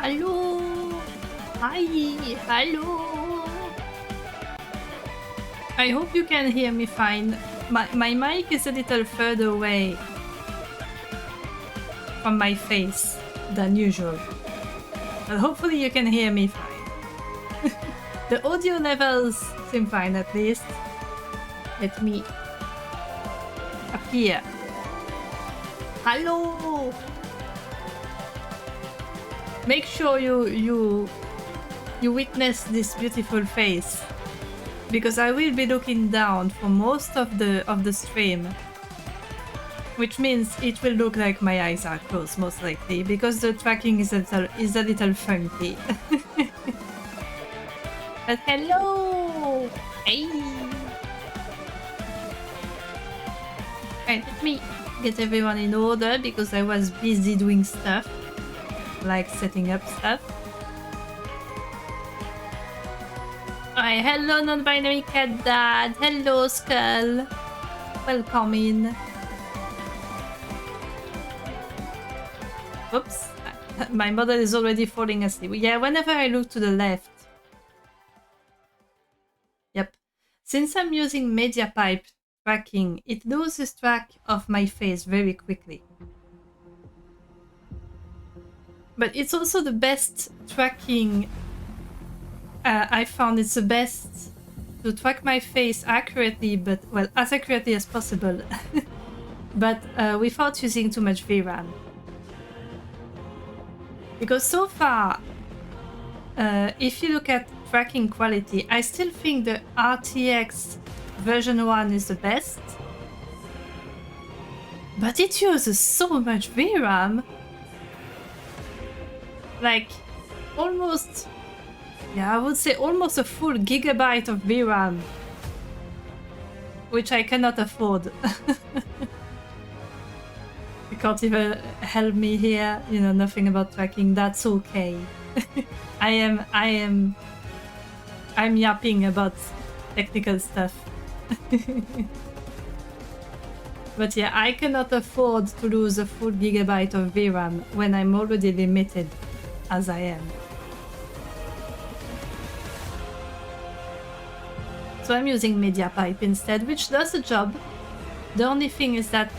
Hello! Hi! Hello! I hope you can hear me fine. My mic is a little further away from my face than usual. But hopefully you can hear me fine. The audio levels seem fine at least. Let me appear. Hello! Make sure you witness this beautiful face, because I will be looking down for most of the stream, which means it will look like my eyes are closed most likely, because the tracking is a little funky. But hello! Hey! Right, let me get everyone in order because I was busy doing stuff, like setting up stuff. Alright, hello non-binary cat dad, hello Skull, welcome in. Oops, my model is already falling asleep. Yeah, whenever I look to the left. Yep, since I'm using MediaPipe tracking, it loses track of my face very quickly. But it's also the best tracking I found it's the best to track my face accurately, but well, as accurately as possible, but without using too much VRAM. Because so far, if you look at tracking quality, I still think the RTX version 1 is the best. But it uses so much VRAM. Like, almost... yeah, I would say almost a full gigabyte of VRAM. Which I cannot afford. You can't even help me here. You know, nothing about tracking. That's okay. I'm yapping about technical stuff. But yeah, I cannot afford to lose a full gigabyte of VRAM when I'm already limited as I am. So I'm using MediaPipe instead, which does the job. The only thing is that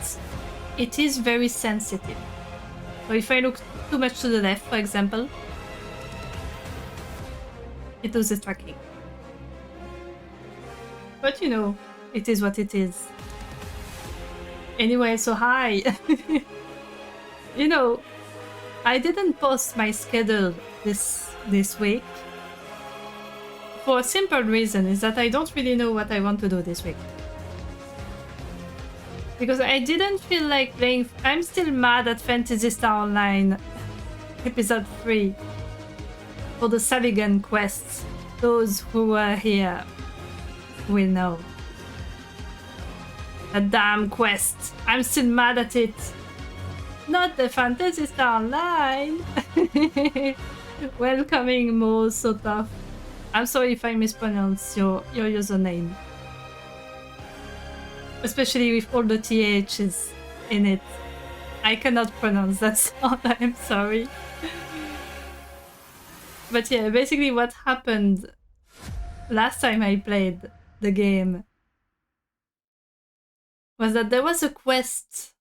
it is very sensitive. So if I look too much to the left, for example, it loses tracking. But you know, it is what it is. Anyway, so hi! You know, I didn't post my schedule this week. For a simple reason, is that I don't really know what I want to do this week. Because I didn't feel like playing... I'm still mad at Fantasy Star Online Episode 3 for the Savigan quests. Those who were here will know. A damn quest. I'm still mad at it. Not the Fantasy Star Online. Welcoming Mo Sotaf. I'm sorry if I mispronounce your username. Especially with all the THs in it. I cannot pronounce that sound, I'm sorry. But yeah, basically what happened last time I played the game was that there was a quest,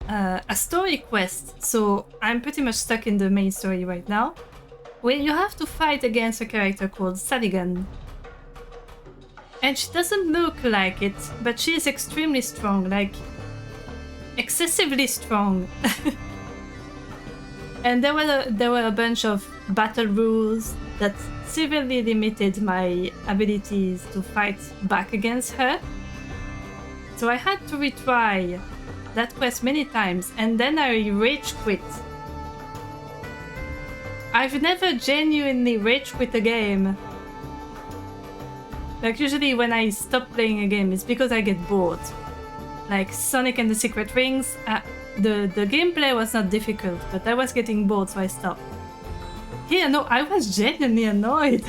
a story quest, so I'm pretty much stuck in the main story right now, where you have to fight against a character called Savigan. And she doesn't look like it, but she is extremely strong, like excessively strong. And there were a bunch of battle rules that severely limited my abilities to fight back against her. So I had to retry that quest many times, and then I rage quit. I've never genuinely rage quit a game. Like, usually when I stop playing a game, it's because I get bored. Like Sonic and the Secret Rings, the gameplay was not difficult, but I was getting bored, so I stopped. Here, no, I was genuinely annoyed.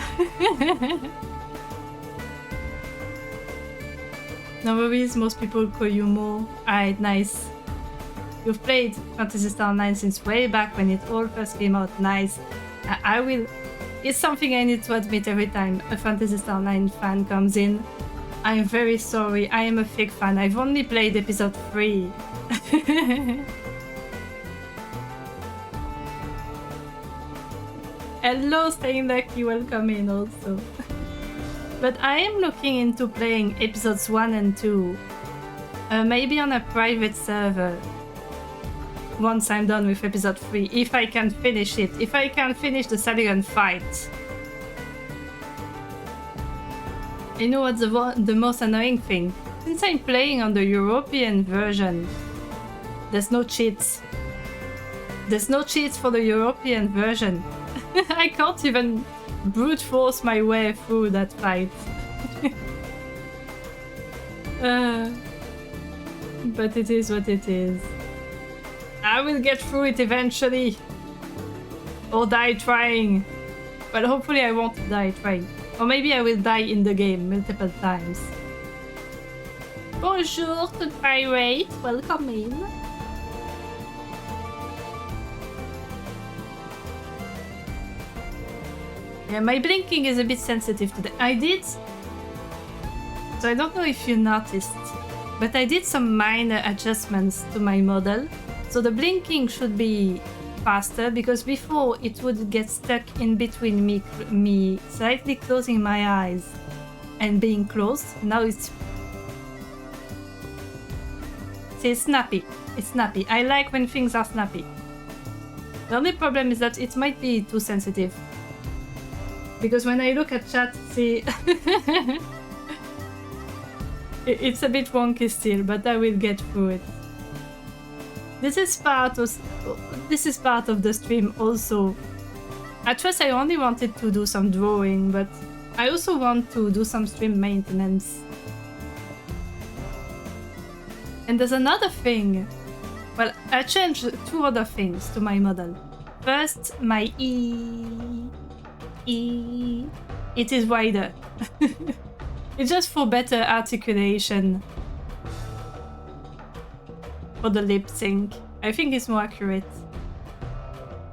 No worries, most people call you Mo. Alright, nice. You've played Phantasy Star 9 since way back when it all first came out. Nice. I will... It's something I need to admit every time a Phantasy Star 9 fan comes in. I'm very sorry, I am a fake fan. I've only played episode 3. Hello, Staying Lucky, welcome in also. But I am looking into playing episodes 1 and 2. Maybe on a private server. Once I'm done with episode 3, if I can finish it. If I can finish the Savigan fight. You know what's the most annoying thing? Since I'm playing on the European version, there's no cheats. There's no cheats for the European version. I can't even brute force my way through that fight. But it is what it is. I will get through it eventually. Or die trying. Well, hopefully I won't die trying. Or maybe I will die in the game multiple times. Bonjour to Pirate, welcome in. Yeah, my blinking is a bit sensitive today. I did... So I don't know if you noticed, but I did some minor adjustments to my model. So the blinking should be faster, because before it would get stuck in between me slightly closing my eyes and being closed. Now it's snappy. It's snappy. I like when things are snappy. The only problem is that it might be too sensitive, because when I look at chat, see, it's a bit wonky still, but I will get through it. This is part of the stream also. At first I only wanted to do some drawing, but I also want to do some stream maintenance. And there's another thing. Well, I changed 2 other things to my model. First, my it is wider. It's just for better articulation. For the lip sync. I think it's more accurate.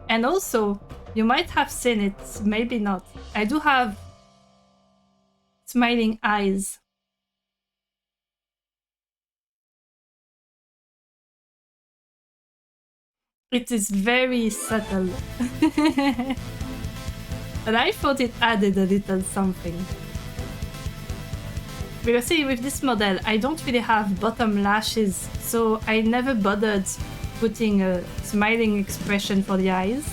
And also, you might have seen it, maybe not. I do have smiling eyes. It is very subtle. But I thought it added a little something. Because see, with this model, I don't really have bottom lashes, so I never bothered putting a smiling expression for the eyes.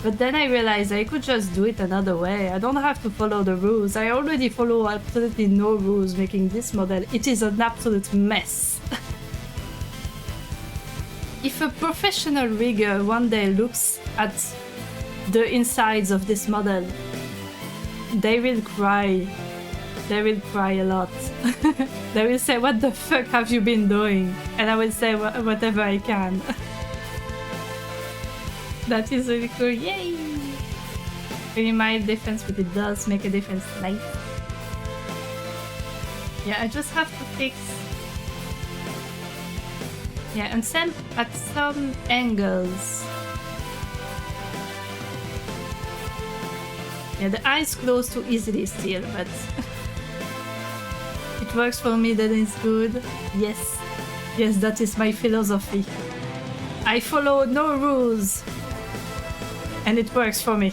But then I realized I could just do it another way. I don't have to follow the rules. I already follow absolutely no rules making this model. It is an absolute mess. If a professional rigger one day looks at the insides of this model, they will cry. They will cry a lot. They will say, "What the fuck have you been doing?" And I will say whatever I can. That is really cool. Yay! Really mild difference, but it does make a difference. Nice. Yeah, I just have to fix. Yeah, and at some angles. Yeah, the eyes close too easily still, but it works for me, then it's good. Yes. Yes, that is my philosophy. I follow no rules. And it works for me.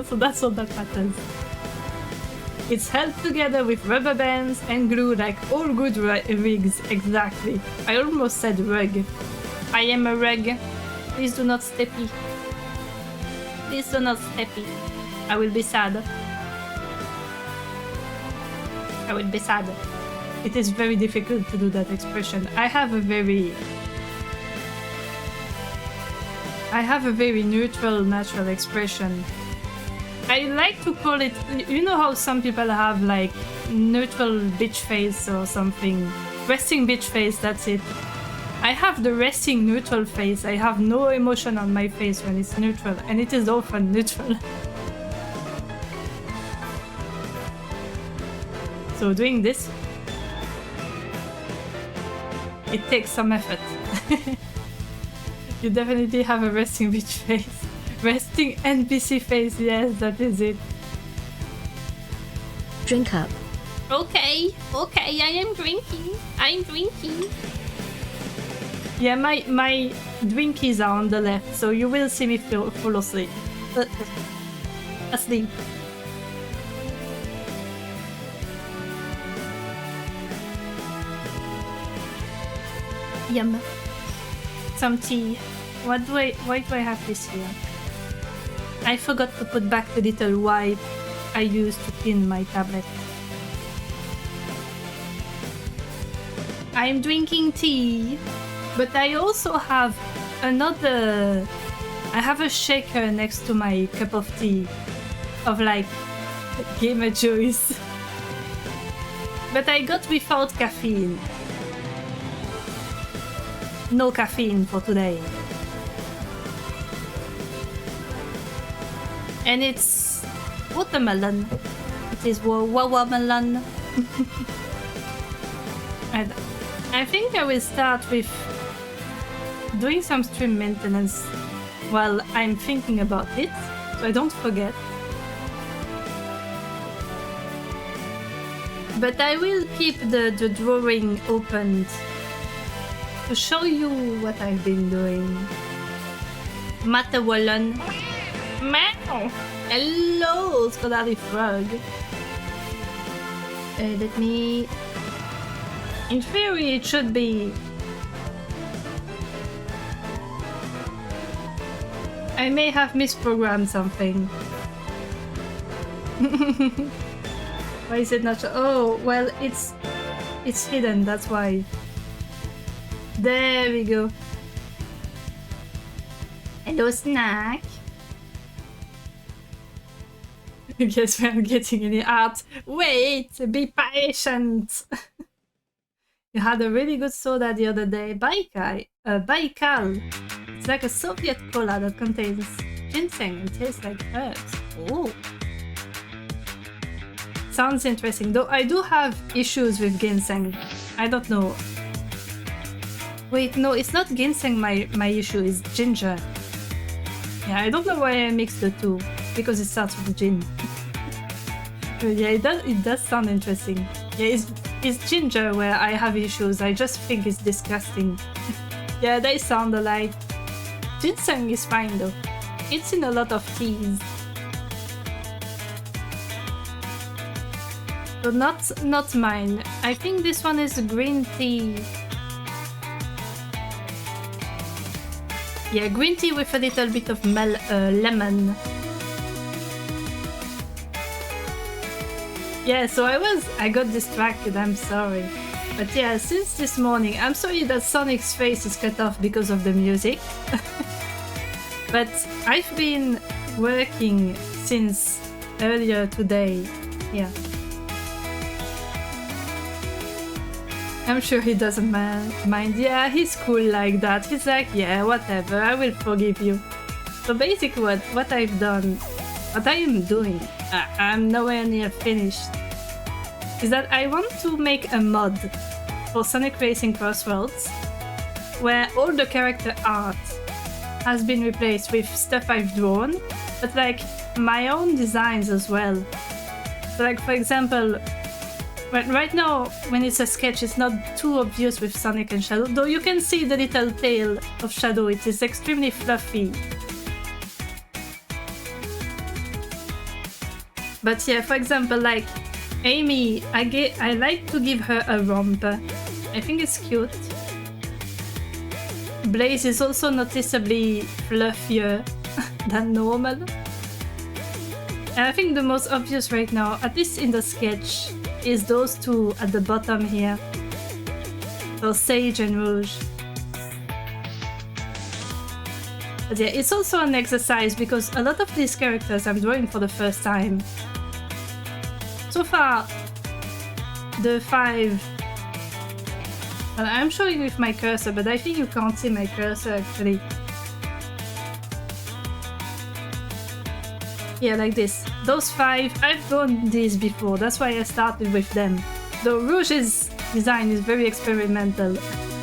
So that's all that matters. It's held together with rubber bands and glue like all good rigs. Exactly. I almost said rug. I am a rug. Please do not steppy. Please do not steppy. I will be sad. I will be sad. It is very difficult to do that expression. I have a very neutral, natural expression. I like to call it, you know how some people have like neutral bitch face or something? Resting bitch face, that's it. I have the resting neutral face. I have no emotion on my face when it's neutral, and it is often neutral. So doing this, it takes some effort. You definitely have a resting bitch face. Resting NPC face, yes, that is it. Drink up. Okay, I am drinking. I'm drinking. Yeah, my drinkies are on the left, so you will see me fall asleep. Asleep. Yum. Some tea. Why do I have this here? I forgot to put back the little wipe I used to clean my tablet. I'm drinking tea, but I also have another. I have a shaker next to my cup of tea, of like gamer juice. But I got without caffeine. No caffeine for today. And it's watermelon. It is watermelon. And I think I will start with doing some stream maintenance while I'm thinking about it, so I don't forget. But I will keep the drawing opened to show you what I've been doing. Matawalon. Meow! Hello, Scholarly Frog. Let me... In theory, it should be... I may have misprogrammed something. Why is it not... Oh, well, it's hidden, that's why. There we go. Hello, Snack. Guess we're getting any art. Wait, be patient. You had a really good soda the other day. Baikal. It's like a Soviet cola that contains ginseng and tastes like herbs. Oh. Sounds interesting. Though I do have issues with ginseng. I don't know. Wait, no, it's not ginseng my issue, it's ginger. Yeah, I don't know why I mixed the two. Because it starts with gin. Yeah, it does sound interesting. Yeah, it's ginger where I have issues. I just think it's disgusting. Yeah, they sound alike. Ginseng is fine though. It's in a lot of teas. But not mine. I think this one is green tea. Yeah, green tea with a little bit of lemon. Yeah, so I got distracted, I'm sorry. But yeah, since this morning, I'm sorry that Sonic's face is cut off because of the music. But I've been working since earlier today. Yeah. I'm sure he doesn't mind. Yeah, he's cool like that. He's like, yeah, whatever, I will forgive you. So basically what I've done, what I am doing, I'm nowhere near finished, is that I want to make a mod for Sonic Racing Crossroads where all the character art has been replaced with stuff I've drawn, but like my own designs as well. So like for example, right now when it's a sketch it's not too obvious with Sonic and Shadow, though you can see the little tail of Shadow, it is extremely fluffy. But yeah, for example, like Amy, I like to give her a romp. I think it's cute. Blaze is also noticeably fluffier than normal. And I think the most obvious right now, at least in the sketch, is those two at the bottom here. So Sage and Rouge. But yeah, it's also an exercise because a lot of these characters I'm drawing for the first time. So far, the 5... Well, I'm showing with my cursor, but I think you can't see my cursor actually. Yeah, like this. Those 5, I've drawn these before, that's why I started with them. Though Rouge's design is very experimental.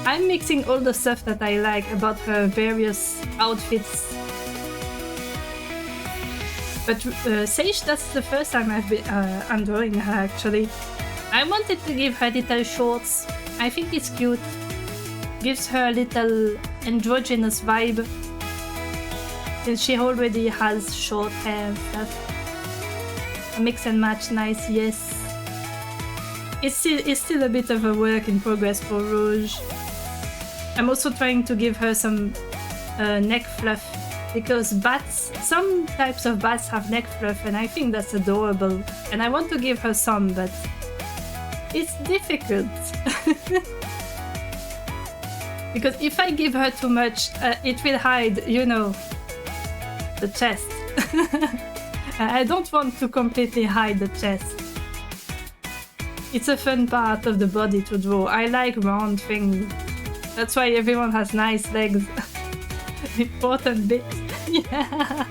I'm mixing all the stuff that I like about her various outfits. But Sage, that's the first time I'm drawing her actually. I wanted to give her little shorts. I think it's cute. Gives her a little androgynous vibe. Since she already has short hair and stuff. A mix and match, nice, yes. It's still a bit of a work in progress for Rouge. I'm also trying to give her some neck fluff. Because bats, some types of bats have neck fluff and I think that's adorable. And I want to give her some, but it's difficult. Because if I give her too much, it will hide, you know, the chest. I don't want to completely hide the chest. It's a fun part of the body to draw. I like round things. That's why everyone has nice legs. Important bit. Yeah.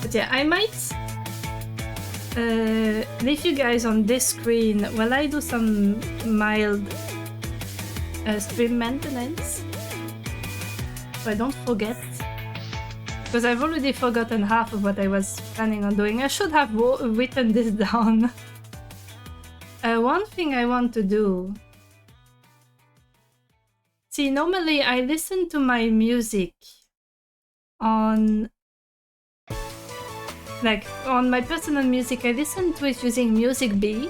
But yeah, I might leave you guys on this screen while I do some mild stream maintenance. So I don't forget. Because I've already forgotten half of what I was planning on doing. I should have written this down. One thing I want to do See, normally I listen to my music on... Like, on my personal music, I listen to it using Music Bee.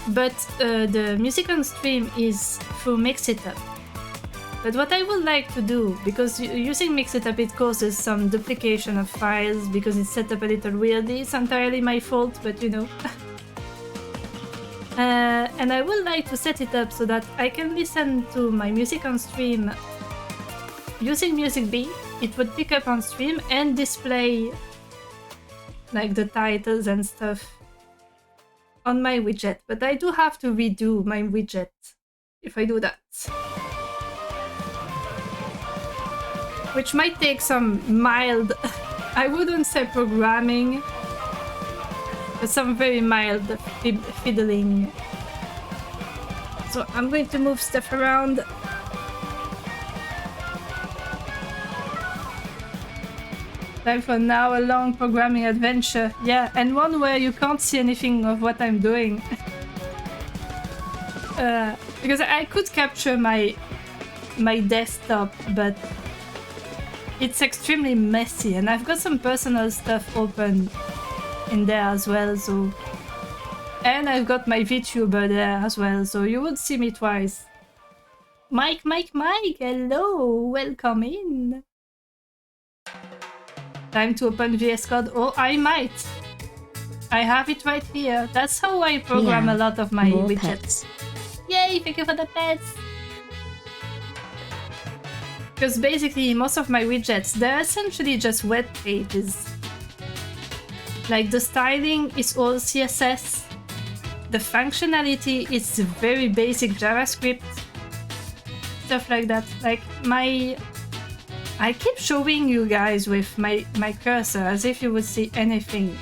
But the music on stream is through Mixitup. But what I would like to do, because using Mixitup it causes some duplication of files because it's set up a little weirdly. It's entirely my fault, but you know. And I would like to set it up so that I can listen to my music on stream using Music Bee. It would pick up on stream and display like the titles and stuff on my widget, but I do have to redo my widget if I do that. Which might take some mild, I wouldn't say programming, but some very mild fiddling. So I'm going to move stuff around. Time for now a long programming adventure. Yeah, and one where you can't see anything of what I'm doing. Because I could capture my desktop, but it's extremely messy, and I've got some personal stuff open in there as well, so... And I've got my Vtuber there as well, so you would see me twice. Mike, hello! Welcome in! Time to open VS Code. Oh, I might. I have it right here. That's how I program a lot of my widgets. Pets. Yay, thank you for the pets! Because basically most of my widgets, they're essentially just web pages. Like the styling is all CSS. The functionality is very basic JavaScript. Stuff like that. Like I keep showing you guys with my cursor as if you would see anything.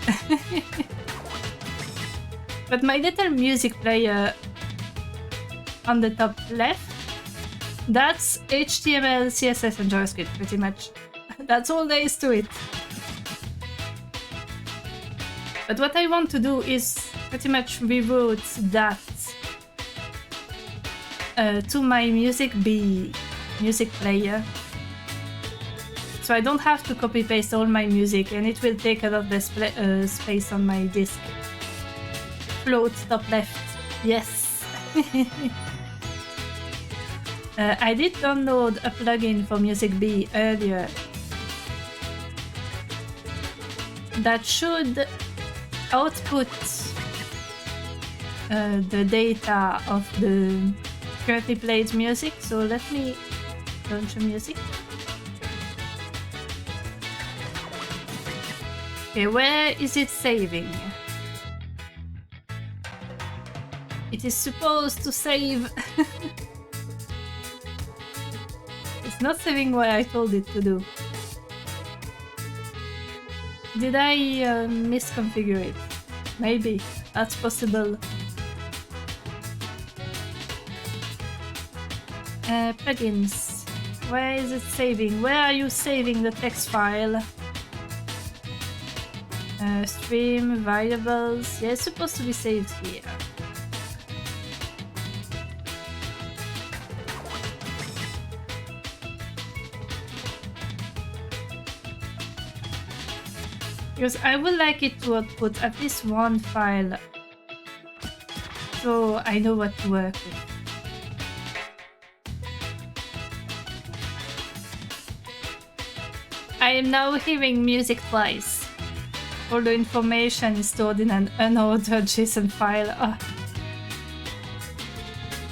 But my little music player on the top left, that's HTML, CSS and JavaScript pretty much. That's all there is to it. But what I want to do is pretty much reroute that to my Music Bee music player. So I don't have to copy paste all my music, and it will take a lot less space on my disk. Float top left. Yes. I did download a plugin for Music Bee earlier that should output the data of the currently played music. So let me launch the music. Okay, where is it saving? It is supposed to save. It's not saving what I told it to do. Did I misconfigure it? Maybe. That's possible. Plugins. Where is it saving? Where are you saving the text file? Stream, variables. Yeah, it's supposed to be saved here. Because I would like it to output at least one file, so I know what to work with. I am now hearing music twice. All the information is stored in an unordered JSON file. Oh.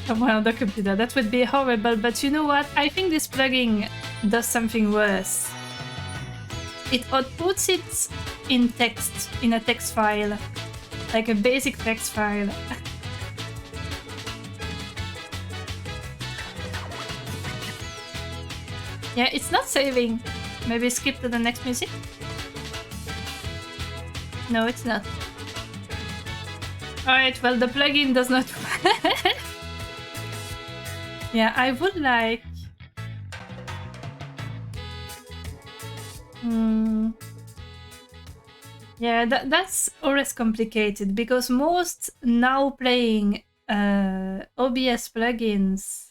Somewhere on the computer. That would be horrible, but you know what? I think this plugin does something worse. It outputs it in text, in a text file, like a basic text file. Yeah, it's not saving. Maybe skip to the next music? No, it's not. Alright, well, the plugin does not work. Yeah, I would like... Yeah, that's always complicated, because most now playing OBS plugins,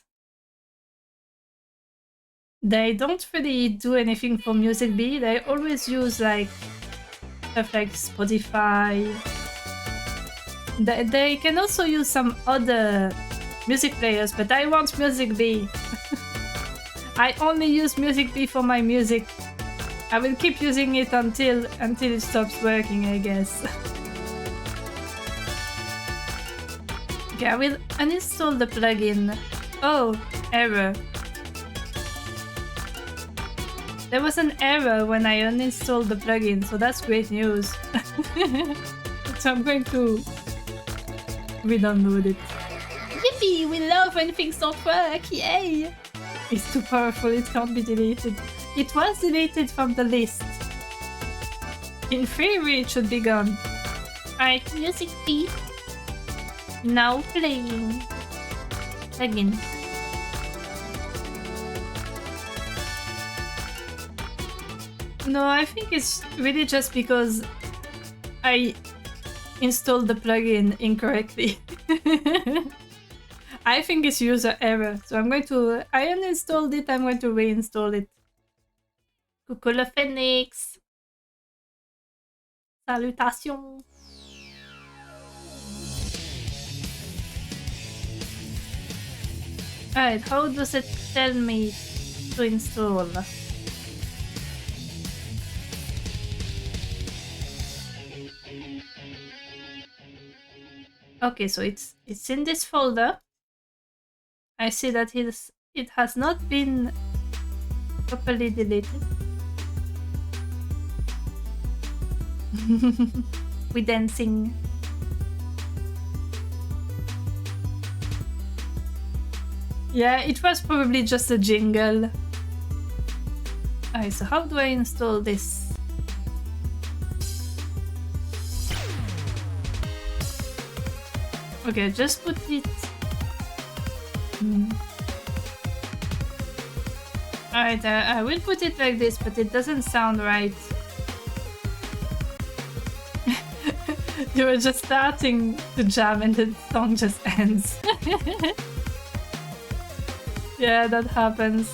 they don't really do anything for Music B. They always use like stuff like Spotify. They can also use some other music players, but I want Music B. I only use Music B for my music. I will keep using it until it stops working, I guess. Okay, I will uninstall the plugin. Oh, error. There was an error when I uninstalled the plugin, so that's great news. So I'm going to re-download it. Yippee! We love when things don't work! Yay! It's too powerful, it can't be deleted. It was deleted from the list. In theory, it should be gone. Alright, Music B. Now playing. Plugin. No, I think it's really just because I installed the plugin incorrectly. I think it's user error, so I'm going to... I uninstalled it, I'm going to reinstall it. Coucou le phoenix! Salutations! Alright, how does it tell me to install? Okay, so it's in this folder. I see that it has not been properly deleted. We dancing. Yeah, it was probably just a jingle. Alright, so how do I install this? Okay, just put it... Alright, I will put it like this, but it doesn't sound right. You were just starting to jam and the song just ends. Yeah, that happens.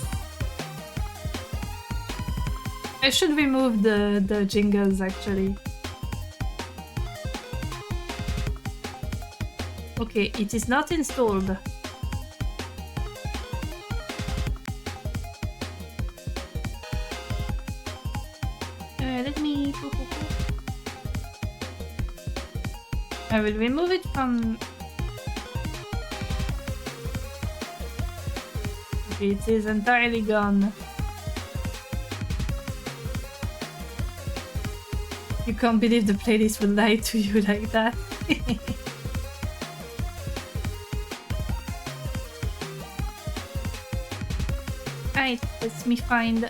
I should remove the jingles actually. Okay, it is not installed. Let me... I will remove it from... Okay, it is entirely gone. You can't believe the playlist will lie to you like that. Right, let me find...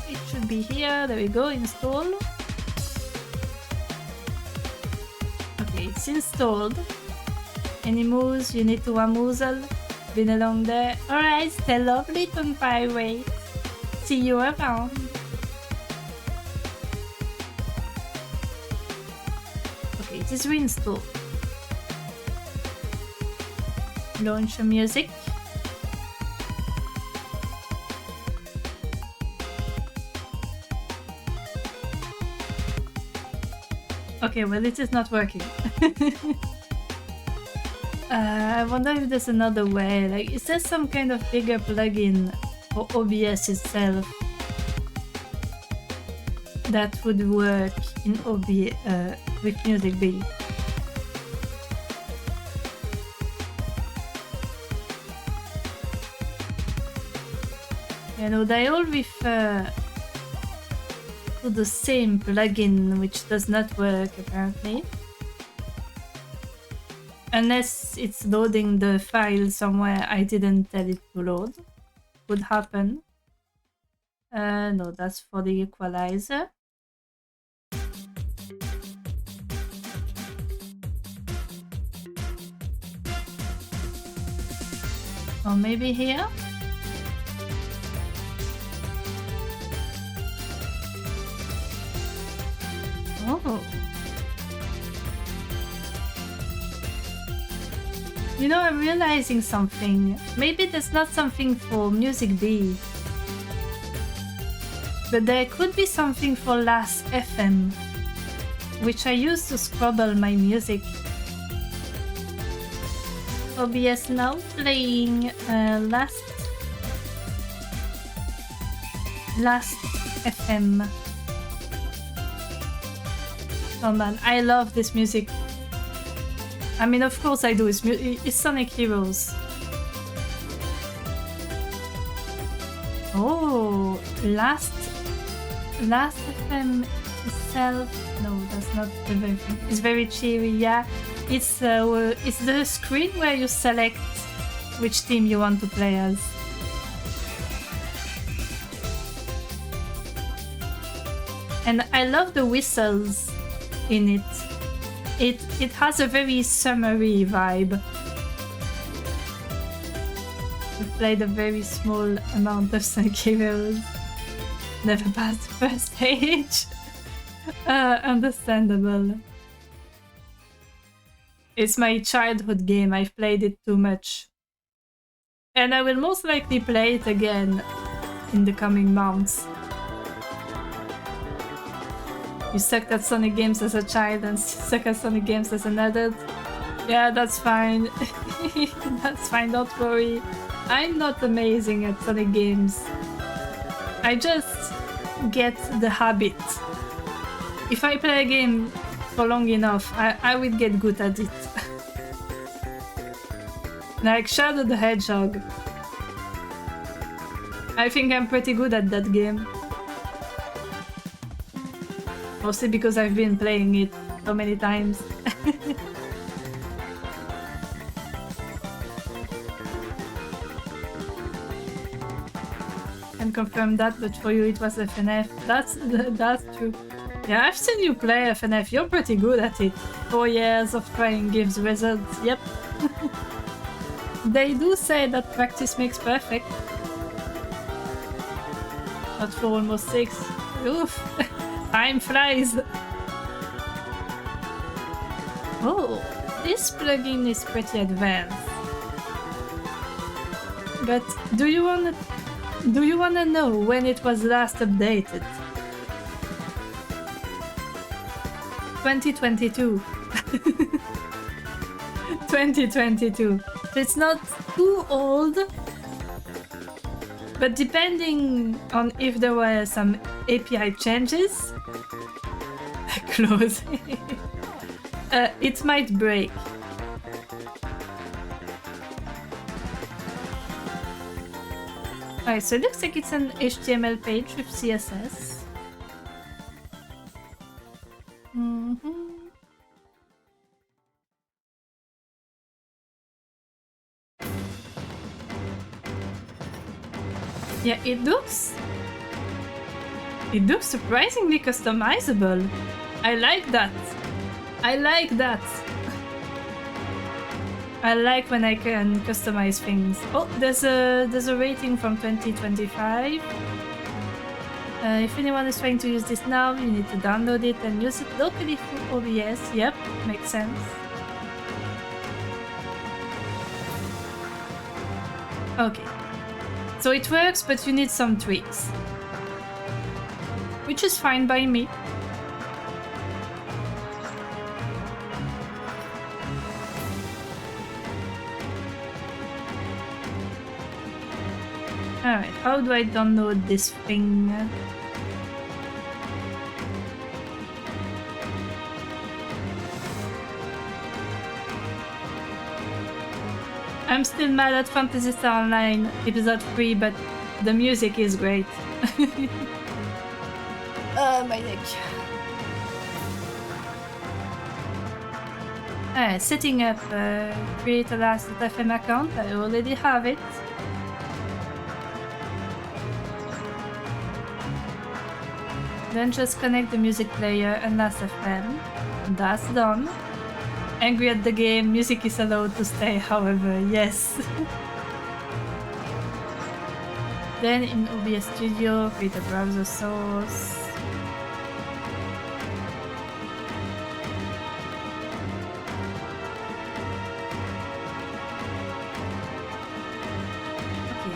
It should be here. There we go, install. Okay, it's installed. Any moves? You need to wamoozle. Been a long day. Alright, stay lovely, Tom Pirate. See you around. Okay, it is reinstalled. Launch your music. Okay, well, it is not working. I wonder if there's another way. Like, is there some kind of bigger plugin for OBS itself that would work in OBS with Music B? You know, they all refer to the same plugin, which does not work apparently. Unless it's loading the file somewhere I didn't tell it to load. Could happen. No, that's for the equalizer. Or maybe here? Oh. You know, I'm realizing something. Maybe there's not something for Music B. But there could be something for Last FM, which I use to scrabble my music. OBS now playing Last FM. Oh man, I love this music. I mean, of course I do. It's Sonic Heroes. Oh, Last FM itself. No, that's not the very thing. It's very cheery. Yeah, it's the screen where you select which team you want to play as. And I love the whistles in it. It has a very summery vibe. We played a very small amount of Sonic Heroes. Never passed the first stage. Understandable. It's my childhood game. I've played it too much. And I will most likely play it again in the coming months. You sucked at Sonic games as a child and suck at Sonic games as an adult. Yeah, that's fine. That's fine, don't worry. I'm not amazing at Sonic games. I just get the habit. If I play a game for long enough, I will get good at it. Like Shadow the Hedgehog. I think I'm pretty good at that game. Mostly because I've been playing it so many times. Can confirm that, but for you it was FNF. That's true. Yeah, I've seen you play FNF. You're pretty good at it. 4 years of trying gives results. Yep. They do say that practice makes perfect. Not for almost 6. Oof. Time flies! Oh, this plugin is pretty advanced. But do you wanna know when it was last updated? 2022. 2022. So it's not too old. But depending on if there were some API changes, close, it might break. Alright, so it looks like it's an HTML page with CSS. Yeah, it looks surprisingly customizable. I like that. I like that. I like when I can customize things. Oh, there's a rating from 2025. If anyone is trying to use this now, you need to download it and use it locally through OBS. Yep, makes sense. Okay. So it works, but you need some tweaks. Which is fine by me. Alright, how do I download this thing? I'm still mad at Phantasy Star Online episode 3, but the music is great. My neck. Setting up create a last.fm account. I already have it. Then just connect the music player and last.fm. That's done. Angry at the game, music is allowed to stay, however, yes. Then in OBS Studio, create a browser source.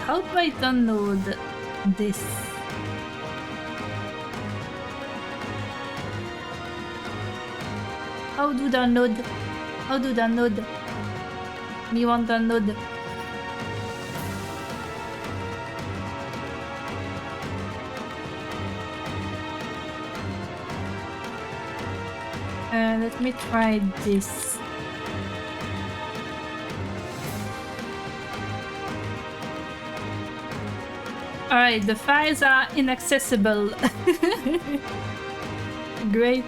how do I download this? How do download? How do download? Me want download. Let me try this. Alright, the files are inaccessible. Great.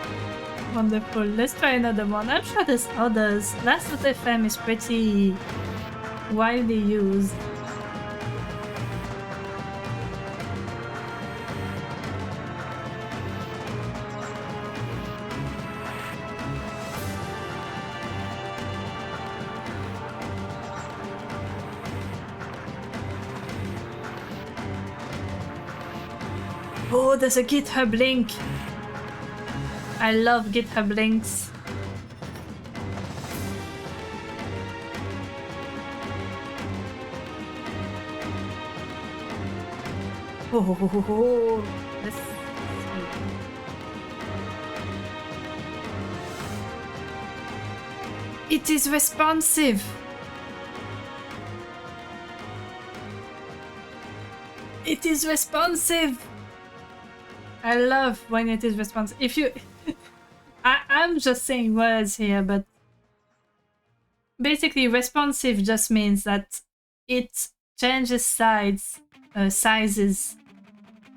Wonderful. Let's try another one. I'm sure there's others. Last.fm is pretty widely used. Oh, there's a GitHub link. I love GitHub links. Oh, let's see. It is responsive. It is responsive. I love when it is responsive. If you... I'm just saying words here, but basically responsive just means that it changes sizes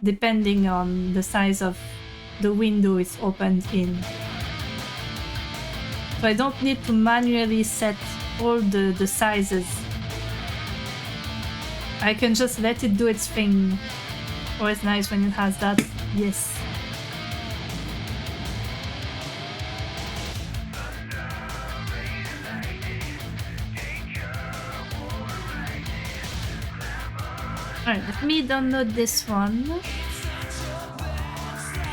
depending on the size of the window it's opened in. So I don't need to manually set all the sizes. I can just let it do its thing. Always nice when it has that. Yes. Alright, let me download this one.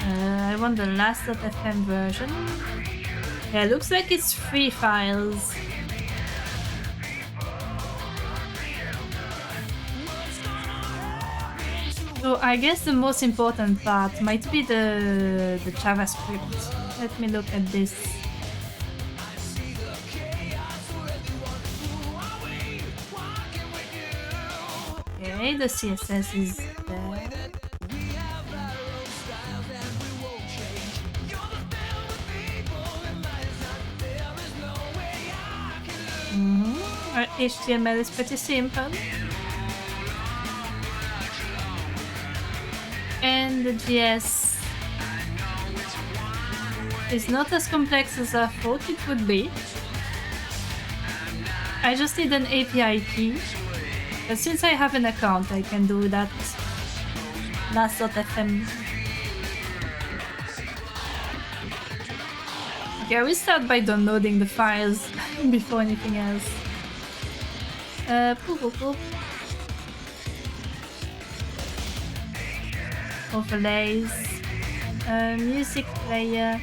I want the last.fm version. Yeah, looks like it's 3 files. So I guess the most important part might be the JavaScript. Let me look at this. Okay, the CSS is there. Our HTML is pretty simple. And the JS is not as complex as I thought it would be. I just need an API key, but since I have an account I can do that. Last.fm. Okay, I will start by downloading the files before anything else. Overlays, music player.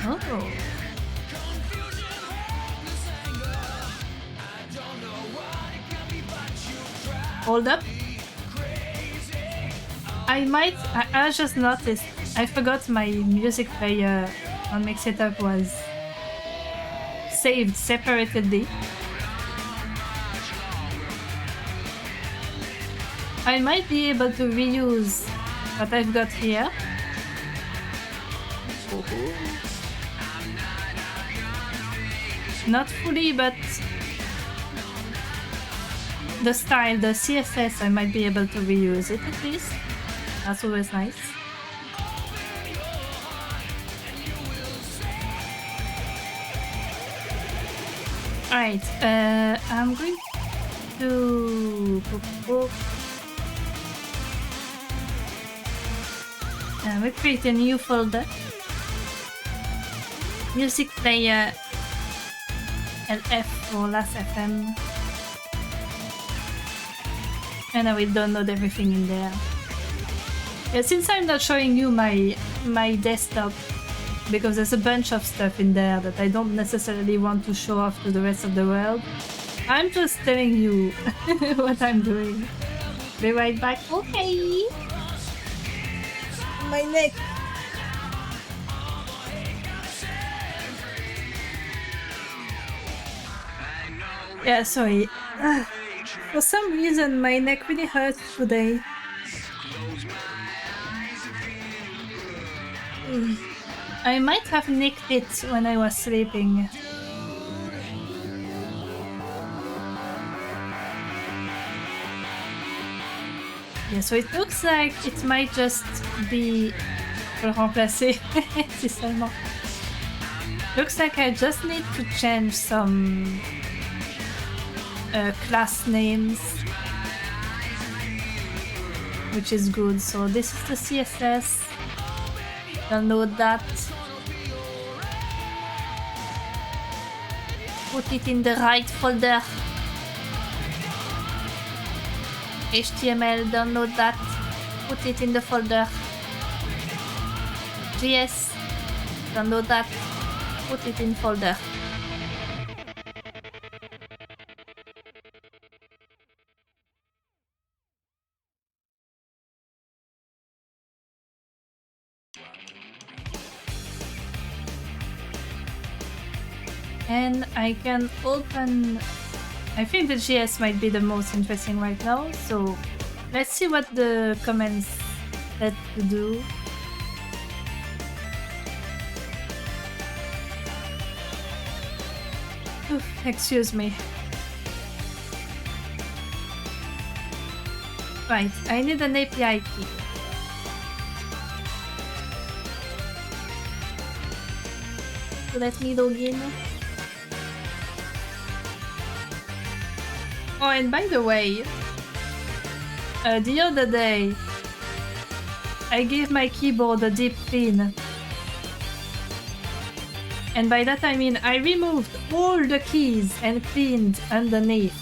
Oh. Hold up. I just noticed. I forgot my music player on MixItUp was saved separately. I might be able to reuse what I've got here. Not fully, but the style, the CSS, I might be able to reuse it at least. That's always nice. Alright, I'm going to... we create a new folder. Music player LF or last.fm. And I will download everything in there. Yeah, since I'm not showing you my desktop, because there's a bunch of stuff in there that I don't necessarily want to show off to the rest of the world, I'm just telling you what I'm doing. Be right back. Okay. My neck. Yeah, sorry. For some reason, my neck really hurts today. I might have nicked it when I was sleeping. Yeah, so it looks like it might just be... Je vais le remplacer, si seulement. Looks like I just need to change some class names, which is good. So this is the CSS. Download that. Put it in the right folder. HTML, download that. Put it in the folder. JS, download that. Put it in folder. And I can open... I think the JS might be the most interesting right now, so let's see what the comments said to do. Oof, excuse me. Right, I need an API key. So let me log in. Oh, and by the way, the other day, I gave my keyboard a deep clean. And by that I mean I removed all the keys and cleaned underneath.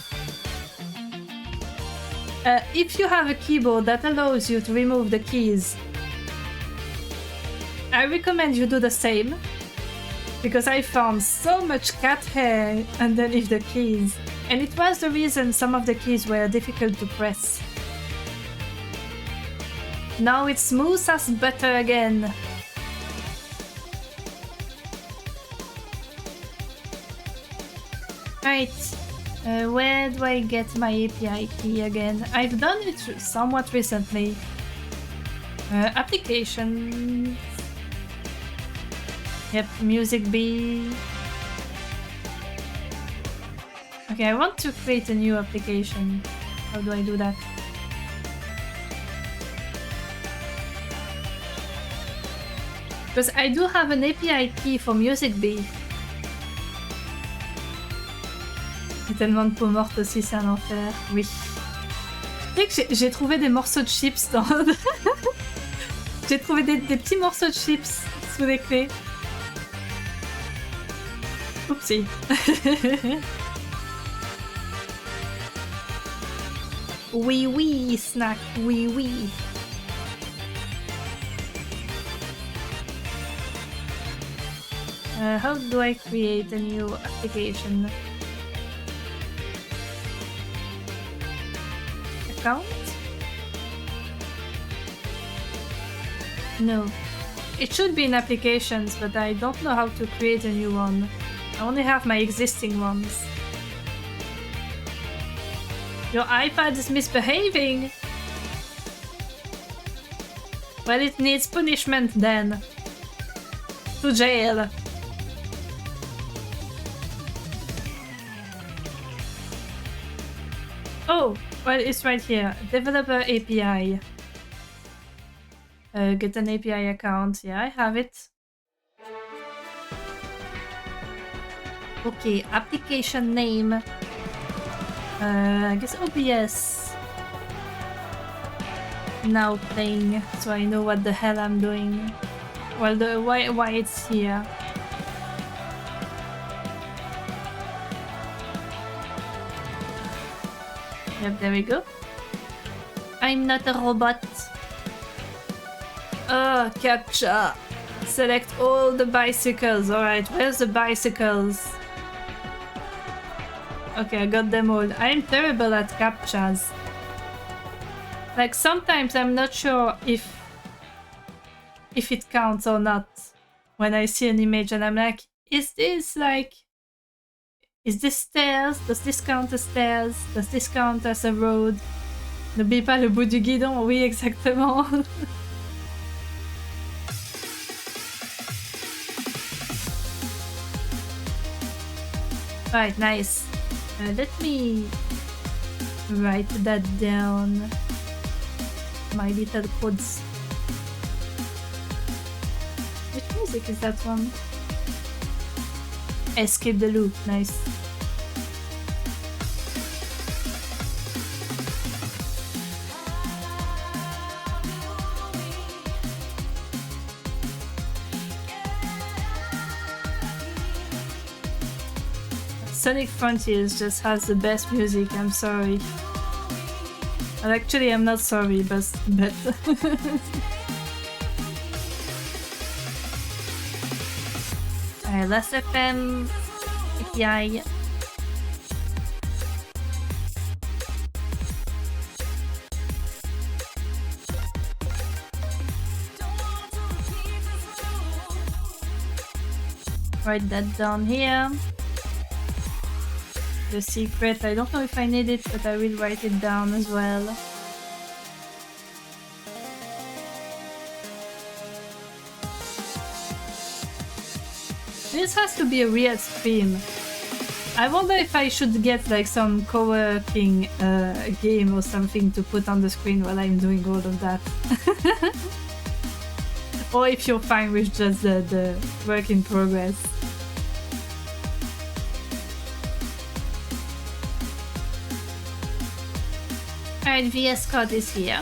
If you have a keyboard that allows you to remove the keys, I recommend you do the same, because I found so much cat hair underneath the keys, and it was the reason some of the keys were difficult to press. Now it's smooth as butter again. Right, where do I get my API key again? I've done it somewhat recently. Applications. Yep, music B. Okay, I want to create a new application. How do I do that? Because I do have an API key for music B. Il y a tellement de peau morte aussi, c'est un enfer. Oui. Tu sais que j'ai trouvé des morceaux de chips dans... J'ai trouvé des petits morceaux de chips sous les clés. Oupsie. Oui, oui, snack, oui, oui. How do I create a new application? Account? No. It should be in applications, but I don't know how to create a new one. I only have my existing ones. Your iPad is misbehaving! Well, it needs punishment then. To jail. Oh, well, it's right here. Developer API. Get an API account. Yeah, I have it. Okay, application name. I guess OBS. Now playing, so I know what the hell I'm doing. Well, why it's here. Yep, there we go. I'm not a robot. Oh, captcha. Select all the bicycles. Alright, where's the bicycles? Okay, I got them all. I'm terrible at captchas. Like sometimes I'm not sure if it counts or not when I see an image and I'm like, is this stairs? Does this count as stairs? Does this count as a road? N'oublie pas le bout du guidon. Oui, exactement. Right, nice. Let me write that down. My little codes. Which music is that one? Escape the loop, nice. Sonic Frontiers just has the best music, I'm sorry. Well, actually, I'm not sorry, but Alright, Last FM API. Write that down here. The secret, I don't know if I need it, but I will write it down as well. This has to be a real stream. I wonder if I should get like some co-working game or something to put on the screen while I'm doing all of that. Or if you're fine with just the work in progress. Alright, VS Code is here.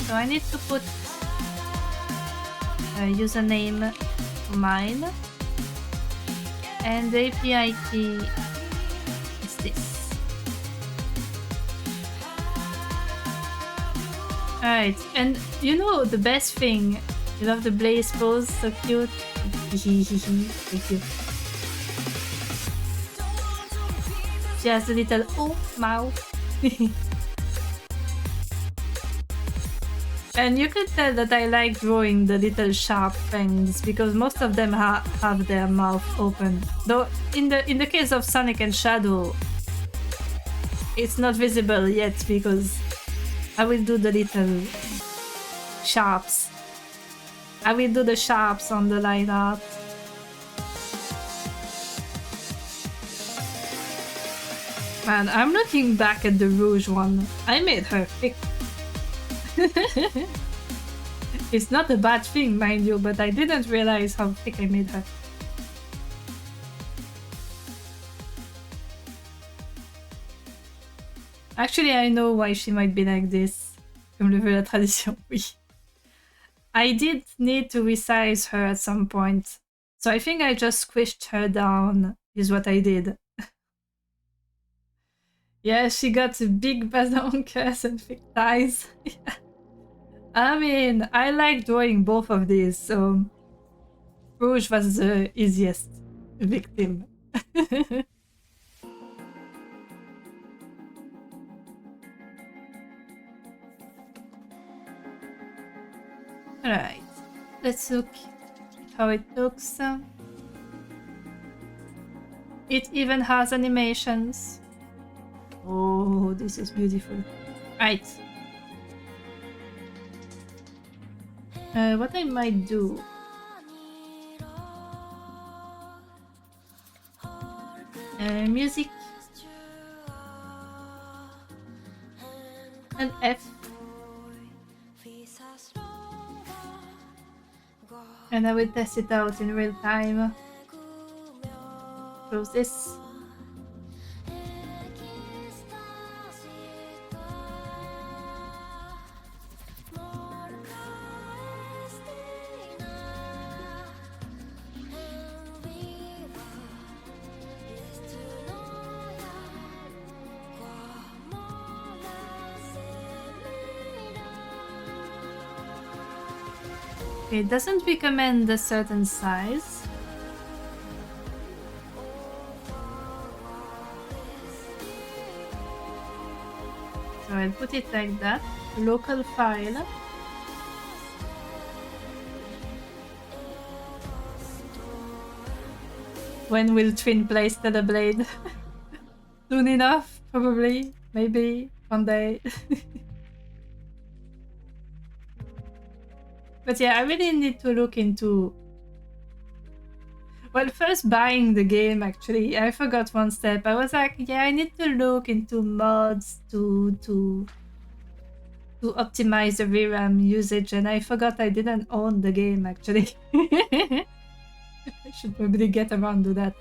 So I need to put a username for mine. And the API key is this. Alright, and you know the best thing? You love the Blaze pose, so cute. Thank you. She has a little oh mouth. And you can tell that I like drawing the little sharp things because most of them have their mouth open. Though in the case of Sonic and Shadow, it's not visible yet because I will do the little sharps. I will do the sharps on the line art. Man, I'm looking back at the Rouge one. I made her thick. It's not a bad thing, mind you, but I didn't realize how thick I made her. Actually, I know why she might be like this. Comme le veut la tradition, oui. I did need to resize her at some point. So I think I just squished her down, is what I did. Yeah, she got a big bazoncas and thick thighs. I mean, I like drawing both of these, so Rouge was the easiest victim. Alright, let's look at how it looks. It even has animations. Oh, this is beautiful. Right. What I might do... music. And F. And I will test it out in real time. Close this. It doesn't recommend a certain size. I'll put it like that. Local file. When will Twin play Stellar Blade? Soon enough, probably. Maybe one day. But yeah, I really need to look into... Well, first buying the game, actually. I forgot one step. I was like, yeah, I need to look into mods to optimize the VRAM usage, and I forgot I didn't own the game, actually. I should probably get around to that.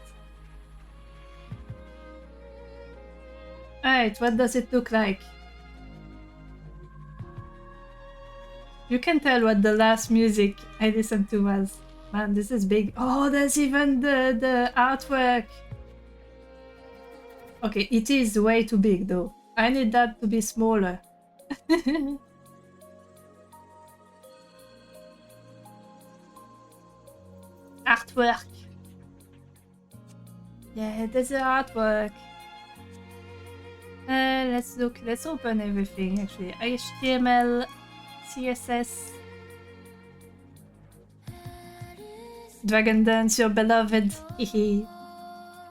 Alright, what does it look like? You can tell what the last music I listened to was. Man, this is big. Oh, there's even the artwork. Okay, it is way too big though. I need that to be smaller. Artwork. Yeah, there's the artwork. Let's look. Let's open everything actually. HTML, CSS. Dragon Dance, your beloved. Hehe.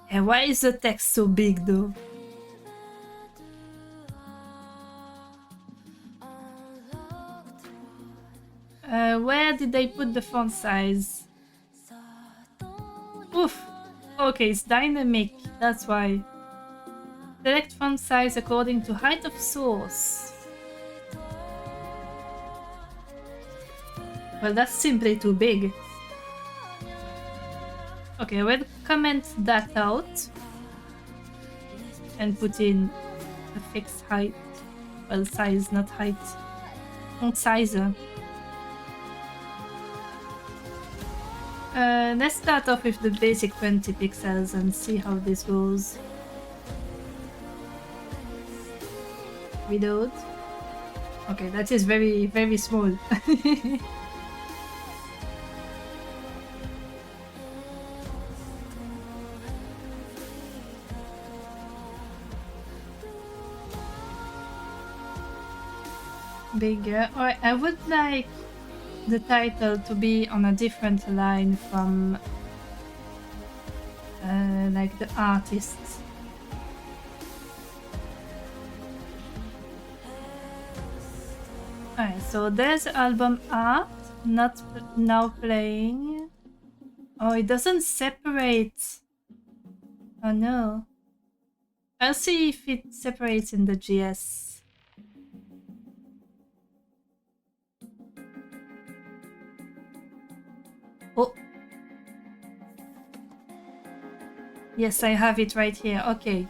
And why is the text so big though? Where did they put the font size? Oof. Okay, it's dynamic. That's why. Select font size according to height of source. Well, that's simply too big. Okay, we'll comment that out and put in a fixed height. Well, size, not height. Font size. Let's start off with the basic 20 pixels and see how this goes. Reload. Okay, that is very, very small. Bigger. Alright, I would like the title to be on a different line from like the artist. Alright, so there's album art, not now playing. Oh, it doesn't separate. Oh no. I'll see if it separates in the GS. Oh. Yes, I have it right here. Okay.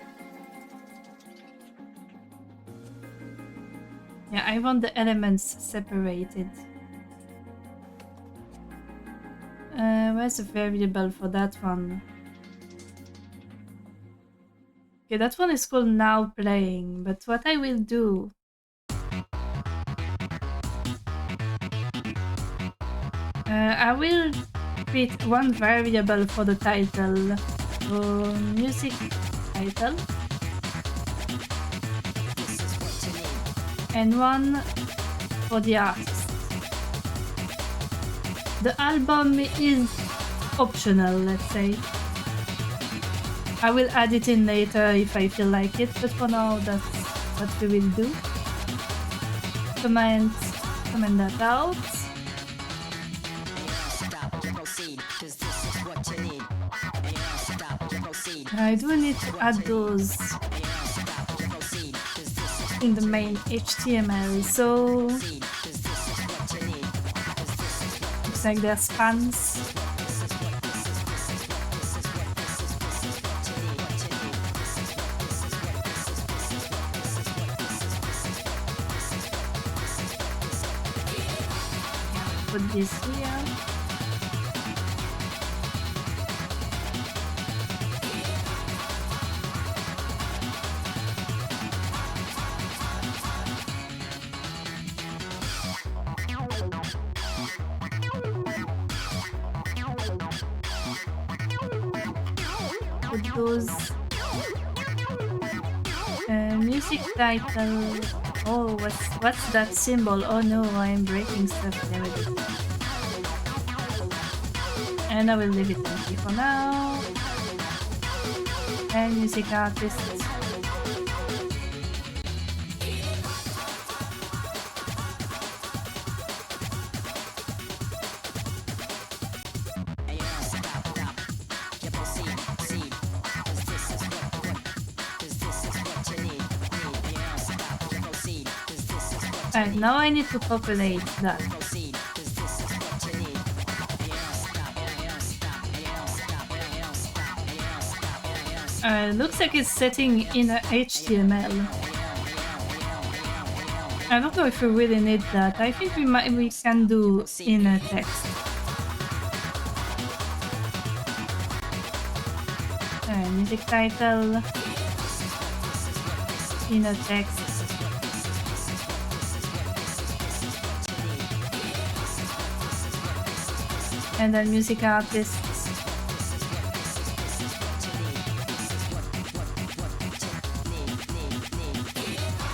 Yeah, I want the elements separated. Where's the variable for that one? Okay, that one is called now playing, but what I will do... I will create one variable for the title. So, music title. And one for the artist. The album is optional, let's say. I will add it in later if I feel like it, but for now that's what we will do. Comment that out. I do need to add those in the main HTML, so looks like there's fans. Put this here. Those music title Oh, what's that symbol? Oh no, I'm breaking stuff. Damn it. And I will leave it empty for now. And music artist. Alright, now I need to populate that. Looks like it's setting in a HTML. I don't know if we really need that. I think we can do in a text. Music title in a text. And then music artist.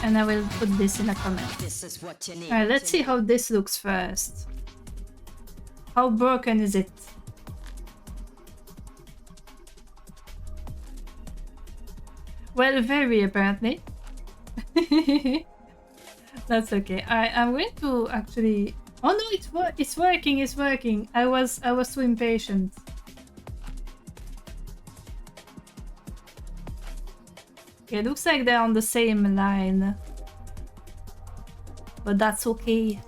And I will put this in a comment. Alright, let's see how this looks first. How broken is it? Well, very apparently. That's okay. I'm going to actually... Oh no, it's working, it's working. I was too impatient. Okay, looks like they're on the same line. But that's okay.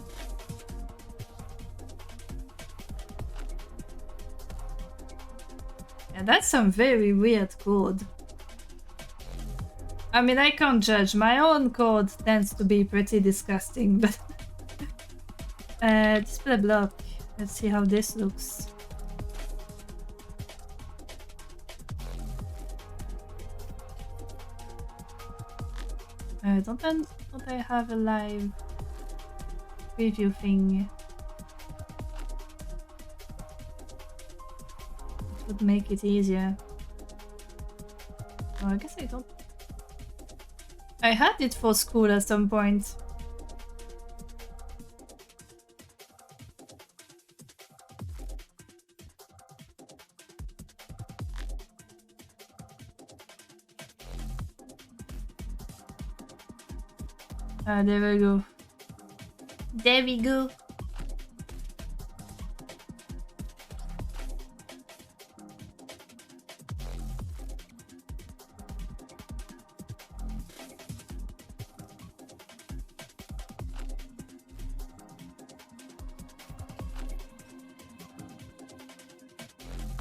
Yeah, that's some very weird code. I mean, I can't judge. My own code tends to be pretty disgusting, but... display block. Let's see how this looks. Don't I have a live preview thing? It would make it easier. Oh, I guess I don't. I had it for school at some point. There we go. There we go.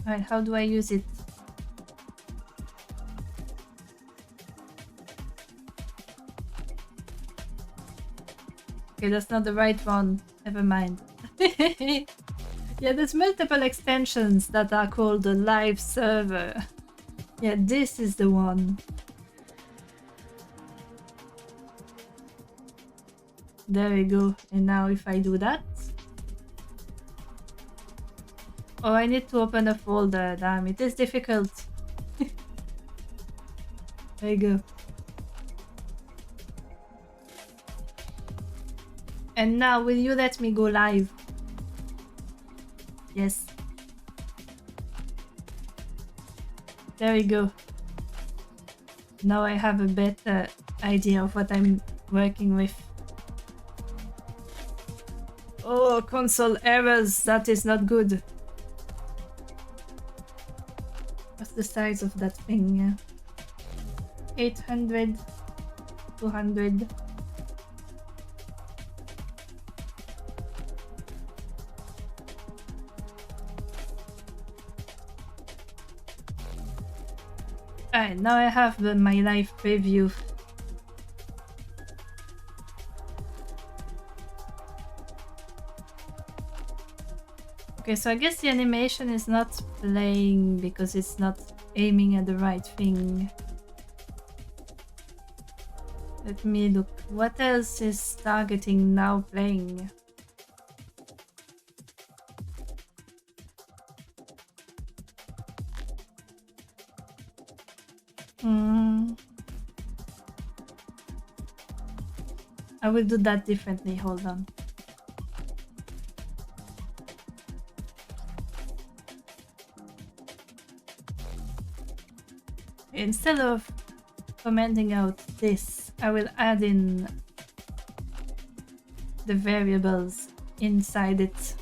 Alright, how do I use it? Okay, that's not the right one. Never mind. Yeah, there's multiple extensions that are called the live server. Yeah, this is the one. There we go. And now if I do that... Oh, I need to open a folder. Damn, it is difficult. There you go. And now, will you let me go live? Yes. There we go. Now I have a better idea of what I'm working with. Oh, console errors. That is not good. What's the size of that thing? 800, 200. Alright, now I have my live preview. Okay, so I guess the animation is not playing because it's not aiming at the right thing. Let me look. What else is targeting now playing? I will do that differently. Hold on. Instead of commenting out this, I will add in the variables inside it.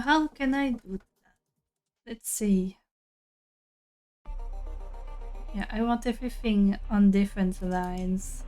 How can I do that? Let's see. Yeah, I want everything on different lines.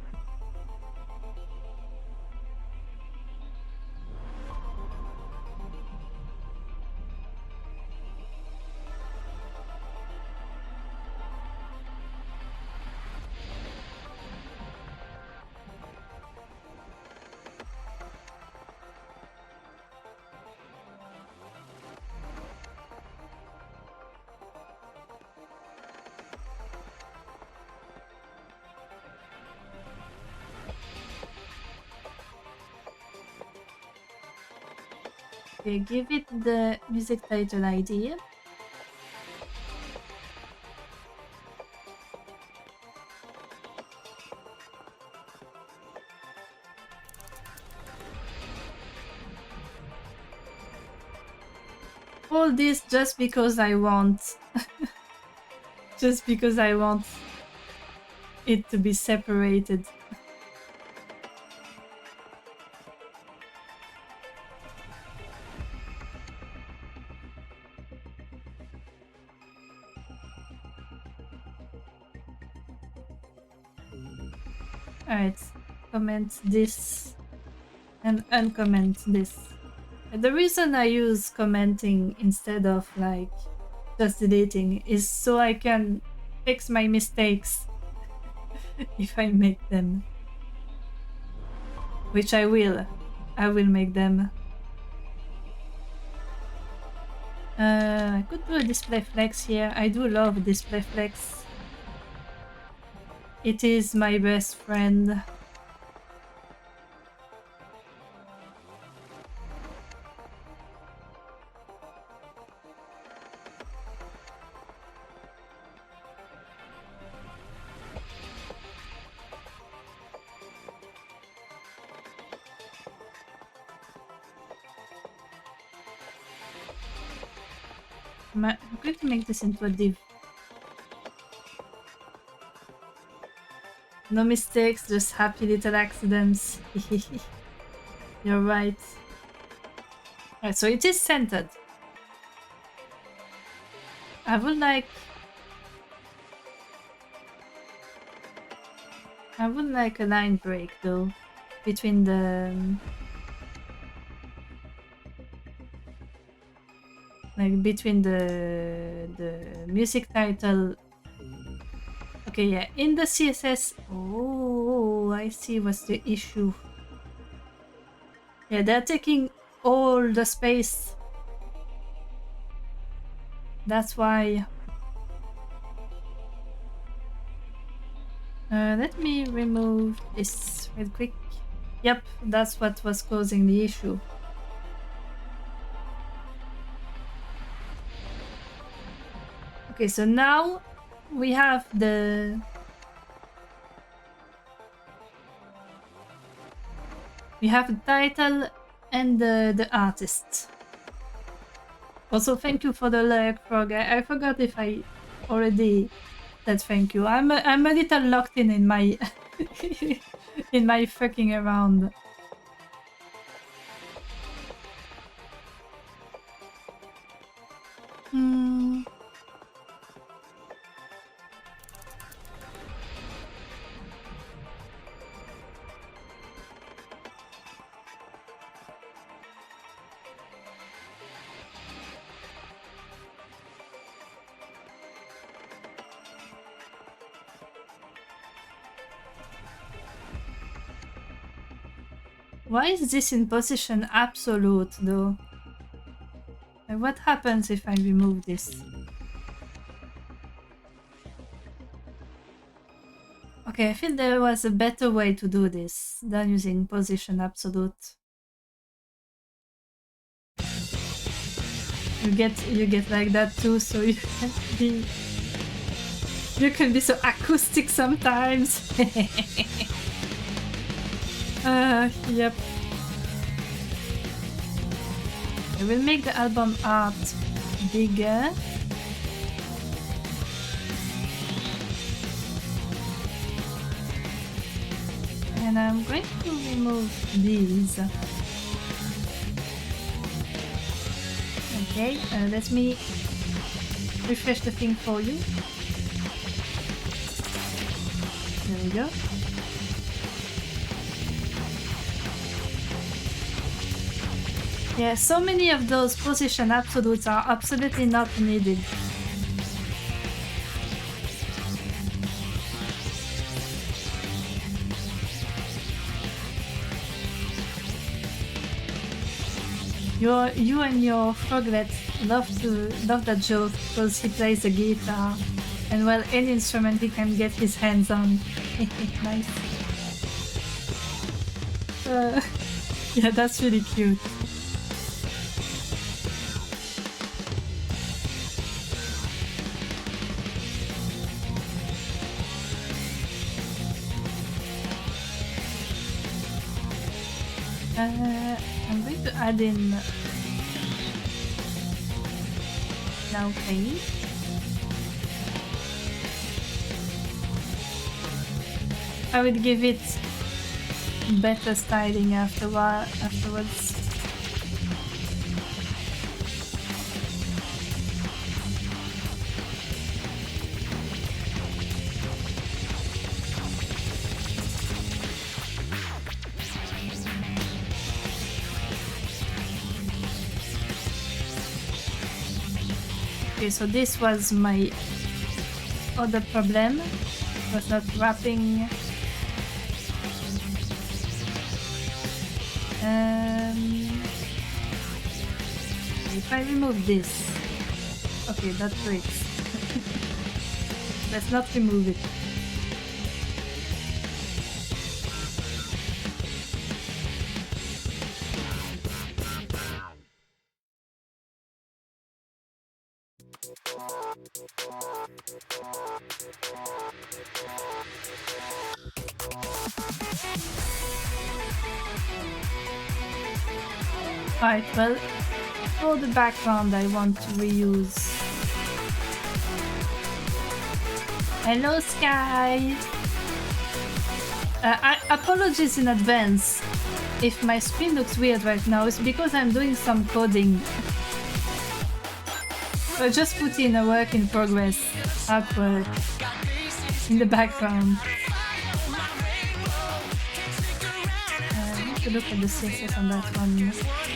Okay, give it the music title ID. All this just because I want just because I want it to be separated. Alright, comment this and uncomment this. The reason I use commenting instead of like just deleting is so I can fix my mistakes if I make them. Which I will. I will make them. I could do a display flex here. I do love display flex. It is my best friend. I'm going to make this into a div. No mistakes, just happy little accidents. You're right. Alright, so it is centered. I would like a line break though between the between the music title. Okay, yeah, in the CSS. Oh, I see what's the issue. Yeah, they're taking all the space. That's why. Let me remove this real quick. Yep, that's what was causing the issue. Okay, so now we have the title and the artist. Also, thank you for the like, Frog. I forgot if I already said thank you. I'm a little locked in my in my fucking around. Why is this in position absolute though? What happens if I remove this? Okay, I feel there was a better way to do this than using position absolute. You get like that too, so you can be so acoustic sometimes. Yep. I will make the album art bigger. And I'm going to remove these. Okay, let me refresh the thing for you. There we go. Yeah, so many of those position absolutes are absolutely not needed. You and your froglet love that joke because he plays the guitar, and well, any instrument he can get his hands on. Nice. Yeah, that's really cute. I'm going to add in now paint. I would give it better styling afterwards. Okay, so this was my other problem. It was not wrapping. If I remove this, okay, that breaks. Let's not remove it. Alright, well, for the background I want to reuse. Hello, Sky! Apologies in advance if my screen looks weird right now. It's because I'm doing some coding. So I just put in a work in progress artwork in the background. To look at the CSS on that one.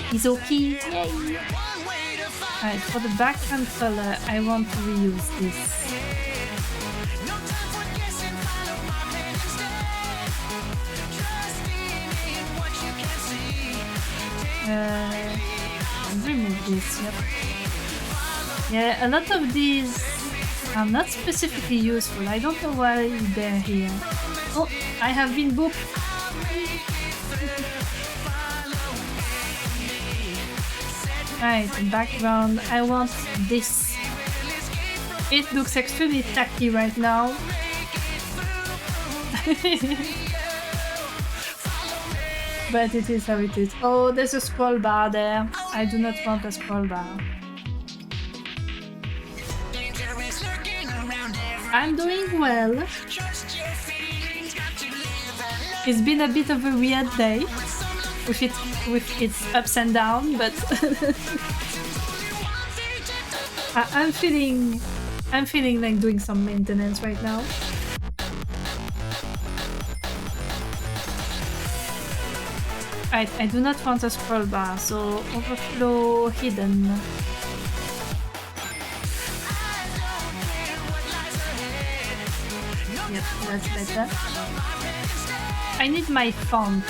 It's okay. Yay! Alright, for the background color, I want to reuse this. Remove this, yep. Yeah, a lot of these are not specifically useful. I don't know why they're here. Oh, I have been booked. Right, background, I want this. It looks extremely tacky right now. But it is how it is. Oh, there's a scroll bar there. I do not want a scroll bar. I'm doing well. It's been a bit of a weird day. With its ups and downs, but I'm feeling like doing some maintenance right now. Right, I do not want a scroll bar, so overflow hidden. Yep, that's better. I need my font.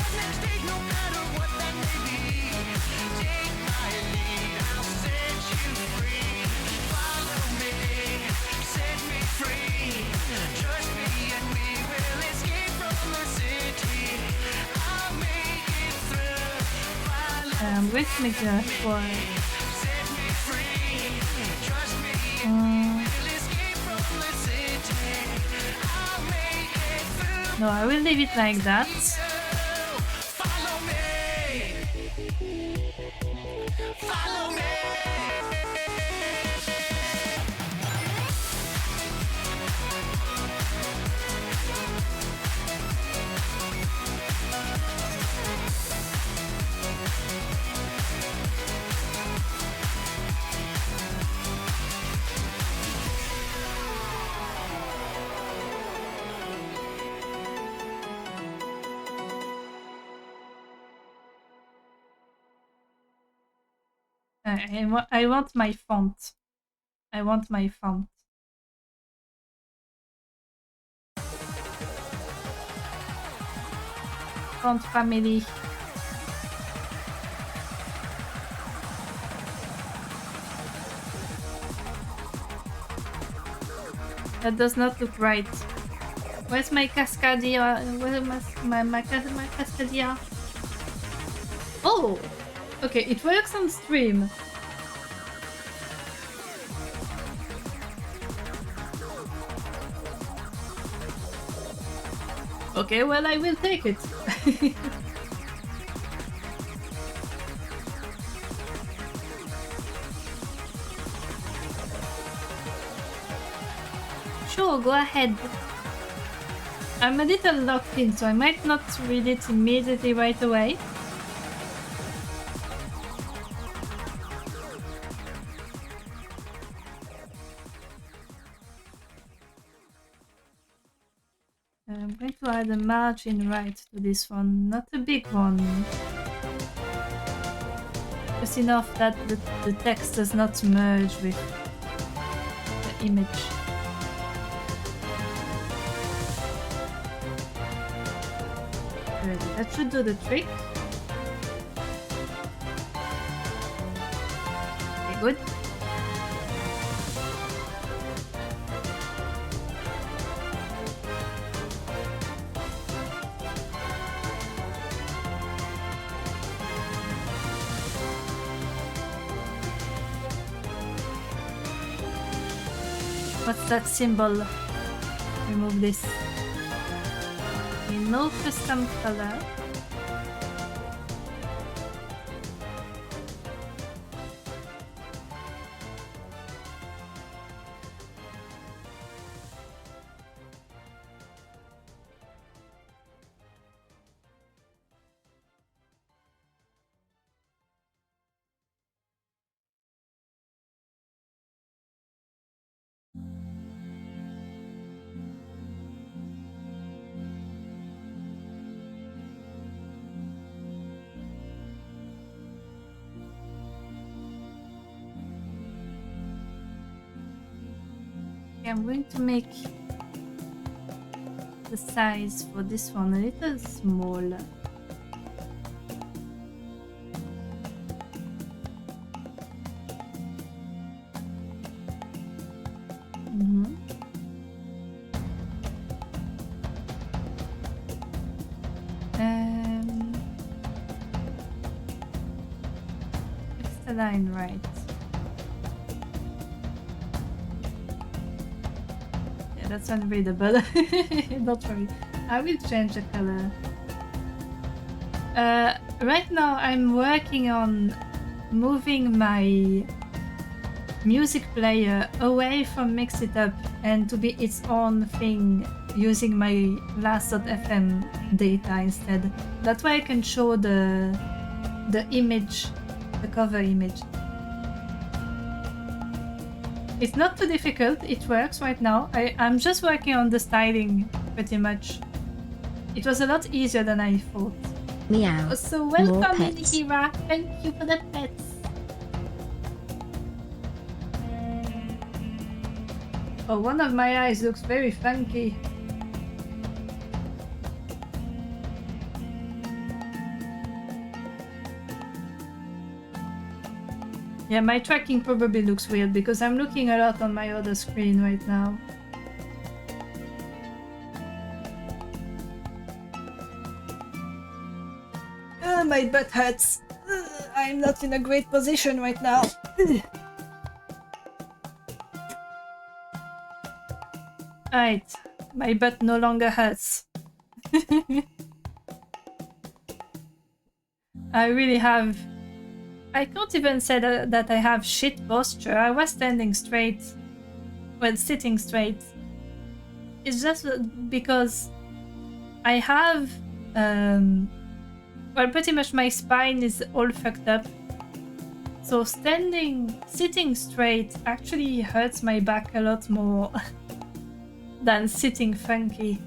I'm going to make the for. No, I will leave it like that. I want my font. I want my font. Font family. That does not look right. Where's my Cascadia? Where's my Cascadia? Oh! Okay, it works on stream. Okay, well, I will take it. Sure, go ahead. I'm a little locked in, so I might not read it immediately right away. I'm going to add a margin right to this one, not a big one. Just enough that the text does not merge with the image. Good. That should do the trick. Okay, good. What's that symbol? Remove this. Okay, no custom color. I'm going to make the size for this one a little smaller. Fix the line right. That's unreadable. Don't worry. I will change the color. Right now I'm working on moving my music player away from Mix It Up and to be its own thing using my last.fm data instead. That way I can show the image, the cover image. It's not too difficult, it works right now. I'm just working on the styling pretty much. It was a lot easier than I thought. Meow. So welcome in, Hira. Thank you for the pets. Oh, one of my eyes looks very funky. Yeah, my tracking probably looks weird because I'm looking a lot on my other screen right now. My butt hurts. I'm not in a great position right now. Alright, my butt no longer hurts. I really have... I can't even say that I have shit posture. I was standing straight. Well, sitting straight. It's just because I have... well, pretty much my spine is all fucked up. So sitting straight actually hurts my back a lot more than sitting funky.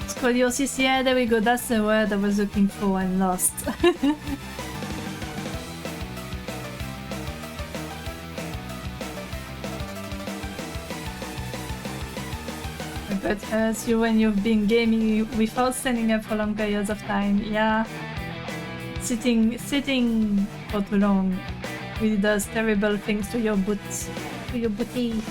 Scoliosis, yeah, there we go, that's the word I was looking for and lost. But hurts you when you've been gaming without standing up for long periods of time, yeah. Sitting for too long really does terrible things to your booty.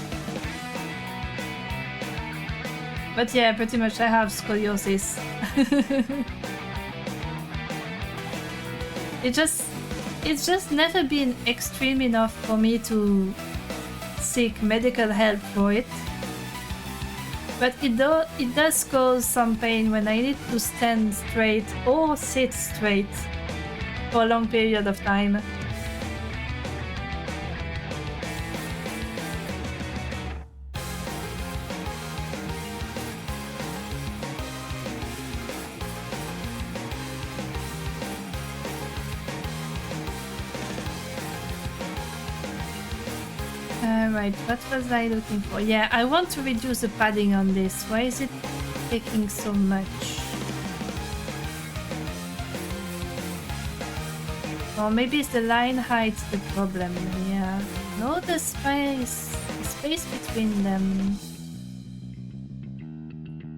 But yeah, pretty much I have scoliosis. It's just never been extreme enough for me to seek medical help for it. But it does cause some pain when I need to stand straight or sit straight for a long period of time. Right, what was I looking for? Yeah, I want to reduce the padding on this. Why is it taking so much? Or maybe it's the line height the problem. Yeah. No, the space between them.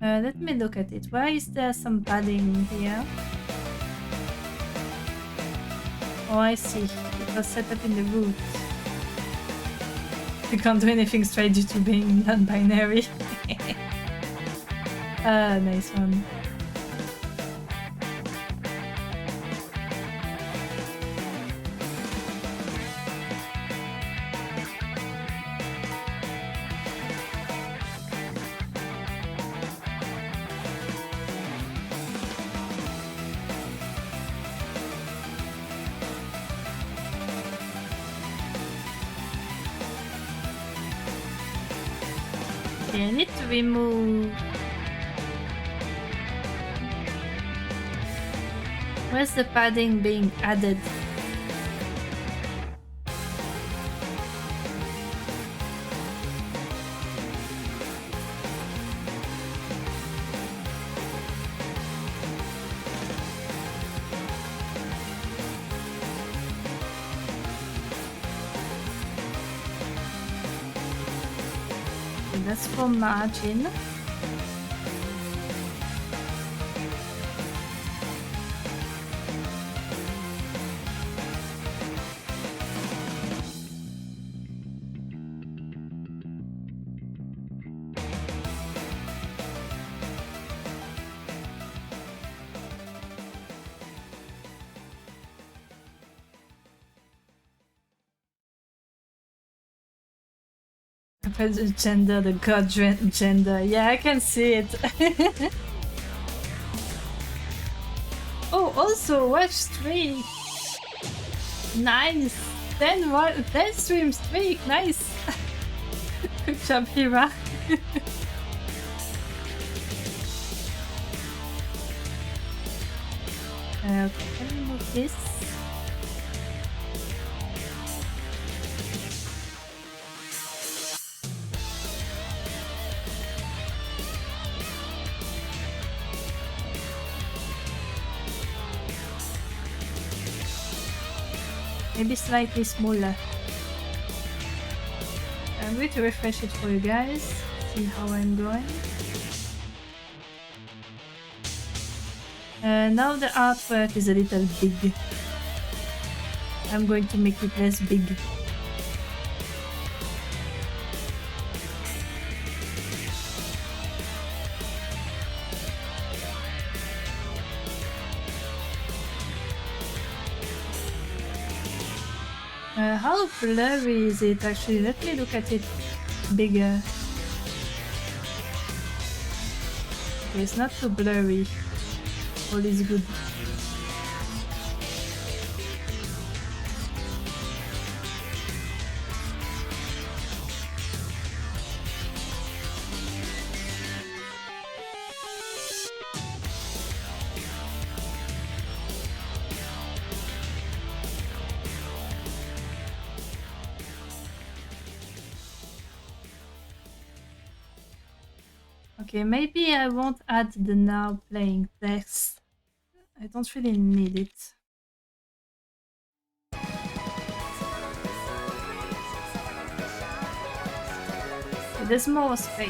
Let me look at it. Why is there some padding here? Oh, I see. It was set up in the root. You can't do anything straight due to being non-binary. Nice one. I need to remove... Where's the padding being added? That's for margin. Gender, the god gender. Yeah, I can see it. Oh, also watch streak. Nice. 10 stream streak. Nice. Good job, Hira. Okay, let me move this. Maybe slightly smaller. I'm going to refresh it for you guys. See how I'm going. Now the artwork is a little big. I'm going to make it less big. How blurry is it actually? Let me look at it bigger. Okay, it's not too blurry. All is good. Okay, maybe I won't add the now playing text. I don't really need it. Okay, there's more space.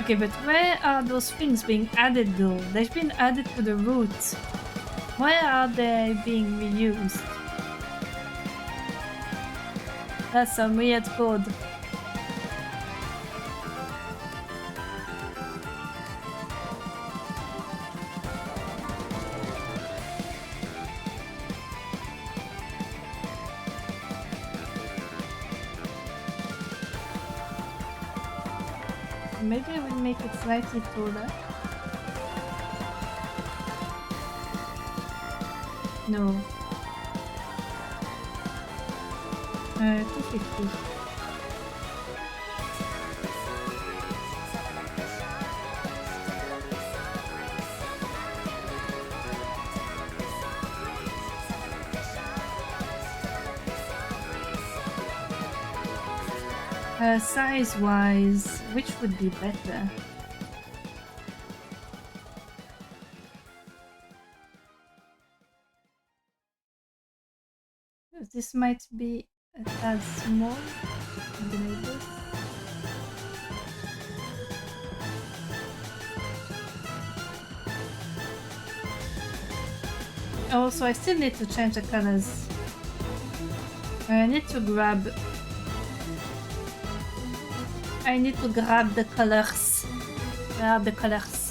Okay, but where are those things being added though? They've been added to the root. Why are they being reused? That's some weird code. Maybe I will make it slightly taller. No. 250. Size-wise, which would be better? This might be a tad small. Also, I still need to change the colors. I need to grab the colors. Grab the colors.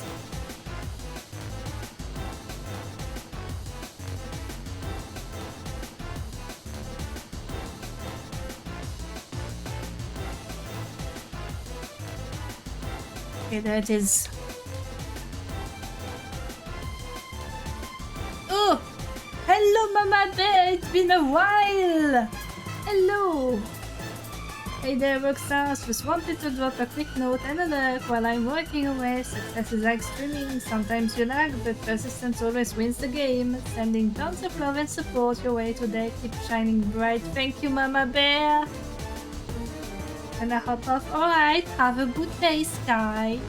Okay, there it is. Oh! Hello, Mama Bear! It's been a while! Hello! Hey there, Rockstars. Just wanted to drop a quick note and alert while I'm working away. Success is like streaming. Sometimes you lag, but persistence always wins the game. Sending tons of love and support your way today. Keep shining bright. Thank you, Mama Bear! Gonna hop off. Alright, have a good day, Sky.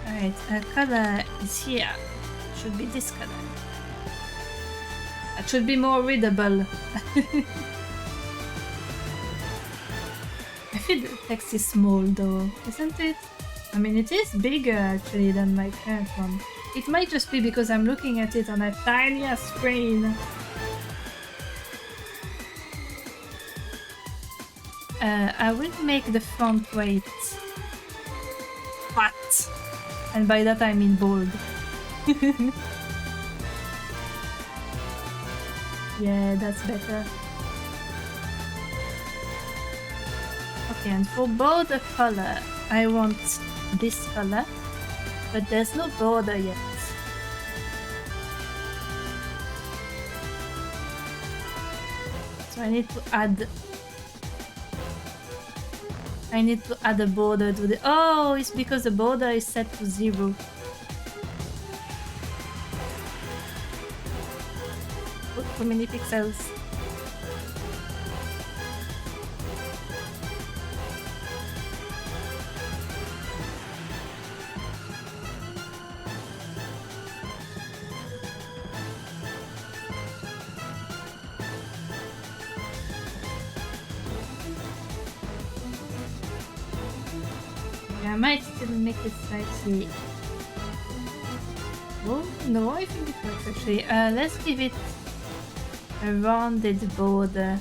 Alright, a color is here. Should be this color. That should be more readable. I feel the text is small though, isn't it? I mean, it is bigger actually than my current one. It might just be because I'm looking at it on a tinier screen. I will make the font weight fat. And by that I mean bold. Yeah, that's better. Okay, and for border color, I want this color, but there's no border yet. So I need to add a border to the... Oh, it's because the border is set to 0. Too many pixels. I might still make it slightly. Oh, no, I think it works actually. Let's give it a rounded border.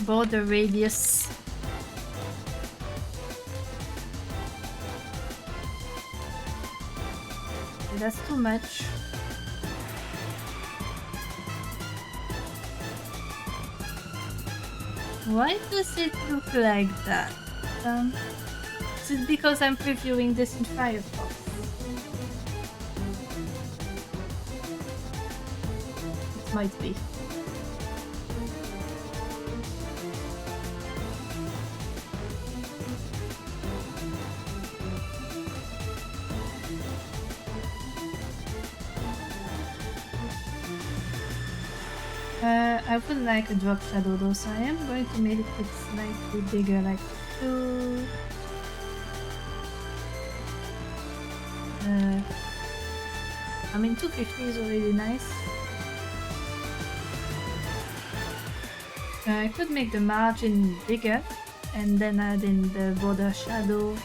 Border radius. That's too much. Why does it look like that? Is it because I'm previewing this in Firefox? It might be. I would like a drop shadow though, so I am going to make it slightly bigger, like 2. I mean 250 is already nice. I could make the margin bigger and then add in the border shadow.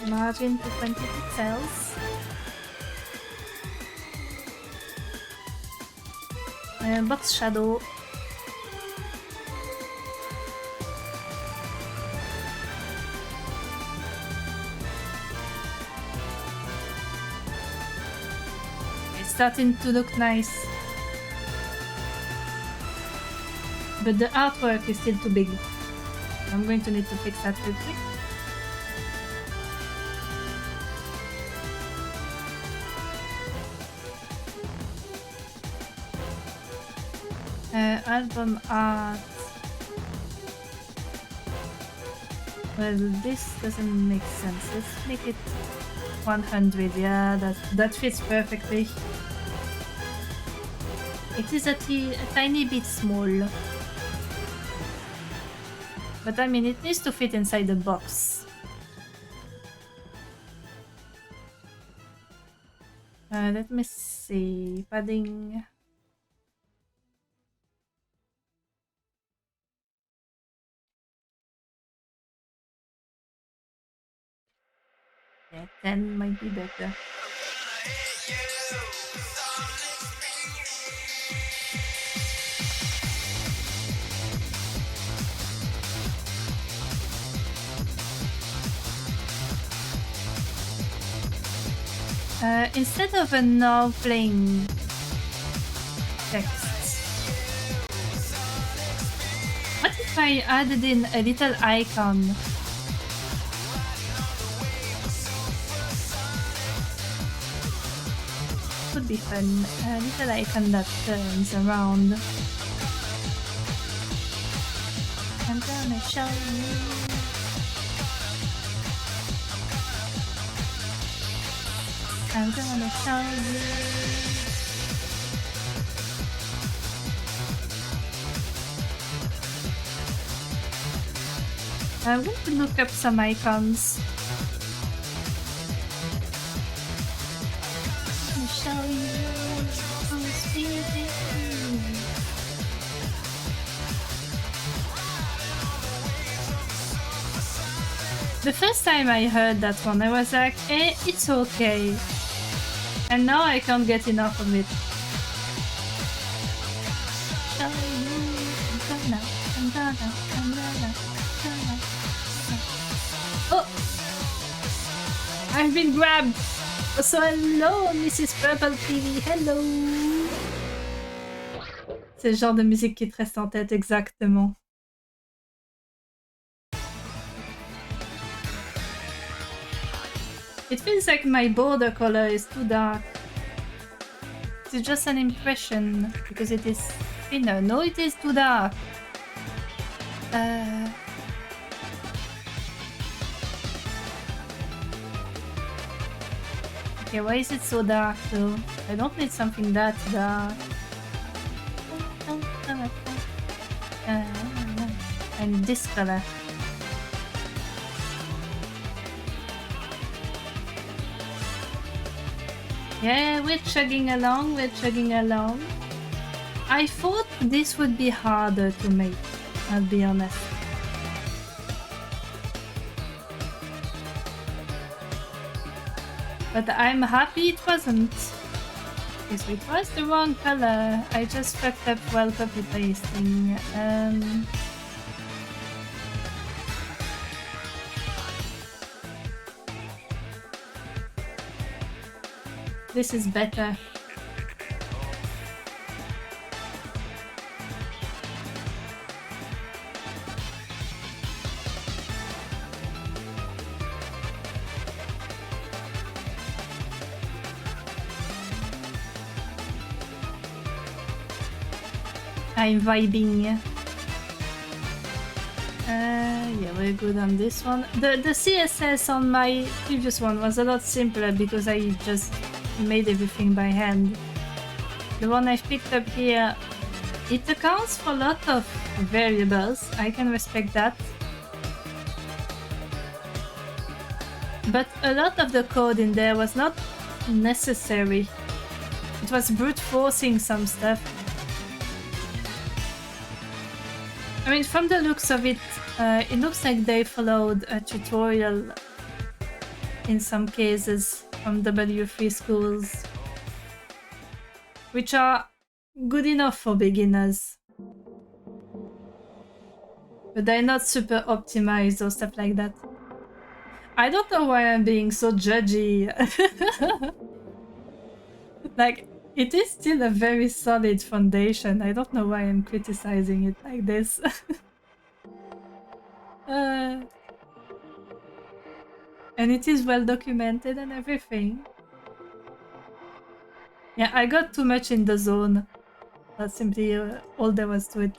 Margin to 20 pixels. Box shadow. It's starting to look nice. But the artwork is still too big. I'm going to need to fix that real quick. Album art. Well, this doesn't make sense. Let's make it 100. Yeah, that fits perfectly. It is a tiny bit small. But I mean, it needs to fit inside the box. Let me see. Padding. Yeah, 10 might be better. Instead of a now playing text, what if I added in a little icon? Would be fun. A little icon that turns around. I'm gonna show you. I'm gonna show you. I'm going to look up some icons. Show you who's feeling. The first time I heard that one, I was like, eh, it's okay. And now I can't get enough of it. Show you. I'm gonna. Oh! I've been grabbed! So hello, Mrs. Purple TV, hello! C'est le genre de musique qui te reste en tête, exactement. It feels like my border color is too dark. It's just an impression, because it is thinner. No, it is too dark. Okay, why is it so dark though? I don't need something that dark. And this color. Yeah, we're chugging along, we're chugging along. I thought this would be harder to make, I'll be honest. But I'm happy it wasn't. Because it was the wrong color. I just fucked up while copy pasting. This is better. I'm vibing. Yeah, we're good on this one. The CSS on my previous one was a lot simpler because I just made everything by hand. The one I've picked up here, it accounts for a lot of variables. I can respect that. But a lot of the code in there was not necessary. It was brute forcing some stuff. I mean, from the looks of it, it looks like they followed a tutorial in some cases from W3 schools, which are good enough for beginners. But they're not super optimized or stuff like that. I don't know why I'm being so judgy. Like, it is still a very solid foundation. I don't know why I'm criticizing it like this. And it is well documented and everything. Yeah, I got too much in the zone. That's simply all there was to it.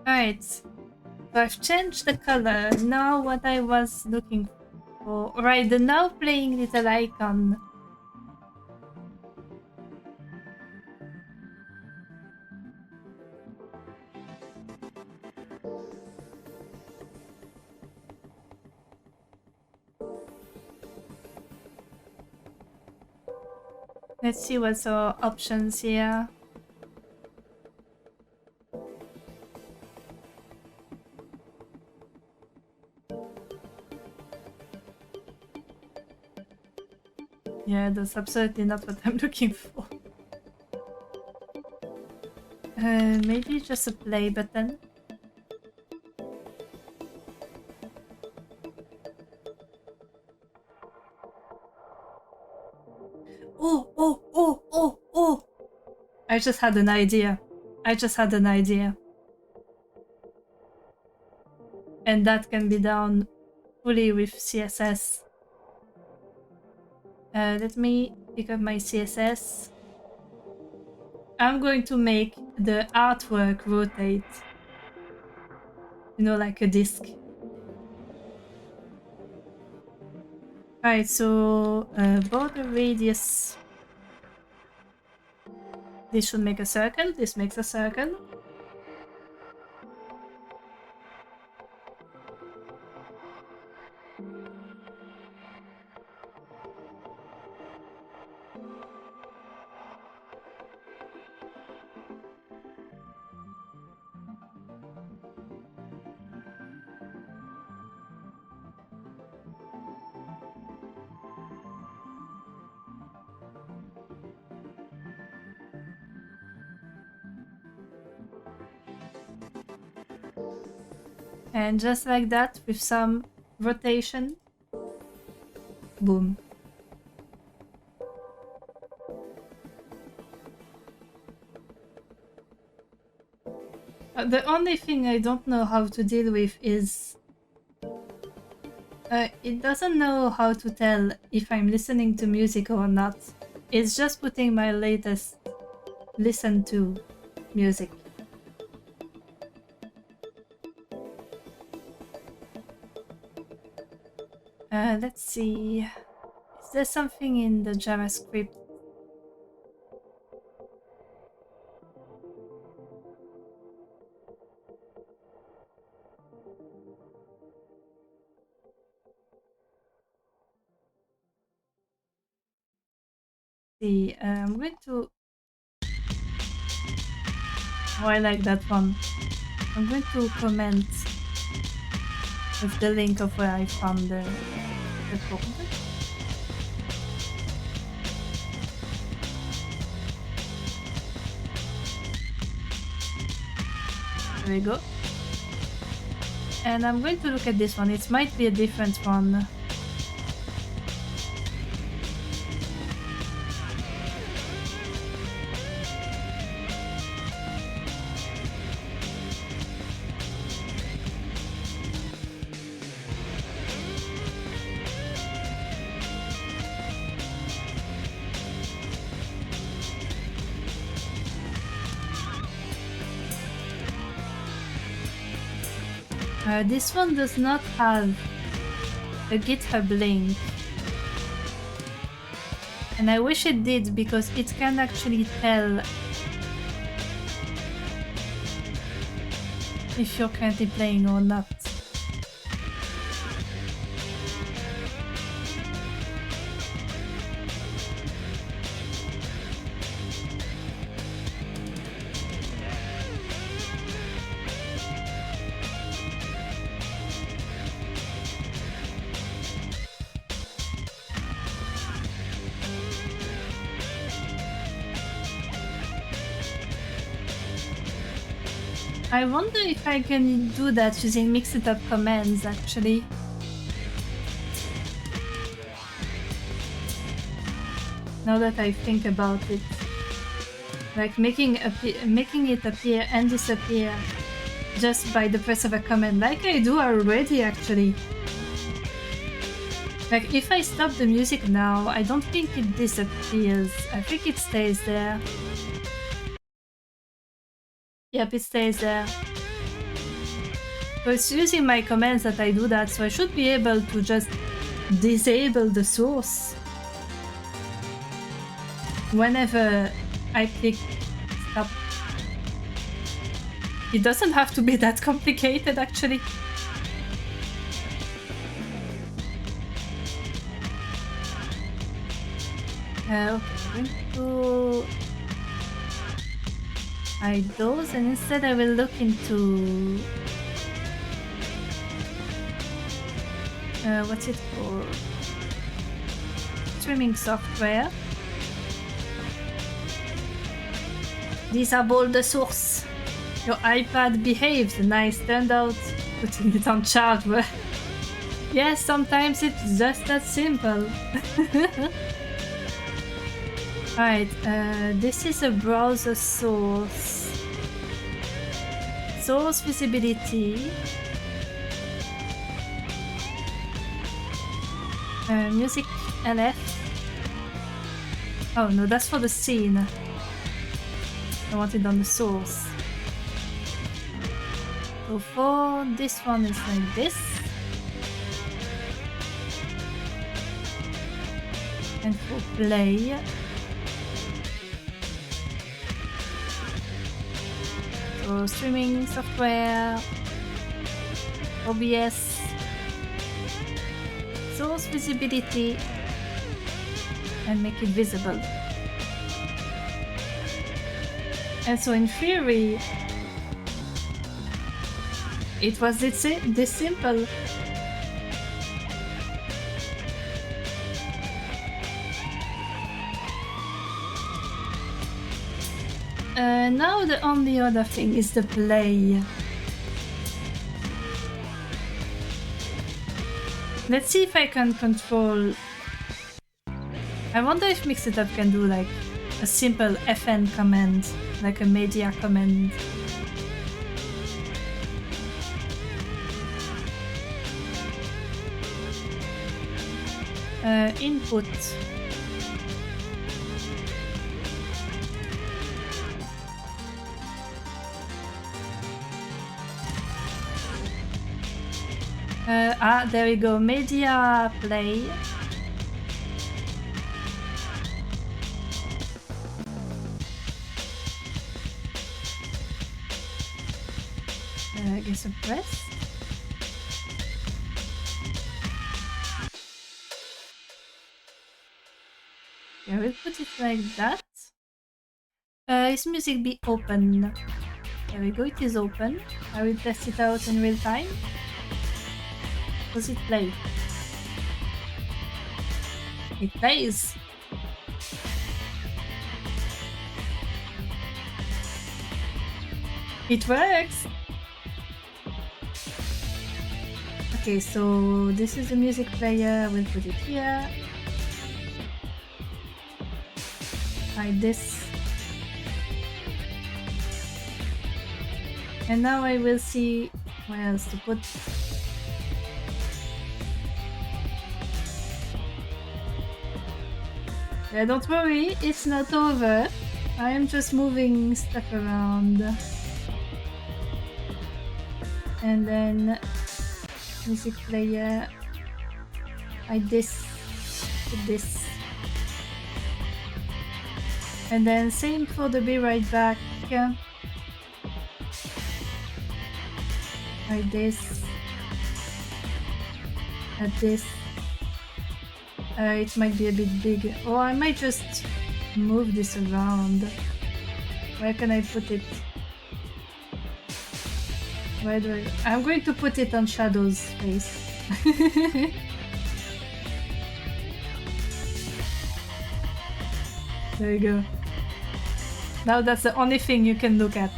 Alright. So I've changed the color. Now what I was looking for. Right, the now playing little icon. Let's see what's our options here. Yeah, that's absolutely not what I'm looking for. Maybe just a play button. Oh! I just had an idea. And that can be done fully with CSS. Let me pick up my CSS. I'm going to make the artwork rotate. You know, like a disc. Alright, so border radius. This should make a circle. This makes a circle. And just like that, with some rotation, boom. The only thing I don't know how to deal with is it doesn't know how to tell if I'm listening to music or not. It's just putting my latest listen to music. Let's see. Is there something in the JavaScript? See, I'm going to... Oh, I like that one. I'm going to comment with the link of where I found the code. There we go. And I'm going to look at this one. It might be a different one. This one does not have a GitHub link. And I wish it did, because it can actually tell if you're currently playing or not. I wonder if I can do that using mix-it-up commands, actually. Now that I think about it. Like making it appear and disappear just by the press of a command, like I do already, actually. Like, if I stop the music now, I don't think it disappears. I think it stays there. Yep, it stays there. So it's using my commands that I do that, so I should be able to just disable the source whenever I click stop. It doesn't have to be that complicated, actually. Okay, I'm going to hide those, and instead I will look into what's it called? Streaming software. Disable the source. Your iPad behaves. Nice, turned out putting it on charge. Yes, sometimes it's just that simple. Alright, this is a browser source. Source visibility. Music LF. Oh no, that's for the scene. I want it on the source. So for this one is like this. And for play. So streaming software, OBS, source visibility, and make it visible. And so in theory, it was this simple. Now the only other thing is the play. Let's see if I can control... I wonder if Mix-It-Up can do like a simple FN command, like a media command. Input. There we go. Media play. I guess a press. I will put it like that. Is music be open? There we go, it is open. I will test it out in real time. Does it play? It plays! It works! Okay, so this is the music player. I will put it here. Like this. And now I will see where else to put. Yeah, don't worry, it's not over. I am just moving stuff around. And then music player like this, this. And then same for the Be Right Back. Like this. At this. It might be a bit big. Or I might just move this around. Where can I put it? Where do I'm going to put it on Shadow's face. There you go. Now that's the only thing you can look at.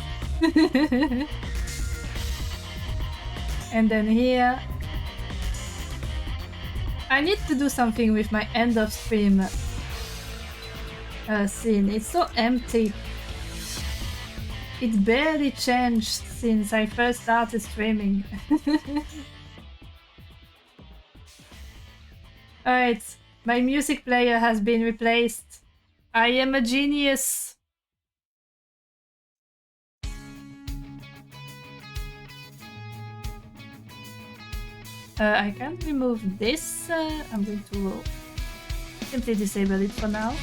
And then here, I need to do something with my end of stream scene. It's so empty. It barely changed since I first started streaming. Alright, my music player has been replaced. I am a genius. I can't remove this. I'm going to simply disable it for now.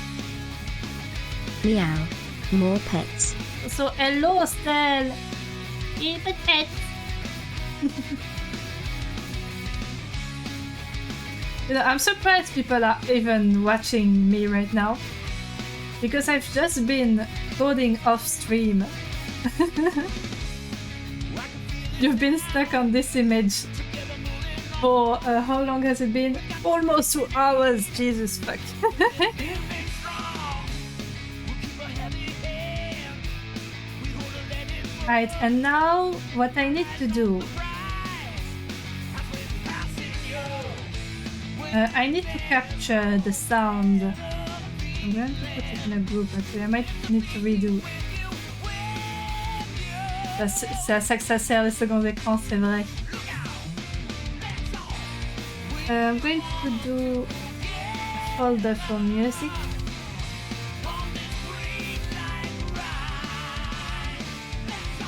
Meow. More pets. So, hello, Stel! Even pet! You know, I'm surprised people are even watching me right now. Because I've just been coding off stream. You've been stuck on this image for how long has it been? Almost 2 hours. Jesus fuck. Right, and now what I need to do, I need to capture the sound. I'm going to put it in a group actually. I might need to redo. C'est à ça que ça sert le second écran, c'est vrai. I'm going to do a folder for music.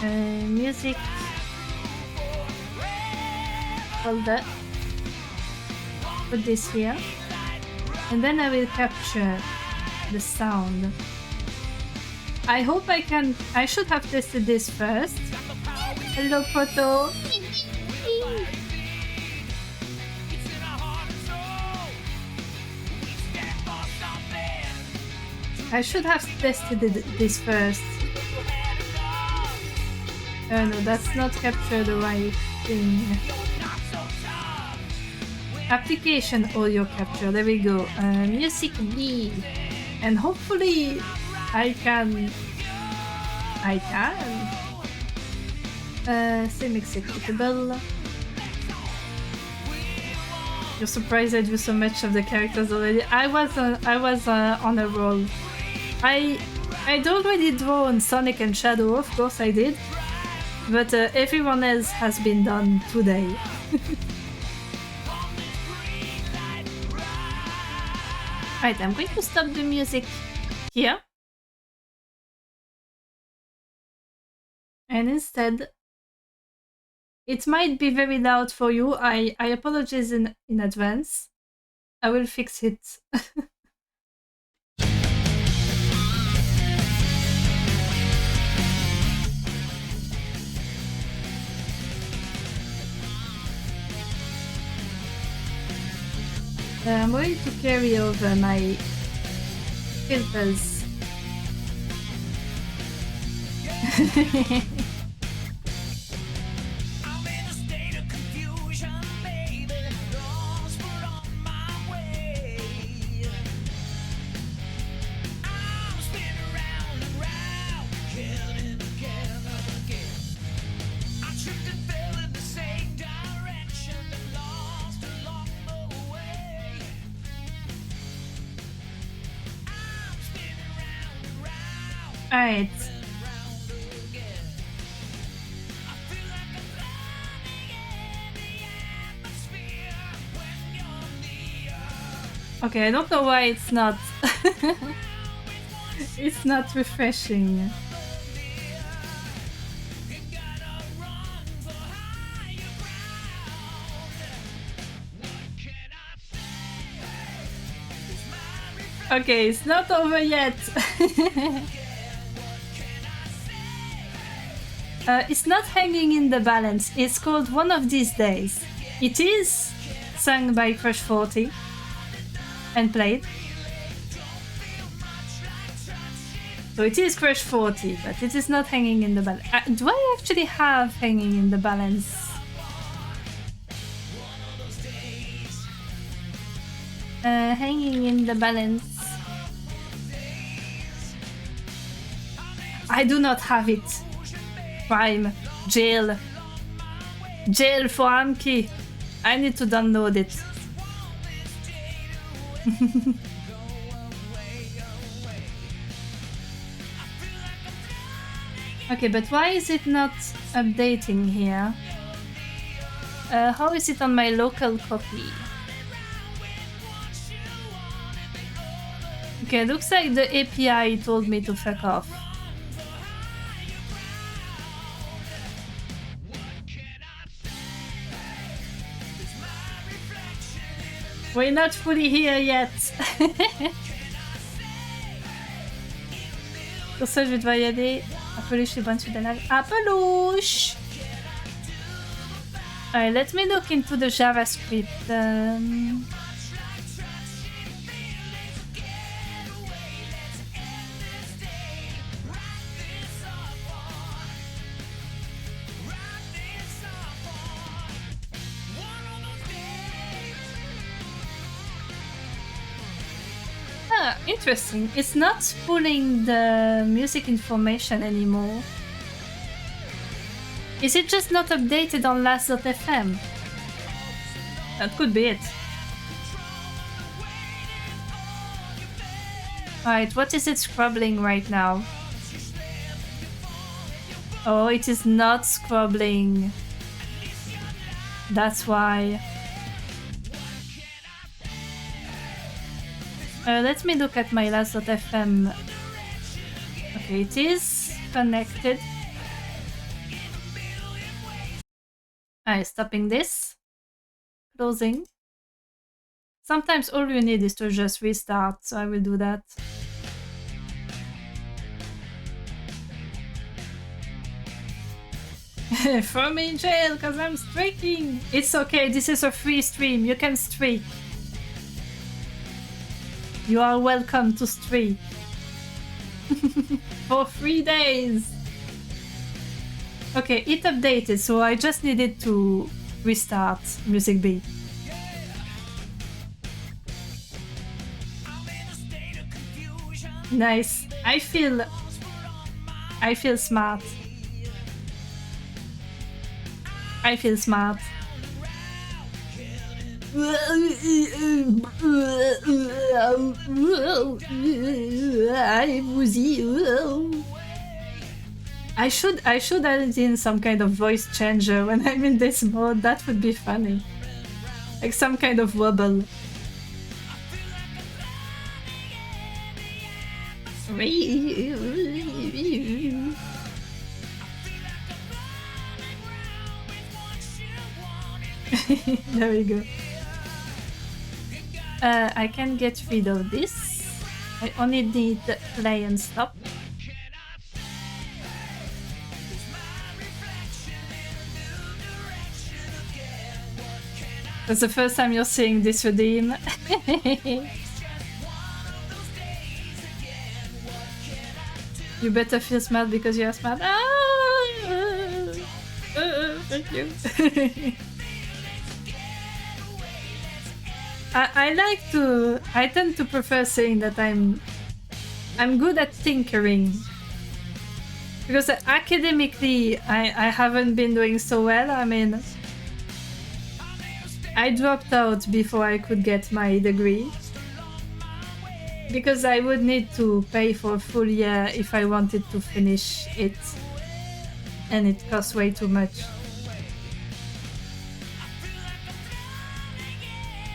Music folder. Put this here. And then I will capture the sound. I hope I can. I should have tested this first. Hello, Proto. I should have tested this first. Oh no, that's not capture the right thing. Application audio capture, there we go. Music B. And hopefully I can. Same executable. You're surprised I do so much of the characters already. I was on a roll. I'd already drawn Sonic and Shadow, of course I did. But everyone else has been done today. Right, I'm going to stop the music here. And instead, It might be very loud for you. I apologize in advance. I will fix it. I'm going to carry over my filters. Alright. Okay, I don't know why it's not it's not refreshing. Okay, it's not over yet. It's not hanging in the balance. It's called One of These Days. It is sung by Crush 40 and played. So it is Crush 40, but it is not hanging in the balance. Do I actually have hanging in the balance? Hanging in the balance. I do not have it. Prime. Jail. Jail for Amki. I need to download it. Okay, but why is it not updating here? How is it on my local copy? Okay, looks like the API told me to fuck off. We're not fully here yet. Pour ça, je vais devoir y aller. Peluche, c'est bonne suite à la... Ah, Peluche! Alright, let me look into the JavaScript. Interesting. It's not pulling the music information anymore. Is it just not updated on last.fm? That could be it. Alright, what is it scrubbling right now? Oh, it is not scrubbling. That's why. Let me look at my last.fm. Okay, it is connected. Alright, stopping this. Closing. Sometimes all you need is to just restart, so I will do that. Throw me in jail because I'm streaking! It's okay, this is a free stream, you can streak. You are welcome to streak. For 3 days! Okay, it updated, so I just needed to restart Music B. Nice. I feel smart. I feel smart. I should add in some kind of voice changer when I'm in this mode. That would be funny. Like some kind of wobble. There we go. I can get rid of this. I only need play and stop. That's the first time you're seeing this redeem. You better feel smart because you're smart. Thank you. I tend to prefer saying that I'm good at tinkering. Because academically, I haven't been doing so well. I mean, I dropped out before I could get my degree. Because I would need to pay for a full year if I wanted to finish it. And it costs way too much.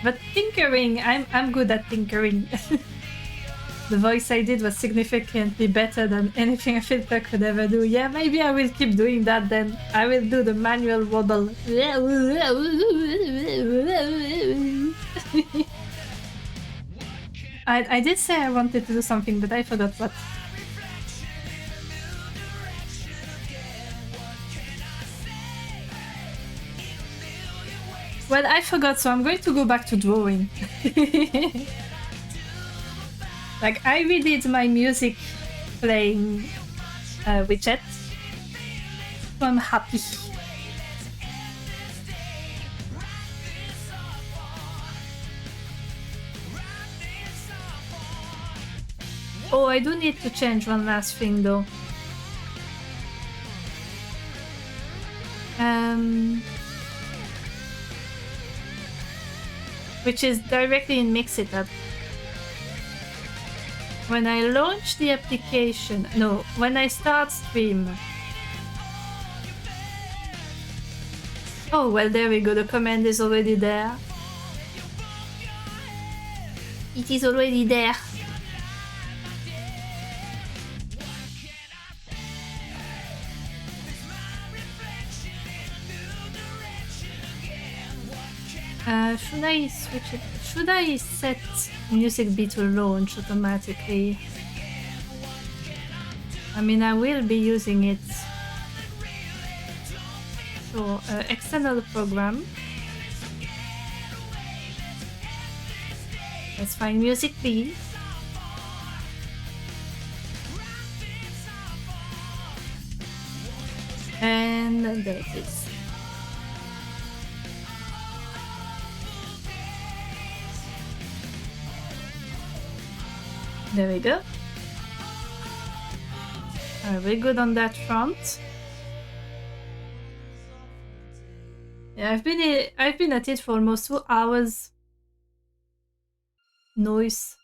But tinkering, I'm good at tinkering. The voice I did was significantly better than anything a filter could ever do. Yeah, maybe I will keep doing that then. I will do the manual wobble. I did say I wanted to do something, but I forgot what. Well, I forgot, so I'm going to go back to drawing. Like, I redid my music playing widget, so I'm happy. Oh, I do need to change one last thing though. Which is directly in Mixitup. When I launch the application, no, when I start stream. Oh, well, there we go, the command is already there. It is already there. Should I switch it? Should I set music B to launch automatically? I mean, I will be using it. So, external program. Let's find music B. And there it is. There we go. We're good on that front. Yeah, I've been at it for almost 2 hours. Noise.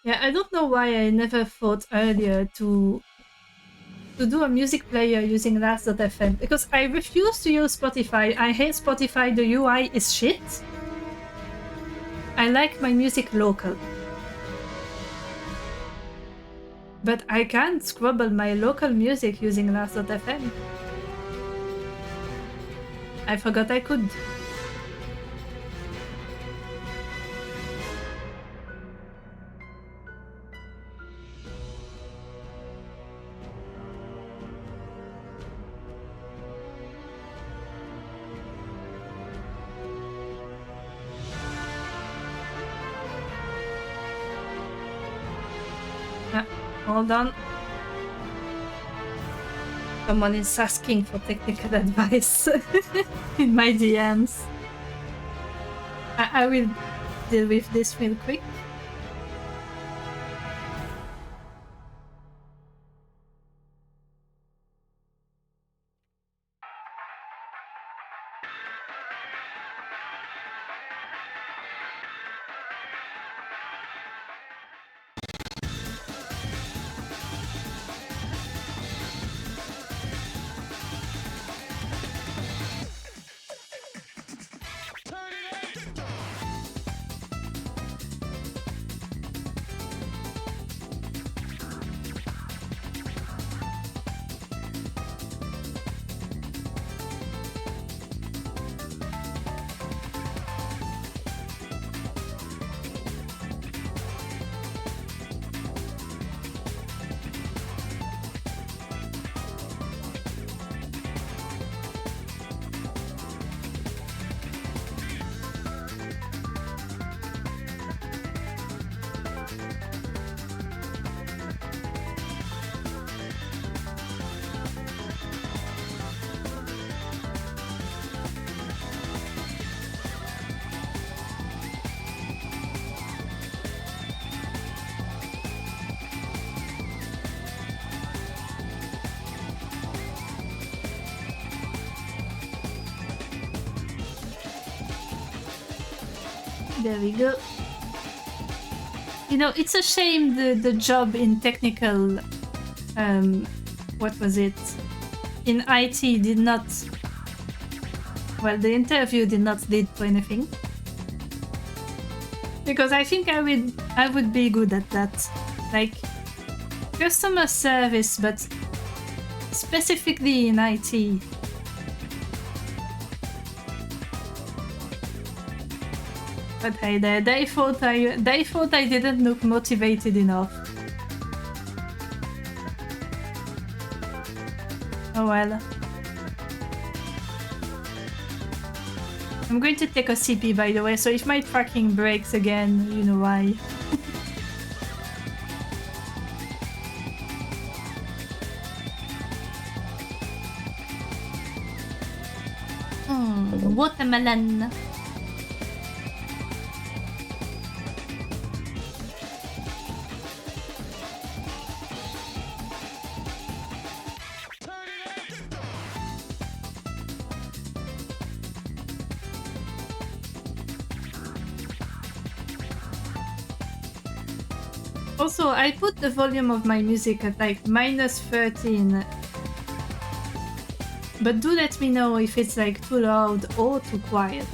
Yeah, I don't know why I never thought earlier to do a music player using Last.fm, because I refuse to use Spotify. I hate Spotify, the UI is shit. I like my music local. But I can't scrubble my local music using Last.fm. I forgot I could. Hold on. Someone is asking for technical advice in my DMs. I will deal with this real quick. There we go. You know, it's a shame the job in technical, what was it? In IT did not, well, the interview did not lead to anything. Because I think I would be good at that. Like, customer service, but specifically in IT. But hey, they thought I didn't look motivated enough. Oh well. I'm going to take a CP, by the way, so if my tracking breaks again, you know why. Watermelon. Also, I put the volume of my music at like -13. But do let me know if it's like too loud or too quiet.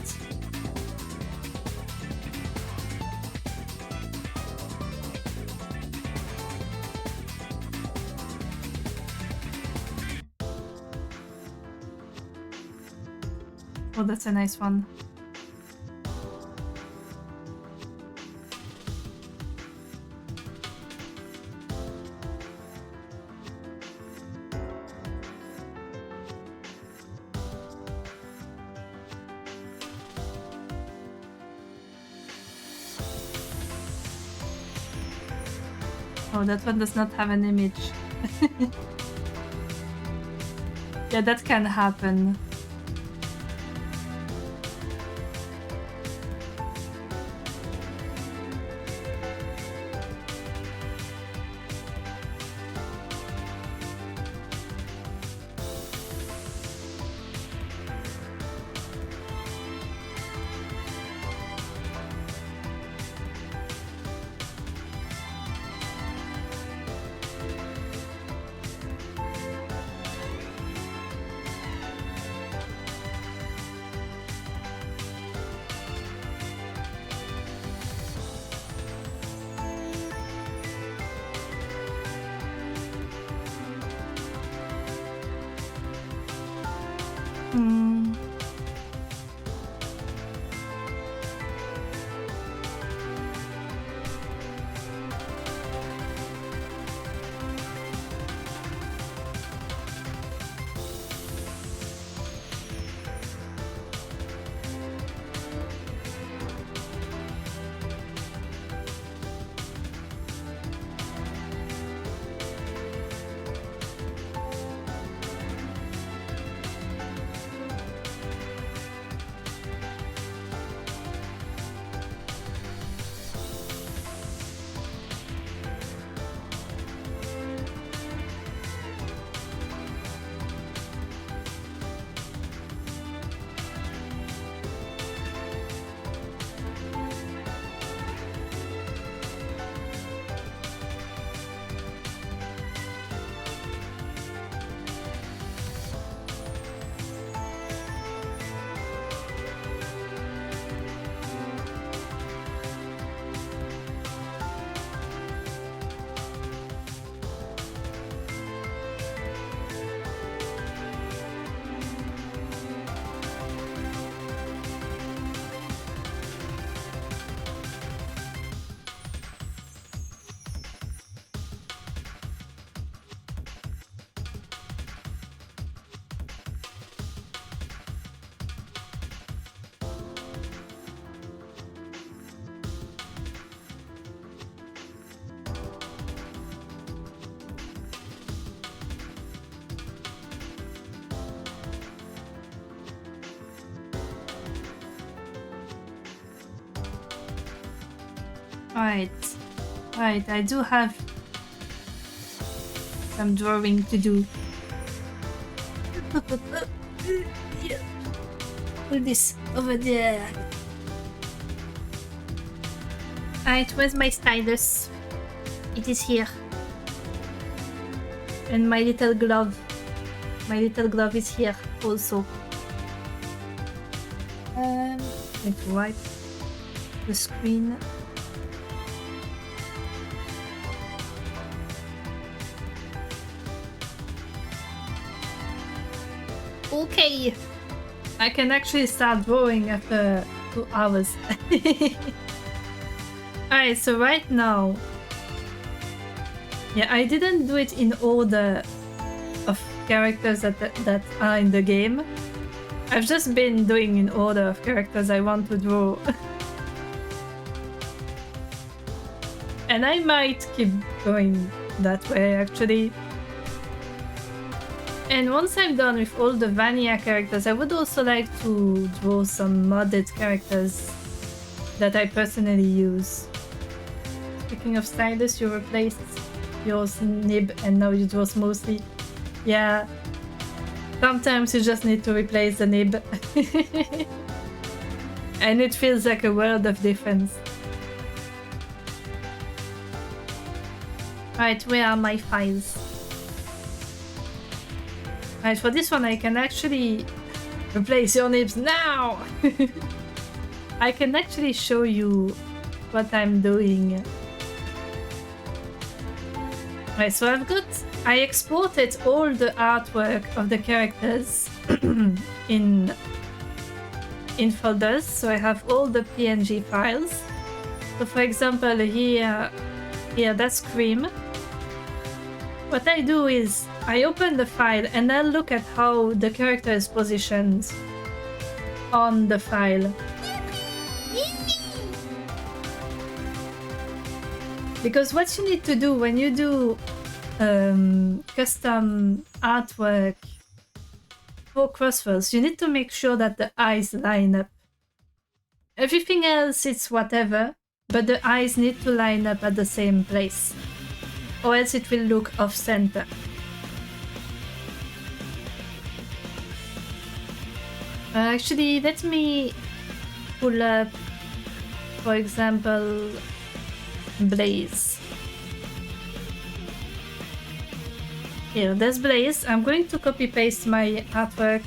Oh, that's a nice one. Oh, that one does not have an image. Yeah, that can happen. Right, I do have some drawing to do. Yeah. Put this over there. Alright, where's my stylus? It is here. And my little glove. My little glove is here also. Need to wipe the screen. Okay, I can actually start drawing after 2 hours. Alright, so right now, yeah, I didn't do it in order of characters that are in the game. I've just been doing in order of characters I want to draw. And I might keep going that way actually. And once I'm done with all the vanilla characters, I would also like to draw some modded characters that I personally use. Speaking of stylus, you replaced your nib and now you draw smoothly. Yeah, sometimes you just need to replace the nib. And it feels like a world of difference. Right, where are my files? Right, for this one I can actually replace your nibs now! I can actually show you what I'm doing. Right, so I exported all the artwork of the characters in folders, so I have all the PNG files. So for example here that's Cream. What I do is I open the file and I'll look at how the character is positioned on the file. Because what you need to do when you do custom artwork for Crosswords, you need to make sure that the eyes line up. Everything else is whatever, but the eyes need to line up at the same place, or else it will look off-center. Actually, let me pull up, for example, Blaze. Here, there's Blaze. I'm going to copy-paste my artwork,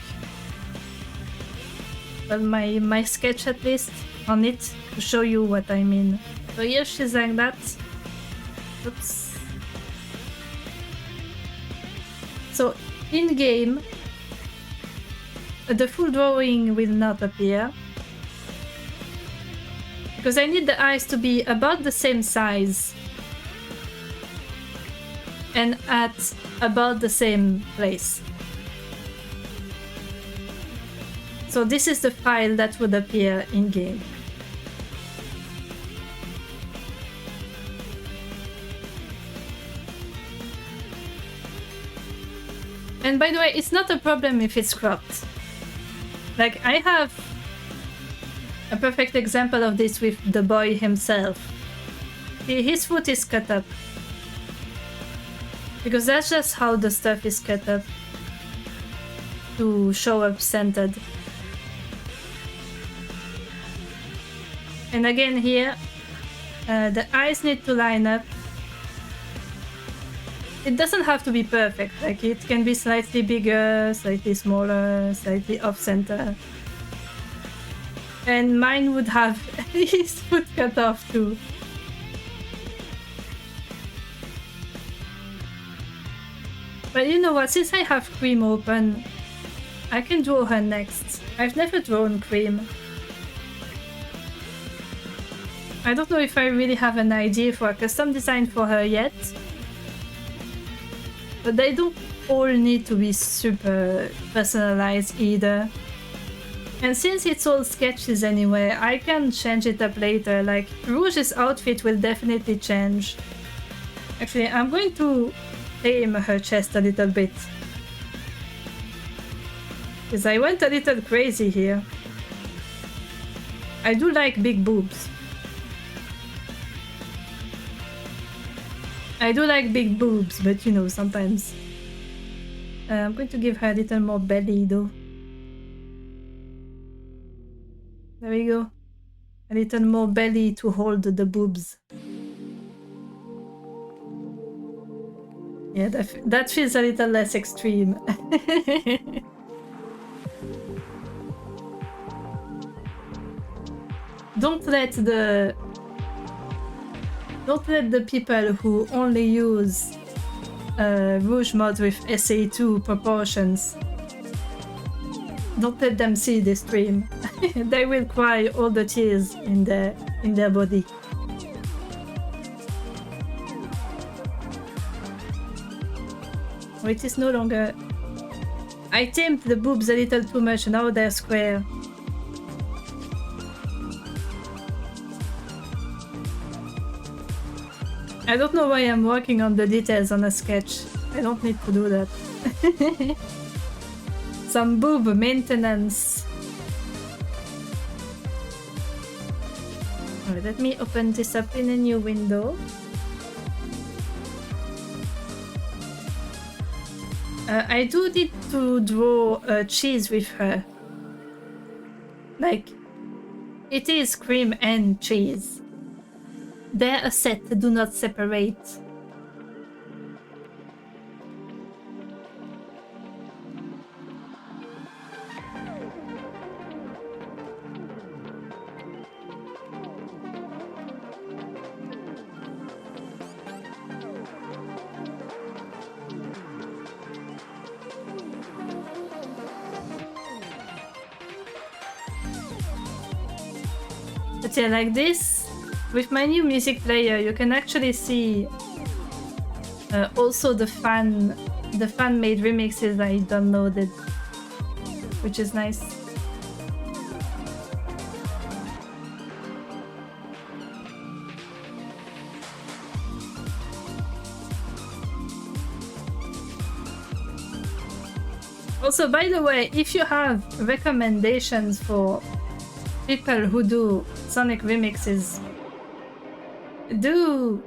well, my sketch at least, on it to show you what I mean. So here she's like that. Oops. So in-game, the full drawing will not appear, because I need the eyes to be about the same size and at about the same place. So this is the file that would appear in-game. And by the way, it's not a problem if it's cropped. Like, I have a perfect example of this with the boy himself. His foot is cut up. Because that's just how the stuff is cut up to show up centered. And again here, the eyes need to line up. It doesn't have to be perfect, like it can be slightly bigger, slightly smaller, slightly off-center. And mine would have his foot cut off too. But you know what, since I have Cream open, I can draw her next. I've never drawn Cream. I don't know if I really have an idea for a custom design for her yet. But they don't all need to be super personalized either. And since it's all sketches anyway, I can change it up later. Like, Rouge's outfit will definitely change. Actually, I'm going to tame her chest a little bit, because I went a little crazy here. I do like big boobs. I do like big boobs, but you know, sometimes. I'm going to give her a little more belly though. There we go. A little more belly to hold the boobs. Yeah, that feels a little less extreme. Don't let the people who only use Rouge mod with SA2 proportions, don't let them see the stream. They will cry all the tears in their body. Oh, it is no longer. I tamed the boobs a little too much, now they're square. I don't know why I'm working on the details on a sketch. I don't need to do that. Some boob maintenance. Alright, let me open this up in a new window. I do need to draw cheese with her. Like, it is cream and cheese. They're a set, do not separate. But yeah, like this, with my new music player, you can actually see also the fan-made remixes I downloaded, which is nice. Also, by the way, if you have recommendations for people who do Sonic remixes, do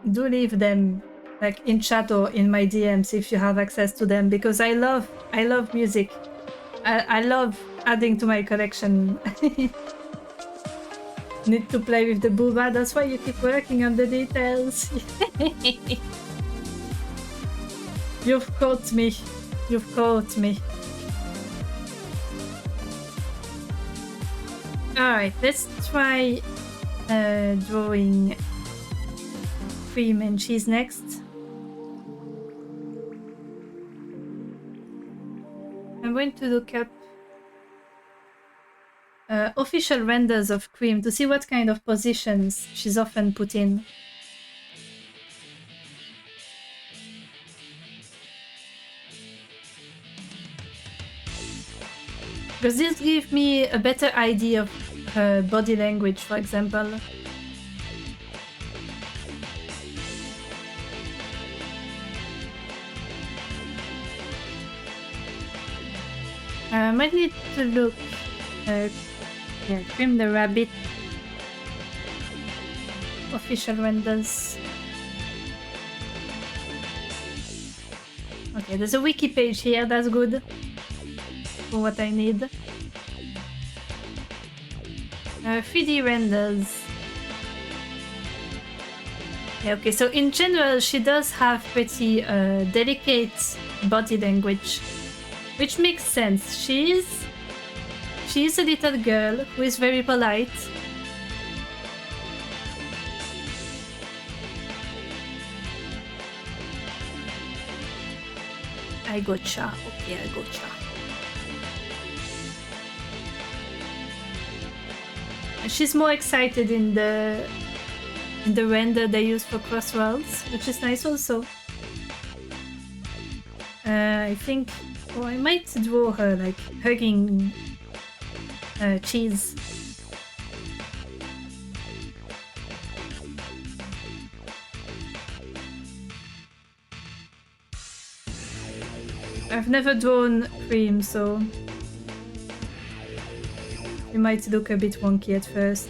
leave them like in chat or in my DMs if you have access to them, because I love music. I love adding to my collection. Need to play with the booba, that's why you keep working on the details. You've caught me. You've caught me. Alright, let's try drawing cream and cheese next. I'm going to look up official renders of cream to see what kind of positions she's often put in. Because this gives me a better idea of her body language, for example. I might need to look. Yeah, Cream the Rabbit. Official renders. Okay, there's a wiki page here, that's good. For what I need. 3D renders. Yeah, okay, so in general she does have pretty delicate body language, which makes sense. She is a little girl who is very polite. I gotcha. Okay, I gotcha. She's more excited in the render they use for Crossworlds, which is nice also. I think, oh, I might draw her like hugging cheese. I've never drawn cream, so it might look a bit wonky at first.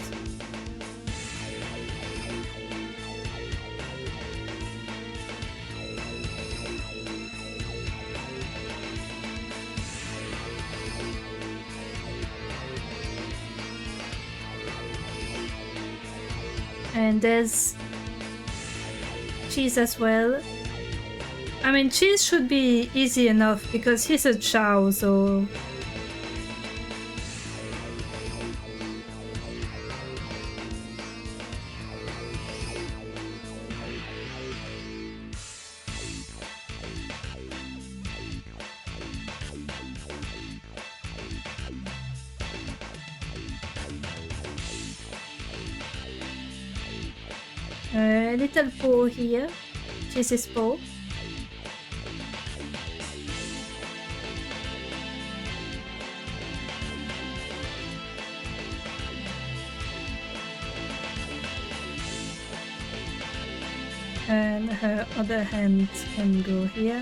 And there's Cheese as well. I mean, Cheese should be easy enough because he's a chow, so... Little Po here. Cheese is Po. And her other hand can go here.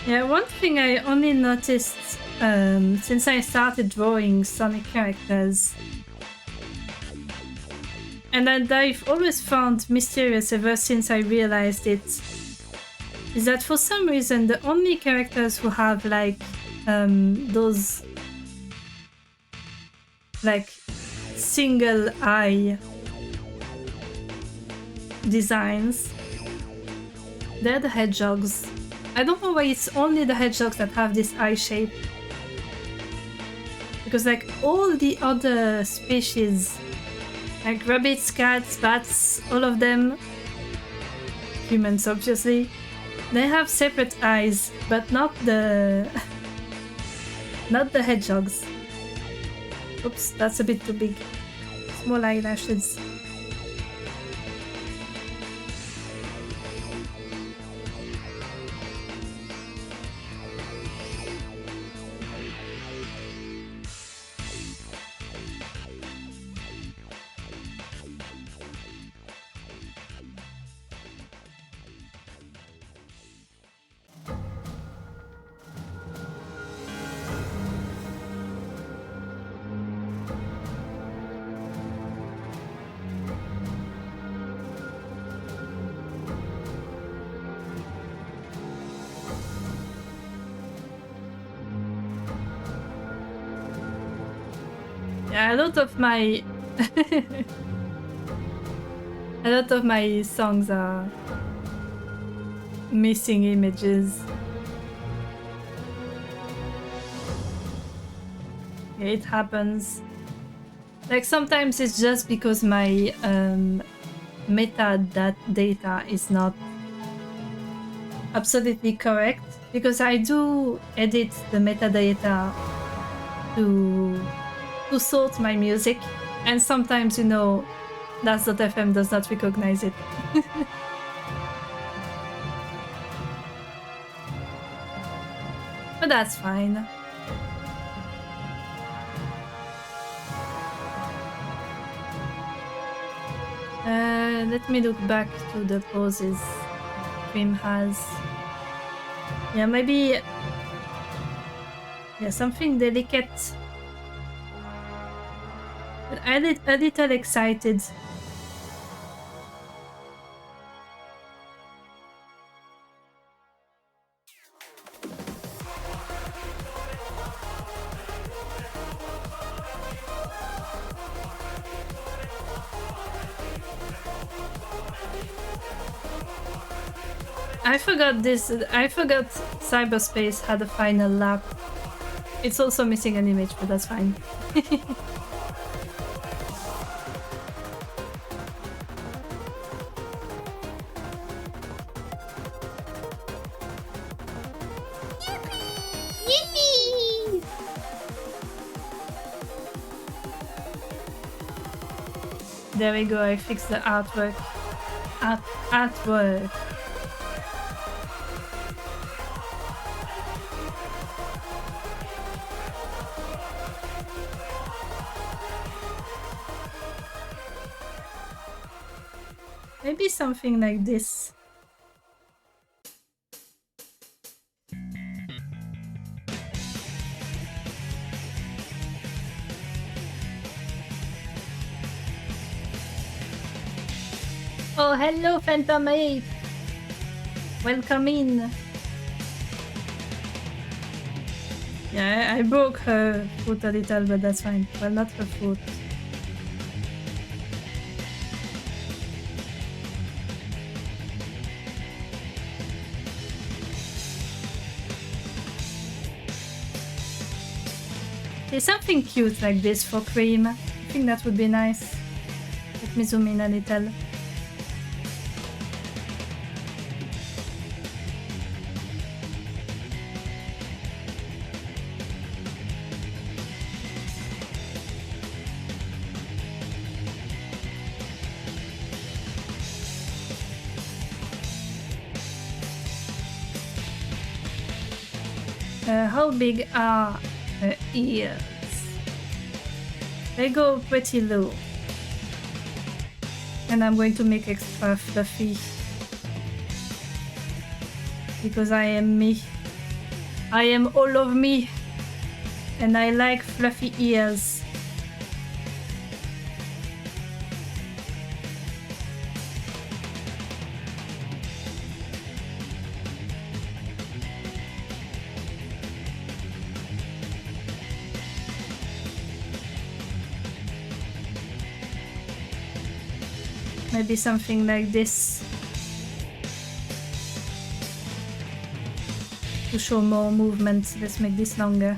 Yeah, one thing I only noticed since I started drawing Sonic characters, and that I've always found mysterious ever since I realized it, is that for some reason the only characters who have like those like single eye designs, they're the hedgehogs. I don't know why it's only the hedgehogs that have this eye shape. Because like all the other species, like rabbits, cats, bats, all of them, humans obviously, they have separate eyes, but not the not the hedgehogs. Oops, that's a bit too big. Small eyelashes. Yeah, a lot of my songs are missing images. Yeah, it happens. Like sometimes it's just because my metadata is not absolutely correct, because I do edit the metadata to sort my music, and sometimes, you know, Das.fm does not recognize it. But that's fine. Let me look back to the poses Cream has. Yeah, maybe... yeah, something delicate. But a little excited. I forgot Cyberspace had a final lap. It's also missing an image, but that's fine. There we go, I fixed the artwork. at work. Maybe something like this. Oh, hello, Phantom 8! Welcome in! Yeah, I broke her foot a little, but that's fine. Well, not her foot. There's something cute like this for Cream. I think that would be nice. Let me zoom in a little. How big are her ears? They go pretty low. And I'm going to make extra fluffy. Because I am me. I am all of me. And I like fluffy ears. Maybe something like this to show more movement. Let's make this longer.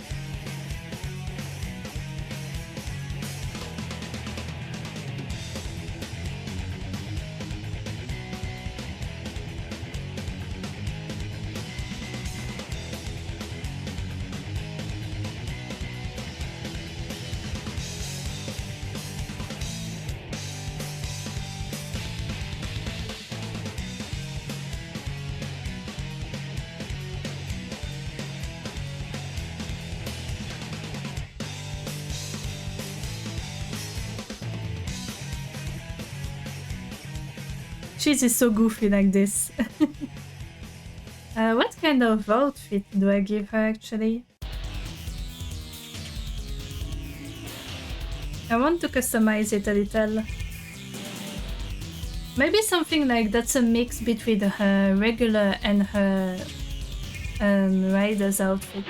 Cheese is so goofy like this. What kind of outfit do I give her actually? I want to customize it a little. Maybe something like that's a mix between her regular and her rider's outfit.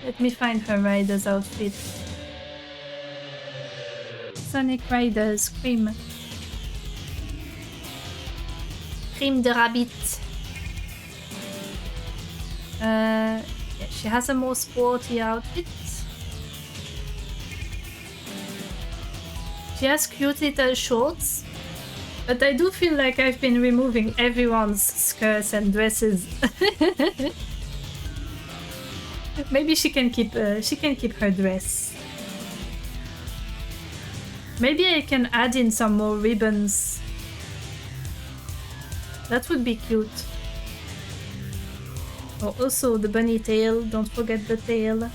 Let me find her rider's outfit. Sonic Riders Cream. Cream de Rabbit. Yeah, she has a more sporty outfit. She has cute little shorts, but I do feel like I've been removing everyone's skirts and dresses. Maybe she can keep her dress. Maybe I can add in some more ribbons. That would be cute. Oh, also the bunny tail, don't forget the tail.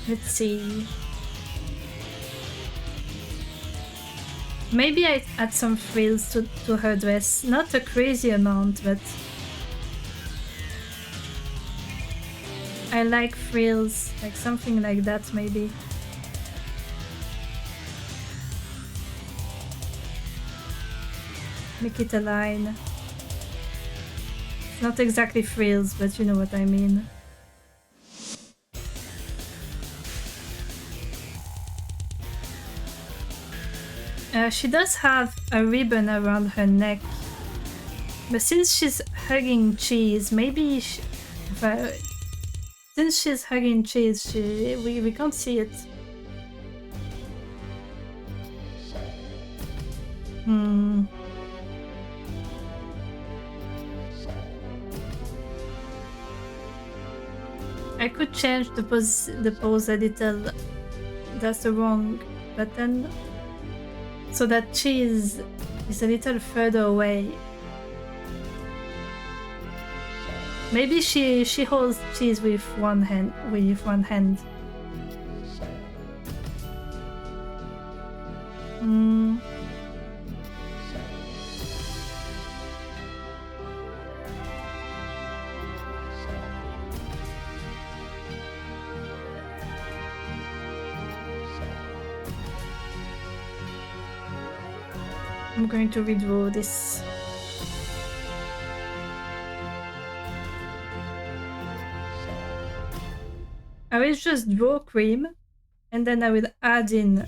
Let's see. Maybe I add some frills to her dress. Not a crazy amount, but I like frills, like something like that maybe. Make it a line. Not exactly frills, but you know what I mean. She does have a ribbon around her neck, but since she's hugging cheese, maybe since she's hugging cheese, we can't see it. I could change the pose a little. That's the wrong button. So that cheese is a little further away. Maybe she holds cheese with one hand. I'm going to redraw this. I will just draw cream and then I will add in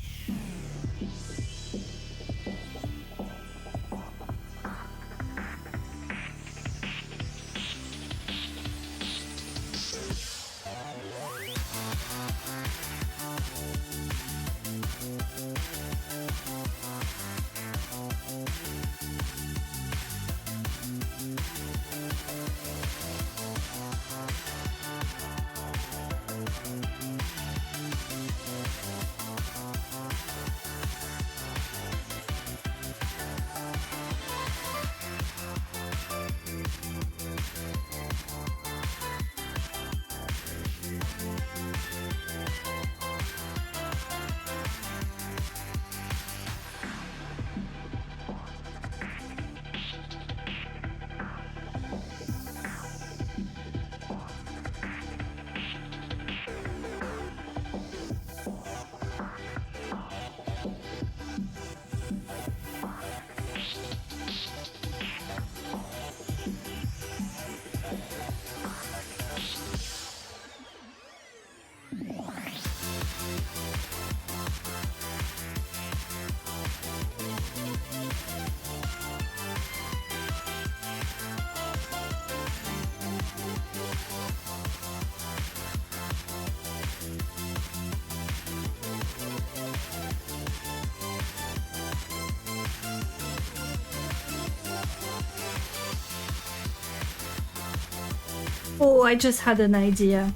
Oh, I just had an idea.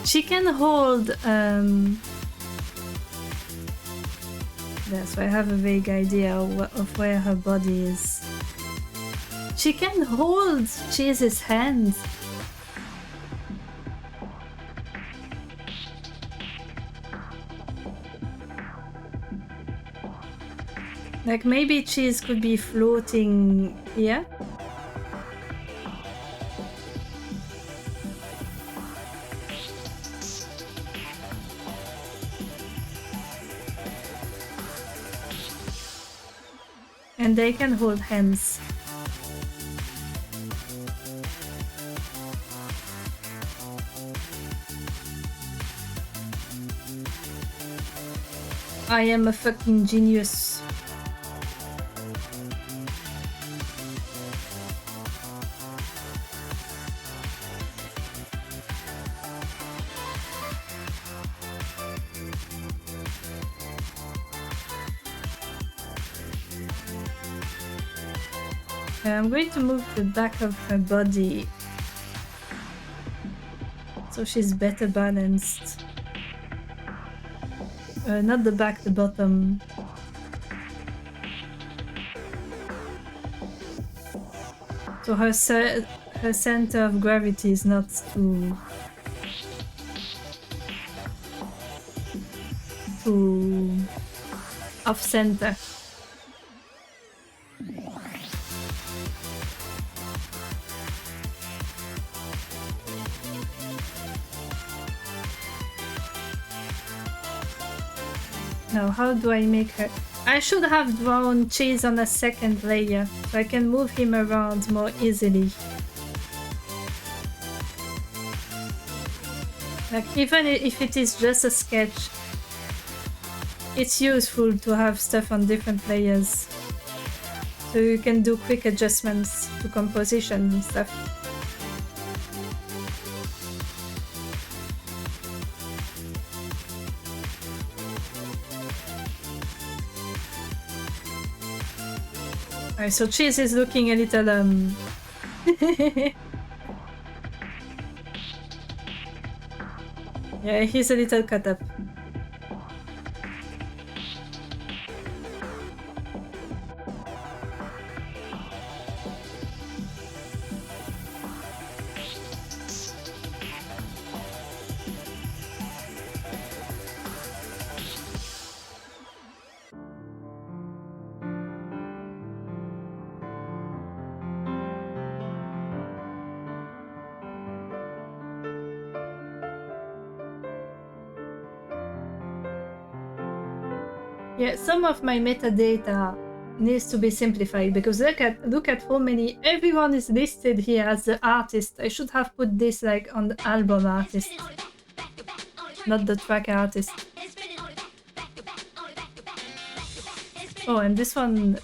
She can hold so I have a vague idea of where her body is. She can hold Cheese's hand. Like maybe Cheese could be floating here. And they can hold hands. I am a fucking genius. I'm going to move the back of her body so she's better balanced. Not the back, the bottom. So her center of gravity is not too off center. Now, how do I make her? I should have drawn Cheese on a second layer, so I can move him around more easily. Like, even if it is just a sketch, it's useful to have stuff on different layers. So you can do quick adjustments to composition and stuff. Alright, so Cheese is looking a little yeah, he's a little cut up. Yeah, some of my metadata needs to be simplified because look at how many everyone is listed here as the artist. I should have put this like on the album artist, not the track artist. Oh, and this one,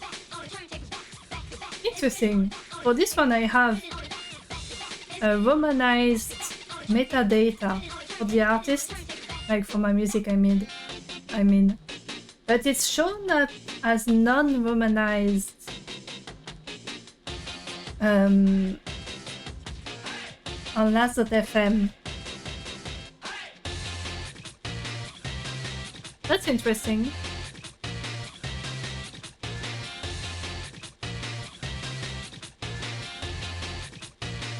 interesting. For this one, I have a romanized metadata for the artist, like for my music. I mean. But it's shown as non-romanized on Last.fm. That's interesting.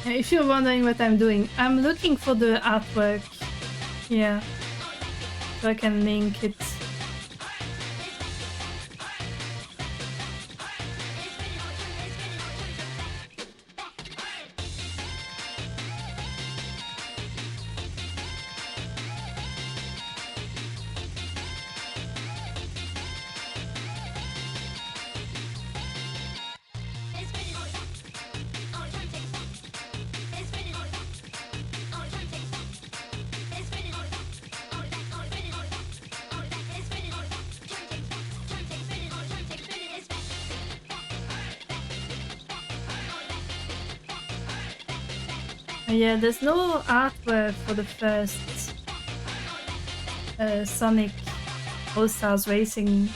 If you're wondering what I'm doing, I'm looking for the artwork here so I can link it. Yeah, there's no artwork for the first Sonic All-Stars Racing.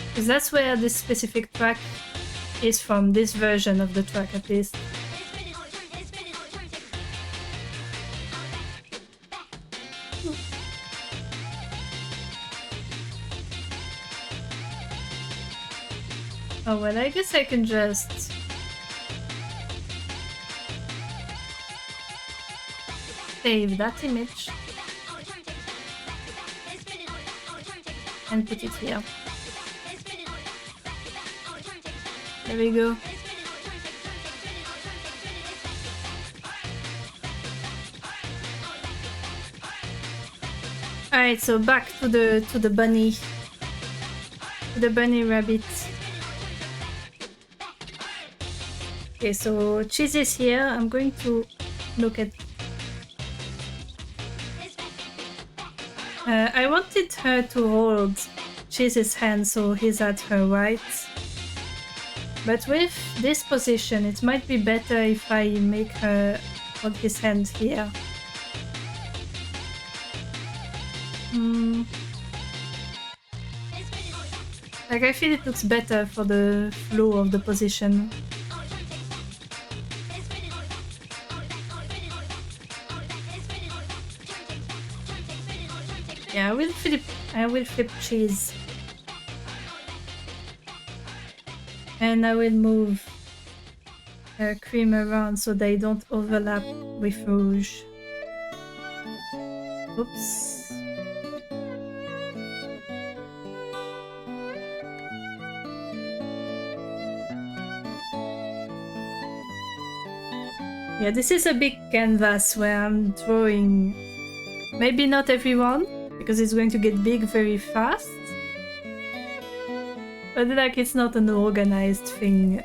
Because that's where this specific track is from, this version of the track at least. Oh well, I guess I can just save that image and put it here. There we go. Alright, so back to the bunny. The bunny rabbit. Okay, so Cheese is here. I'm going to look at... I wanted her to hold Cheese's hand so he's at her right. But with this position, it might be better if I make her hold his hand here. Like, I feel it looks better for the flow of the position. Yeah, I will flip Cheese. And I will move Cream around so they don't overlap with Rouge. Oops. Yeah, this is a big canvas where I'm drawing. Maybe not everyone, because it's going to get big very fast. But like, it's not an organized thing.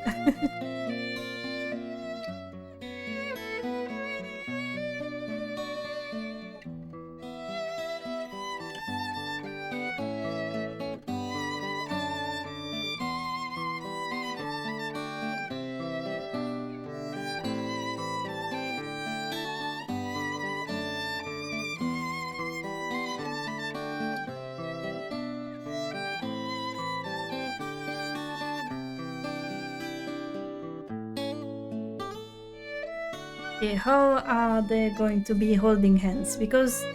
Okay, how are they going to be holding hands? Because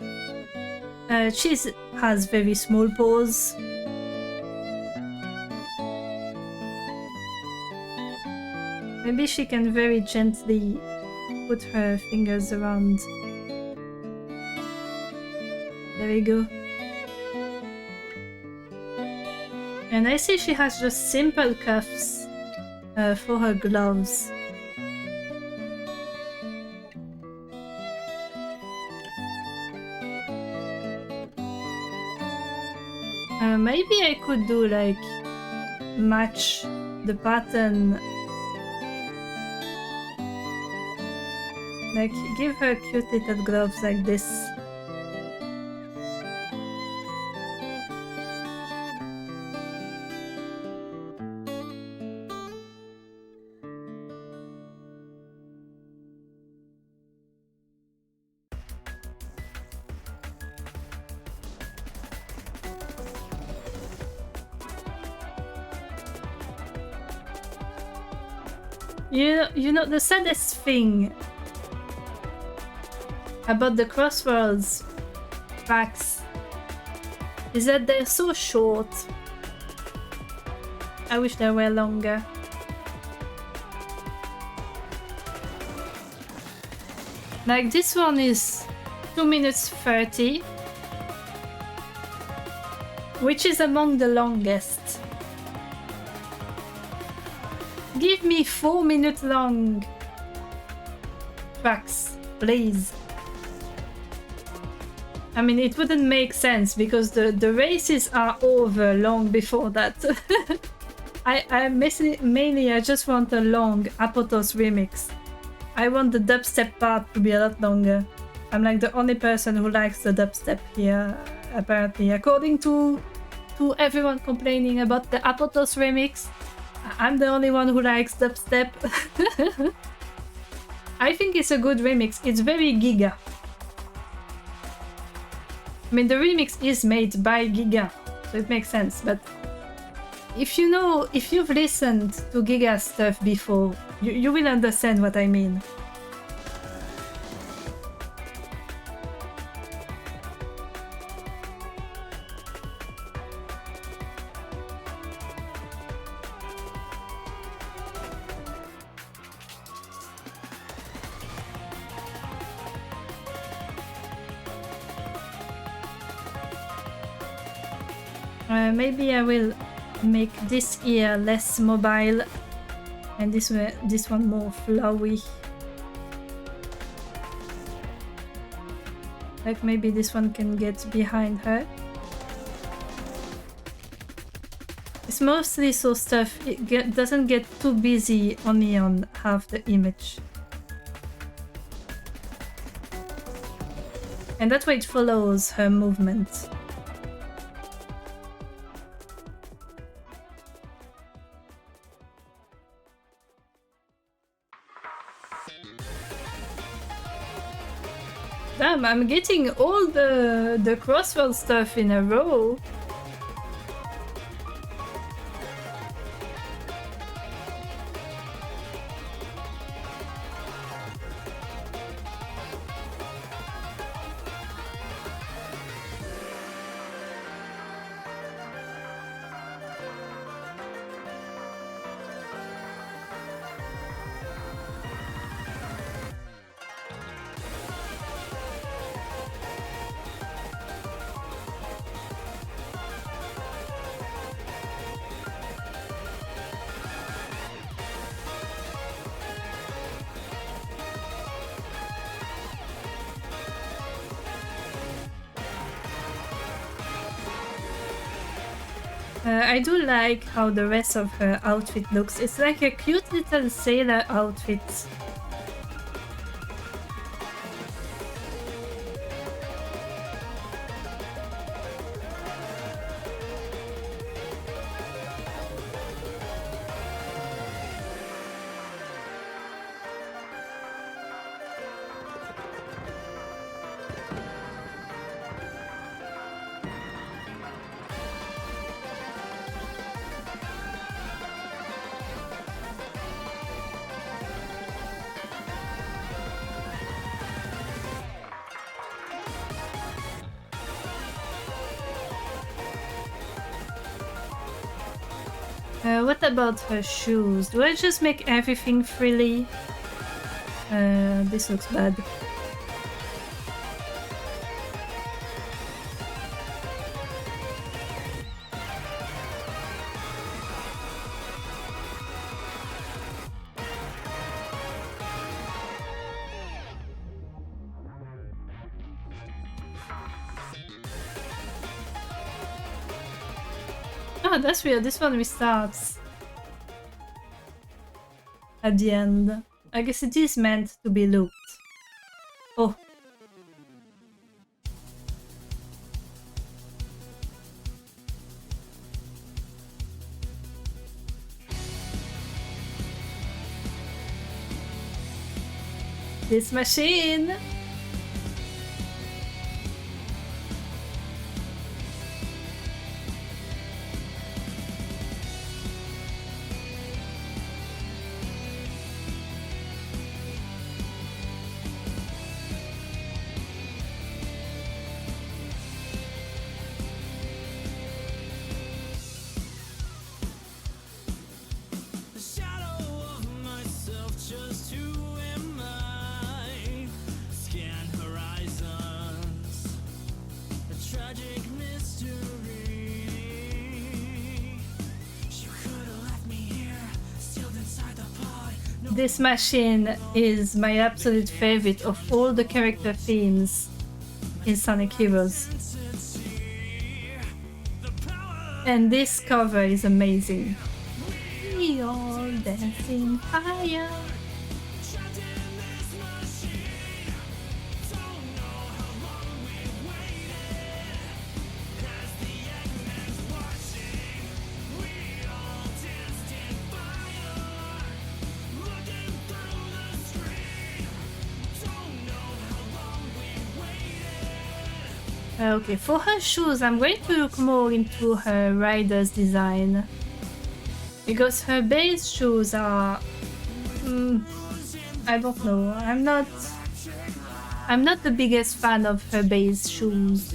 Cheese has very small paws. Maybe she can very gently put her fingers around. There we go. And I see she has just simple cuffs for her gloves. Maybe I could do like match the pattern. Like give her cute little gloves like this. You know the saddest thing about the crosswords packs is that they're so short. I wish they were longer. Like this one is 2 minutes 30, which is among the longest. Give me 4-minute long tracks, please. I mean, it wouldn't make sense because the races are over long before that. Mainly I just want a long Apotos remix. I want the dubstep part to be a lot longer. I'm like the only person who likes the dubstep here, apparently. According to everyone complaining about the Apotos remix, I'm the only one who likes dubstep. I think it's a good remix. It's very Giga. I mean, the remix is made by Giga, so it makes sense. But if you've listened to Giga stuff before, you will understand what I mean. Maybe I will make this ear less mobile and this one more flowy. Like maybe this one can get behind her. It's mostly so stuff doesn't get too busy only on half the image. And that way it follows her movement. Damn, I'm getting all the crossword stuff in a row. I do like how the rest of her outfit looks. It's like a cute little sailor outfit. What about her shoes? Do I just make everything frilly? This looks bad. Oh, that's weird. This one restarts at the end. I guess it is meant to be looped. Oh. This machine! This machine is my absolute favorite of all the character themes in Sonic Heroes. And this cover is amazing. We all dance in fire. Okay, for her shoes, I'm going to look more into her rider's design. Because her base shoes are... I don't know. I'm not the biggest fan of her base shoes.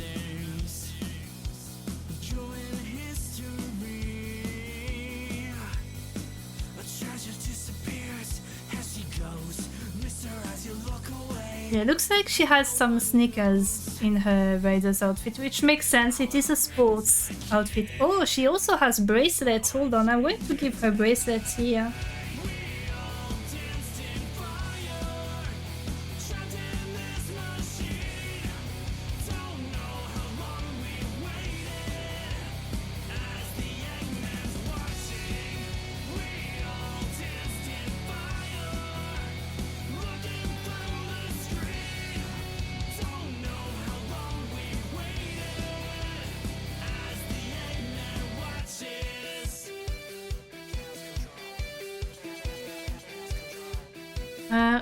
Yeah, looks like she has some sneakers in her rider's outfit, which makes sense. It is a sports outfit. Oh, she also has bracelets. Hold on, I'm going to give her bracelets here.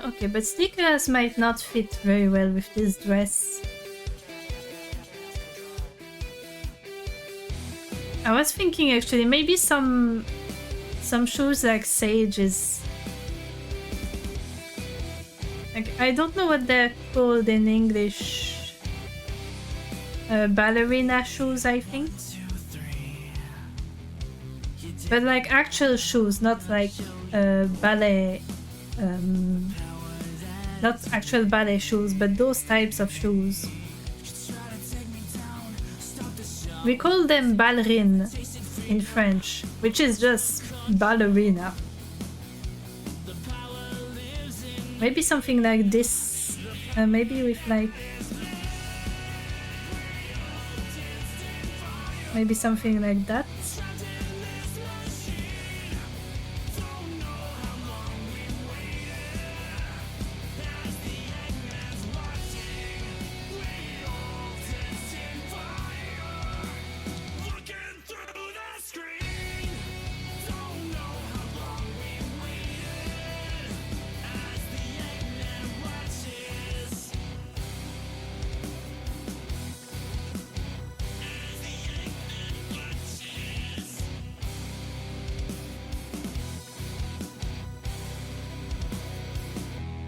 Okay, but sneakers might not fit very well with this dress. I was thinking actually maybe some shoes like Sage's. Like, I don't know what they're called in English. Ballerina shoes, I think. But like actual shoes, not like ballet. Not actual ballet shoes, but those types of shoes. We call them ballerines in French, which is just ballerina. Maybe something like this, maybe with like... Maybe something like that.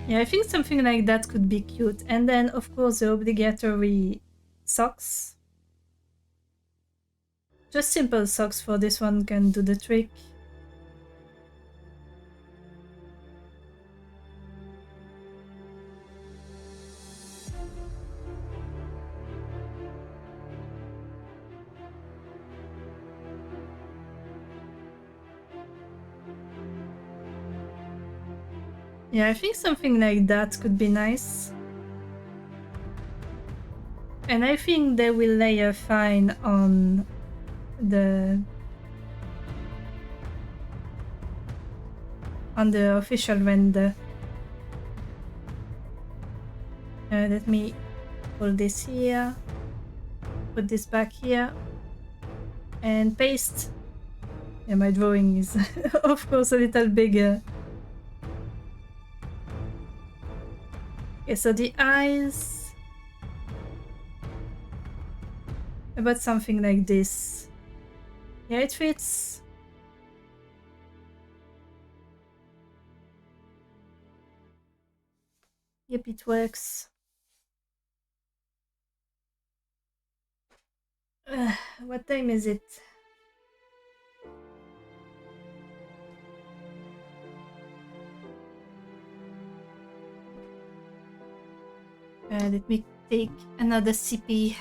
Yeah, I think something like that could be cute. And then, of course, the obligatory socks. Just simple socks for this one can do the trick. Yeah, I think something like that could be nice. And I think they will layer fine on the official render. Let me pull this here, put this back here, and paste. Yeah, my drawing is of course a little bigger. Okay, so the eyes, about something like this. Yeah, it fits. Yep, it works. What time is it? Let me take another sippy.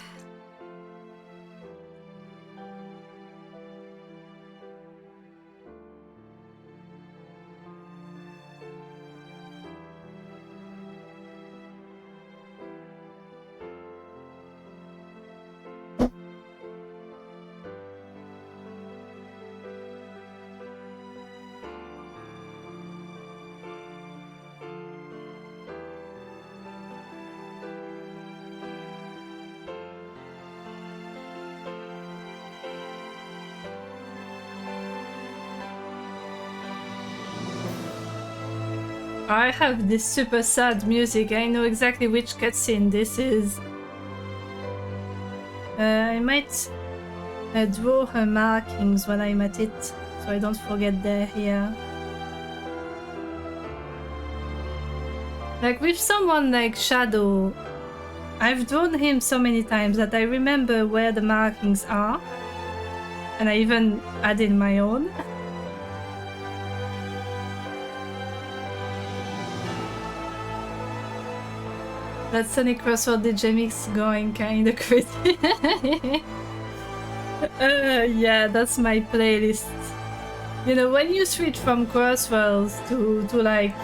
I have this super sad music. I know exactly which cutscene this is. I might draw her markings when I'm at it, so I don't forget they're here. Like with someone like Shadow, I've drawn him so many times that I remember where the markings are, and I even added my own. That Sonic Crossword DJ mix going kinda crazy. Yeah, that's my playlist. You know, when you switch from Crossworlds to like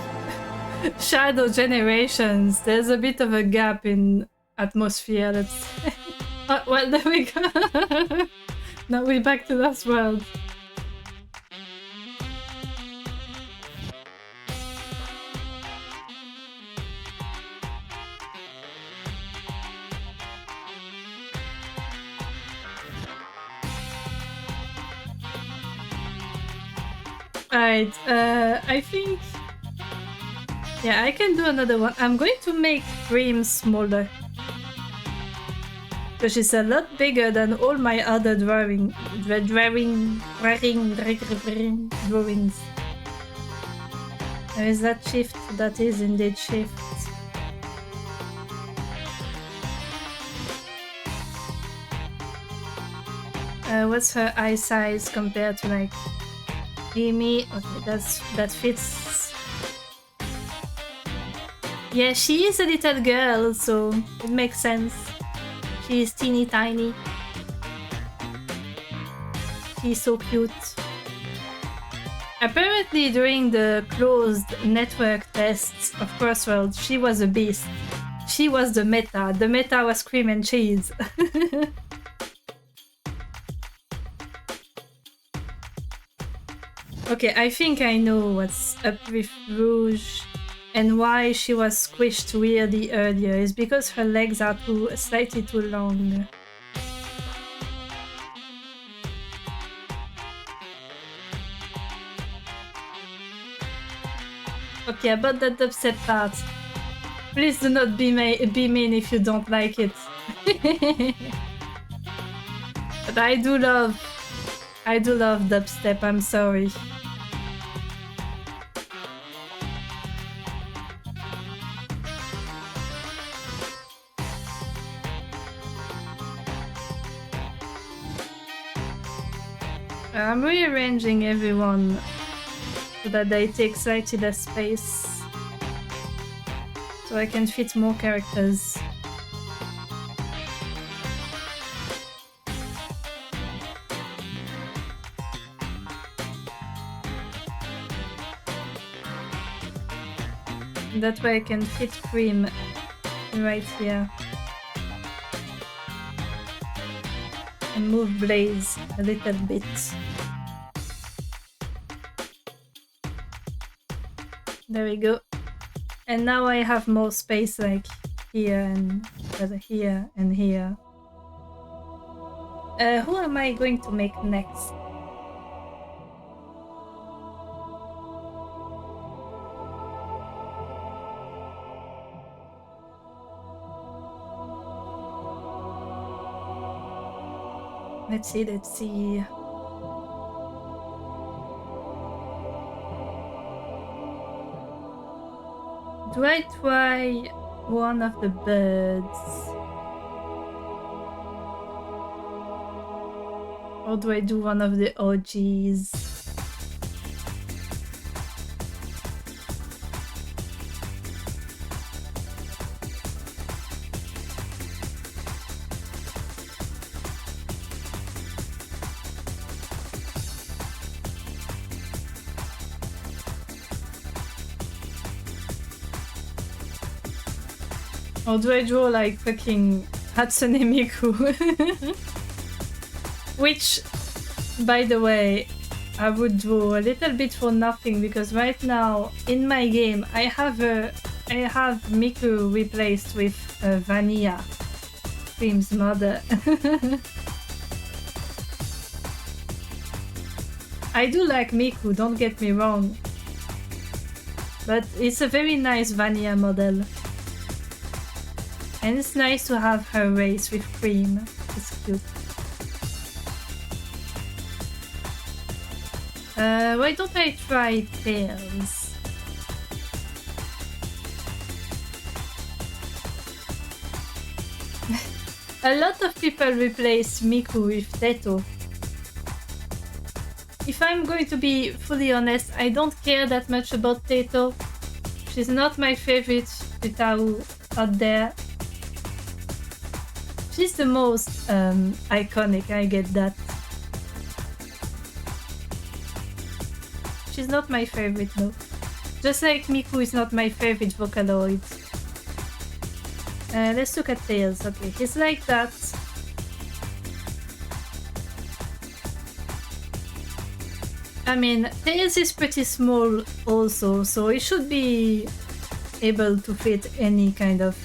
Shadow Generations, there's a bit of a gap in atmosphere. That's oh, well, there we go. Now we're back to Lost World. Alright, I think... Yeah, I can do another one. I'm going to make Dream smaller. Because she's a lot bigger than all my other drawings. There is that shift, that is indeed shift. What's her eye size compared to like Amy? Okay, that fits. Yeah, she is a little girl, so it makes sense. She is teeny tiny. She's so cute. Apparently during the closed network tests of Crossworld, she was a beast. She was the meta. The meta was cream and cheese. Okay, I think I know what's up with Rouge and why she was squished weirdly earlier is because her legs are slightly too long. Okay, about that dubstep part. Please do not be mean if you don't like it. But I do love dubstep, I'm sorry. I'm rearranging everyone so that they take slightly less space, so I can fit more characters. That way I can fit Cream right here. And move Blaze a little bit. There we go. And now I have more space like here and here and here. Who am I going to make next? Let's see. Do I try one of the birds? Or do I do one of the OGs? Or do I draw like fucking Hatsune Miku? Which, by the way, I would draw a little bit for nothing because right now in my game I have Miku replaced with Vanilla, Cream's mother. I do like Miku, don't get me wrong, but it's a very nice Vanilla model. And it's nice to have her race with Cream. It's cute. Why don't I try Tails? A lot of people replace Miku with Teto. If I'm going to be fully honest, I don't care that much about Teto. She's not my favorite Utau out there. She's the most iconic, I get that. She's not my favorite though. Just like Miku is not my favorite Vocaloid. Let's look at Tails. Okay, he's like that. I mean, Tails is pretty small also, so it should be able to fit any kind of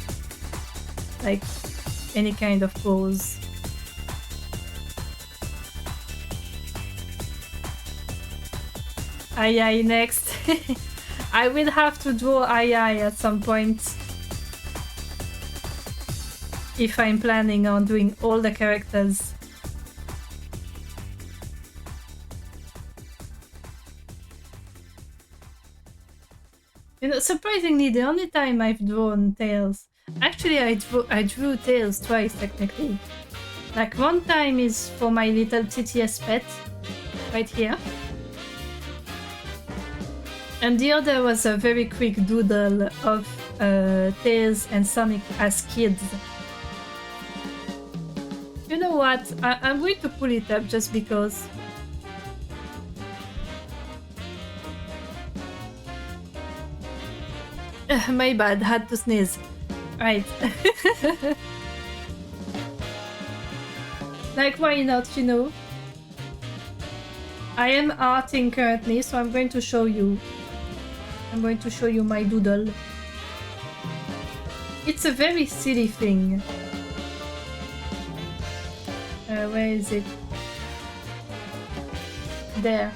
pose. Ai next. I will have to draw Ai at some point if I'm planning on doing all the characters. You know, surprisingly, the only time I've drawn Tails, actually I drew Tails twice technically. Like one time is for my little TTS pet, right here. And the other was a very quick doodle of Tails and Sonic as kids. You know what? I'm going to pull it up just because. My bad, had to sneeze. Right. Like, why not, you know? I am arting currently, so I'm going to show you. I'm going to show you my doodle. It's a very silly thing. Where is it? There.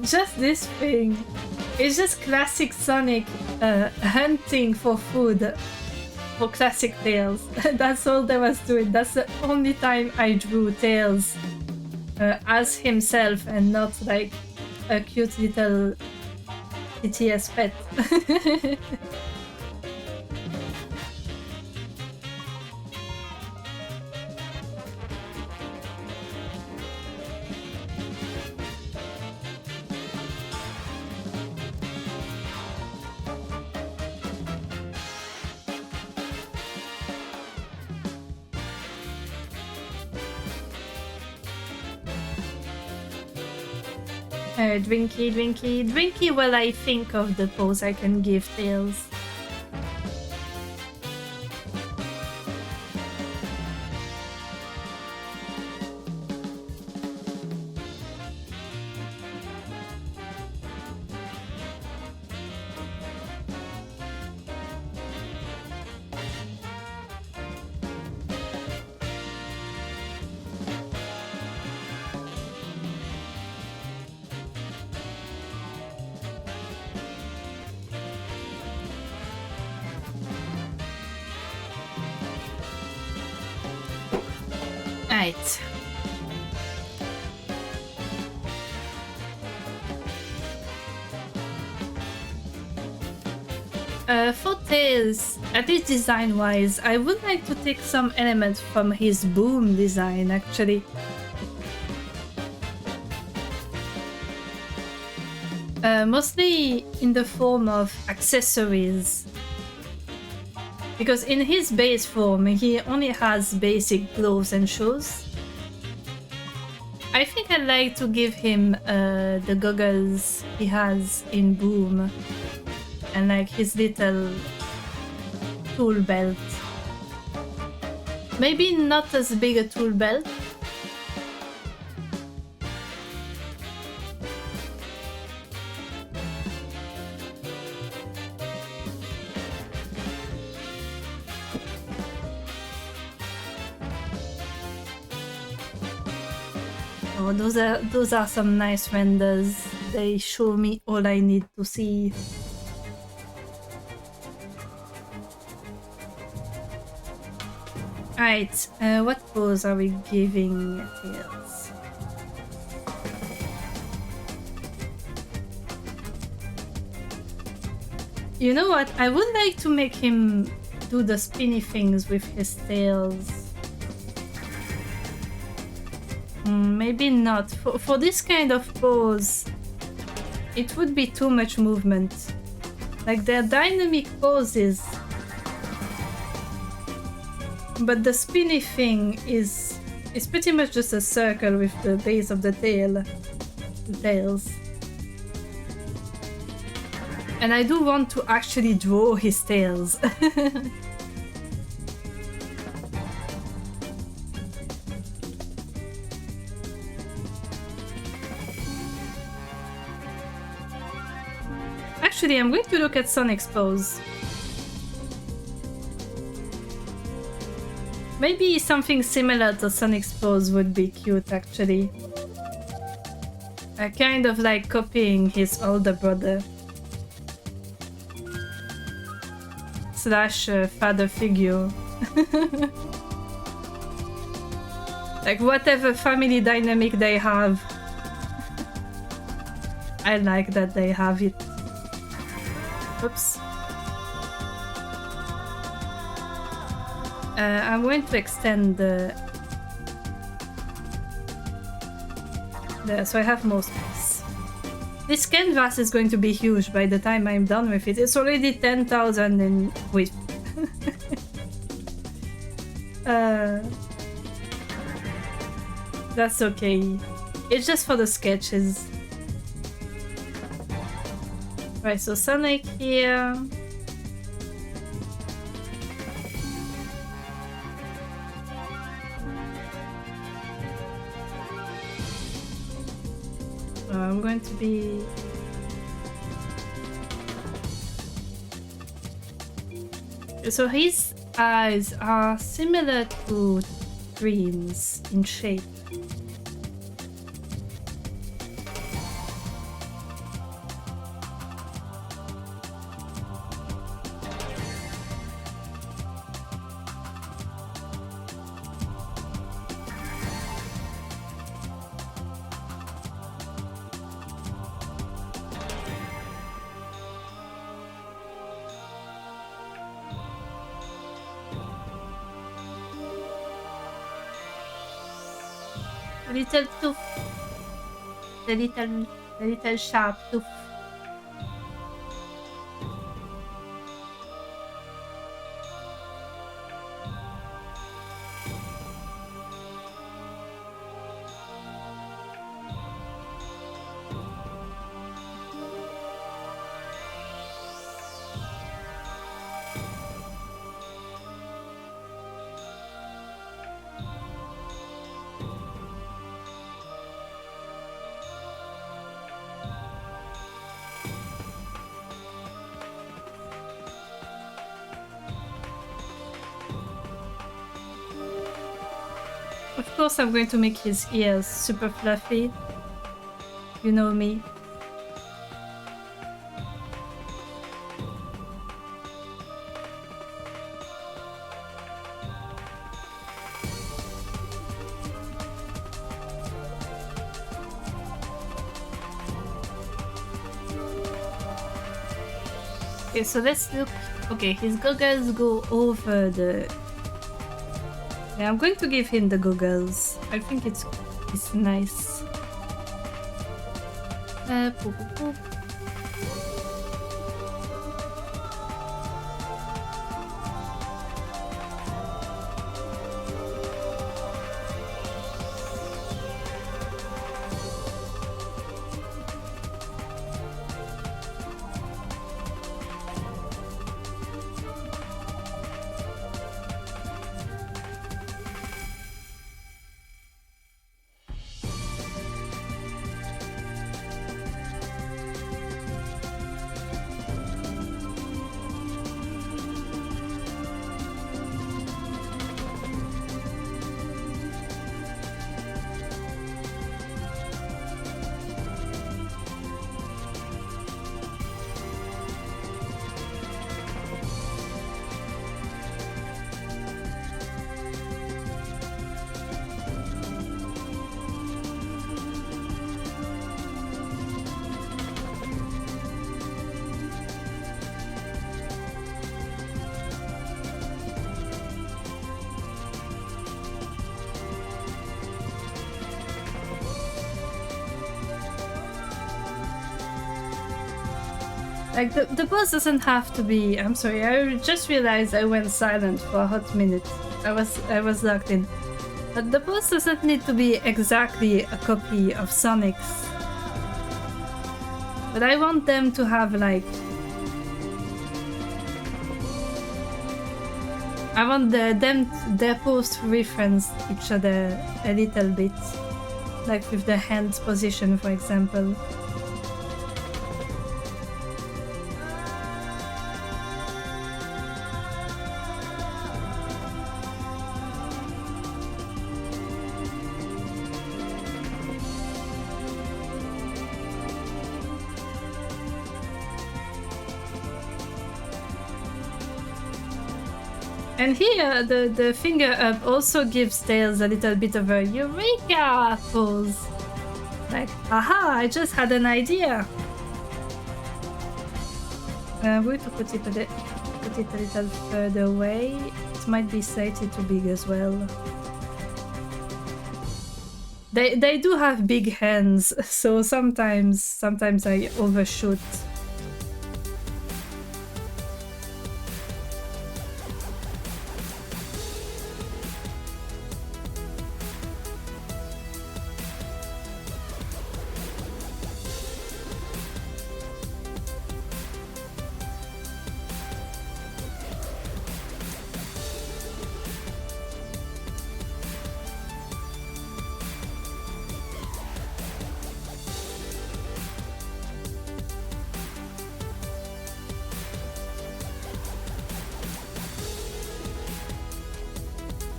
Just this thing. It's just classic Sonic hunting for food for classic Tails. That's all there was to it. That's the only time I drew Tails as himself and not like a cute little TTS pet. Drinky, drinky, drinky while I think of the pose I can give Tails. Right. For Tails, at least design-wise, I would like to take some elements from his boom design, actually. Mostly in the form of accessories. Because in his base form, he only has basic gloves and shoes. I think I'd like to give him the goggles he has in Boom. And like his little tool belt. Maybe not as big a tool belt. Oh, those are some nice renders. They show me all I need to see. Right, what pose are we giving Tails? You know what? I would like to make him do the spinny things with his tails. Maybe not. For this kind of pose, it would be too much movement. Like, they're dynamic poses. But the spinny thing is pretty much just a circle with the base of the tails. And I do want to actually draw his tails. Actually, I'm going to look at Sonic's pose. Maybe something similar to Sonic's pose would be cute, actually. Kind of like copying his older brother. Slash father figure. Like whatever family dynamic they have. I like that they have it. Oops. I'm going to extend so I have more space. This canvas is going to be huge by the time I'm done with it. It's already 10,000 in width. That's okay. It's just for the sketches. Right, so Sonic here. I'm going to be... So his eyes are similar to dreams in shape. Little tooth. The little sharp tooth. Of course I'm going to make his ears super fluffy. You know me. Okay, so let's look. Okay, his goggles go over the... Yeah, I'm going to give him the goggles. I think it's nice. Poop, poop, poop. Like, the boss doesn't have to be... I'm sorry, I just realized I went silent for a hot minute. I was locked in. But the boss doesn't need to be exactly a copy of Sonic's. But I want them to have, like... I want their posts to reference each other a little bit. Like with the hand position, for example. And here, the finger up also gives Tails a little bit of a Eureka pose. Like, aha, I just had an idea. I'm going to put it a little further away. It might be slightly too big as well. They do have big hands, so sometimes I overshoot.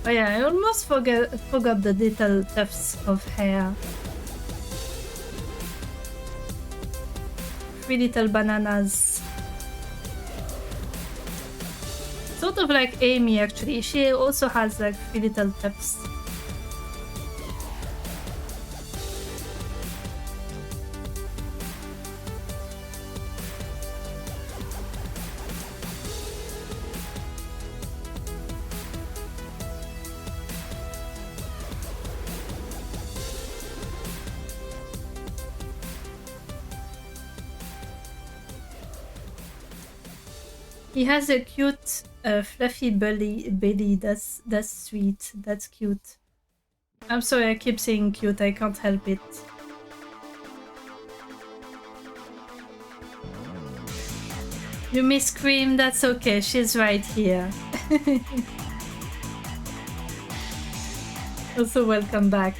Oh yeah, I almost forgot the little tufts of hair. 3 little bananas. Sort of like Amy, actually. She also has like 3 little tufts. He has a cute, fluffy belly. That's sweet. That's cute. I'm sorry, I keep saying cute. I can't help it. You miss Cream? That's okay. She's right here. Also, welcome back.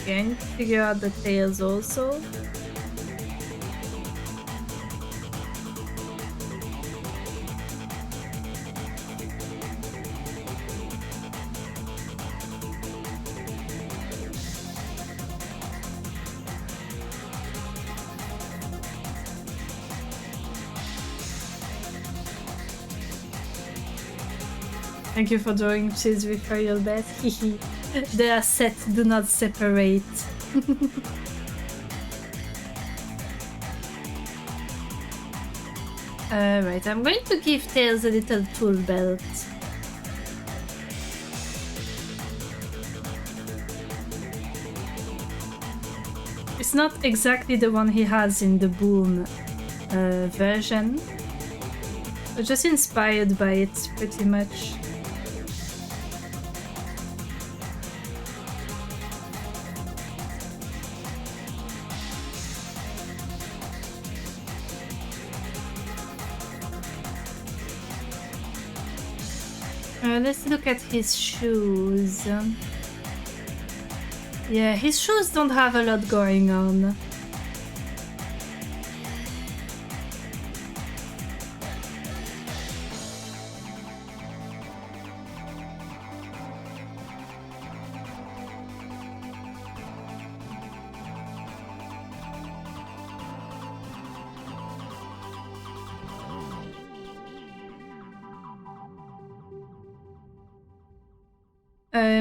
Okay, I need to figure out the tails also. Thank you for drawing cheese with royal bet. They are set, do not separate. Right, I'm going to give Tails a little tool belt. It's not exactly the one he has in the Boom version, but just inspired by it pretty much. Let's look at his shoes. Yeah, his shoes don't have a lot going on.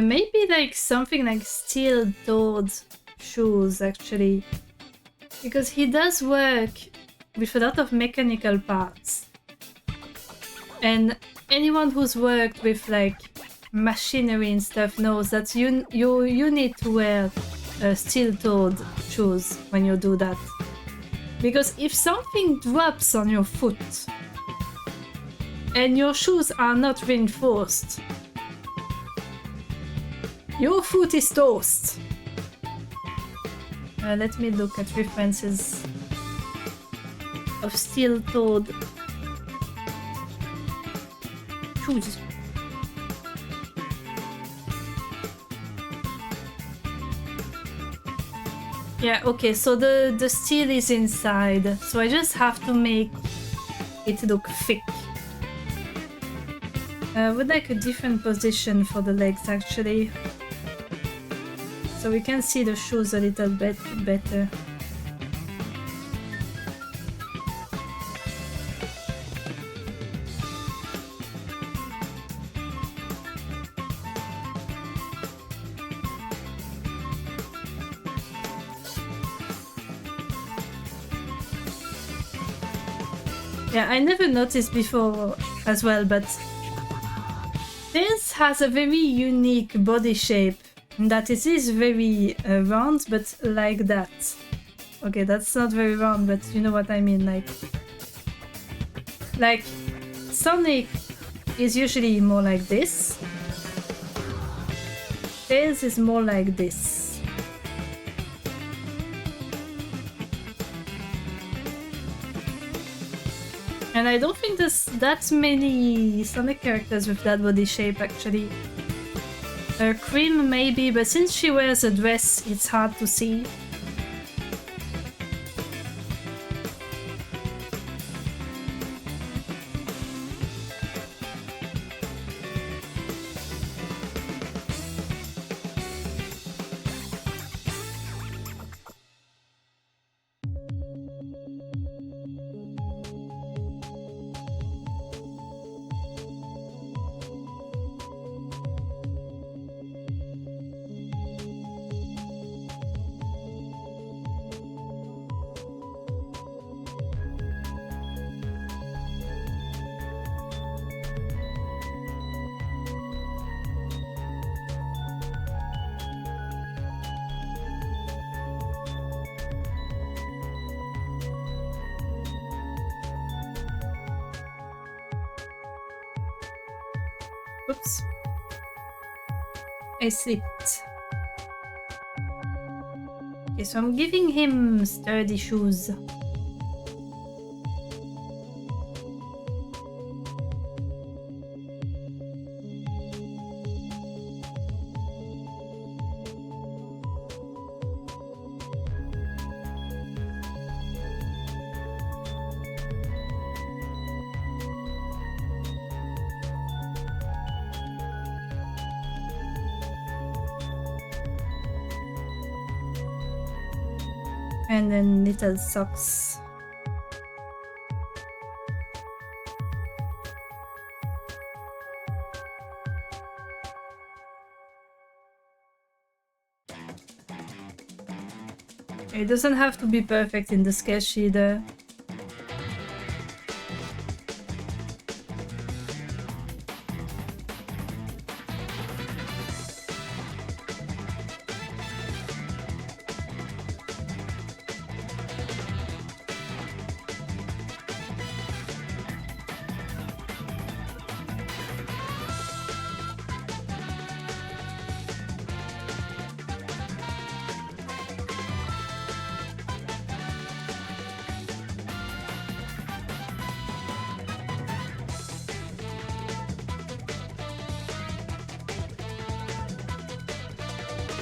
Maybe like something like steel-toed shoes actually, because he does work with a lot of mechanical parts, and anyone who's worked with like machinery and stuff knows that you need to wear steel-toed shoes when you do that, because if something drops on your foot and your shoes are not reinforced, your foot is toast. Let me look at references of steel-toed shoes. Yeah, okay, so the steel is inside, so I just have to make it look thick. I would like a different position for the legs actually, so we can see the shoes a little bit better. Yeah, I never noticed before as well, but this has a very unique body shape. That it is very round, but like that. Okay, that's not very round, but you know what I mean. Like Sonic is usually more like this. Tails is more like this. And I don't think there's that many Sonic characters with that body shape actually. Cream maybe, but since she wears a dress, it's hard to see. Oops. I slipped. Okay, so I'm giving him sturdy shoes. And then little socks. It doesn't have to be perfect in the sketch either.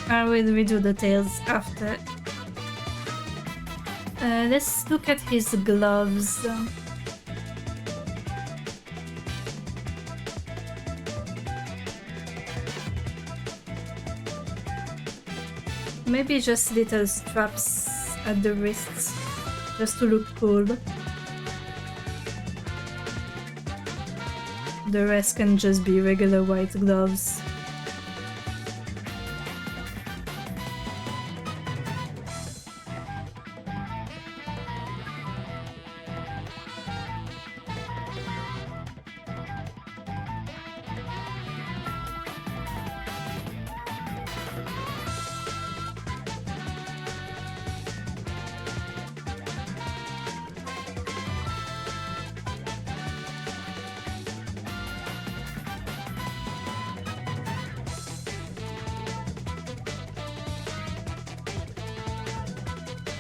I will redo the tails after. Let's look at his gloves. Maybe just little straps at the wrists, just to look cool. The rest can just be regular white gloves.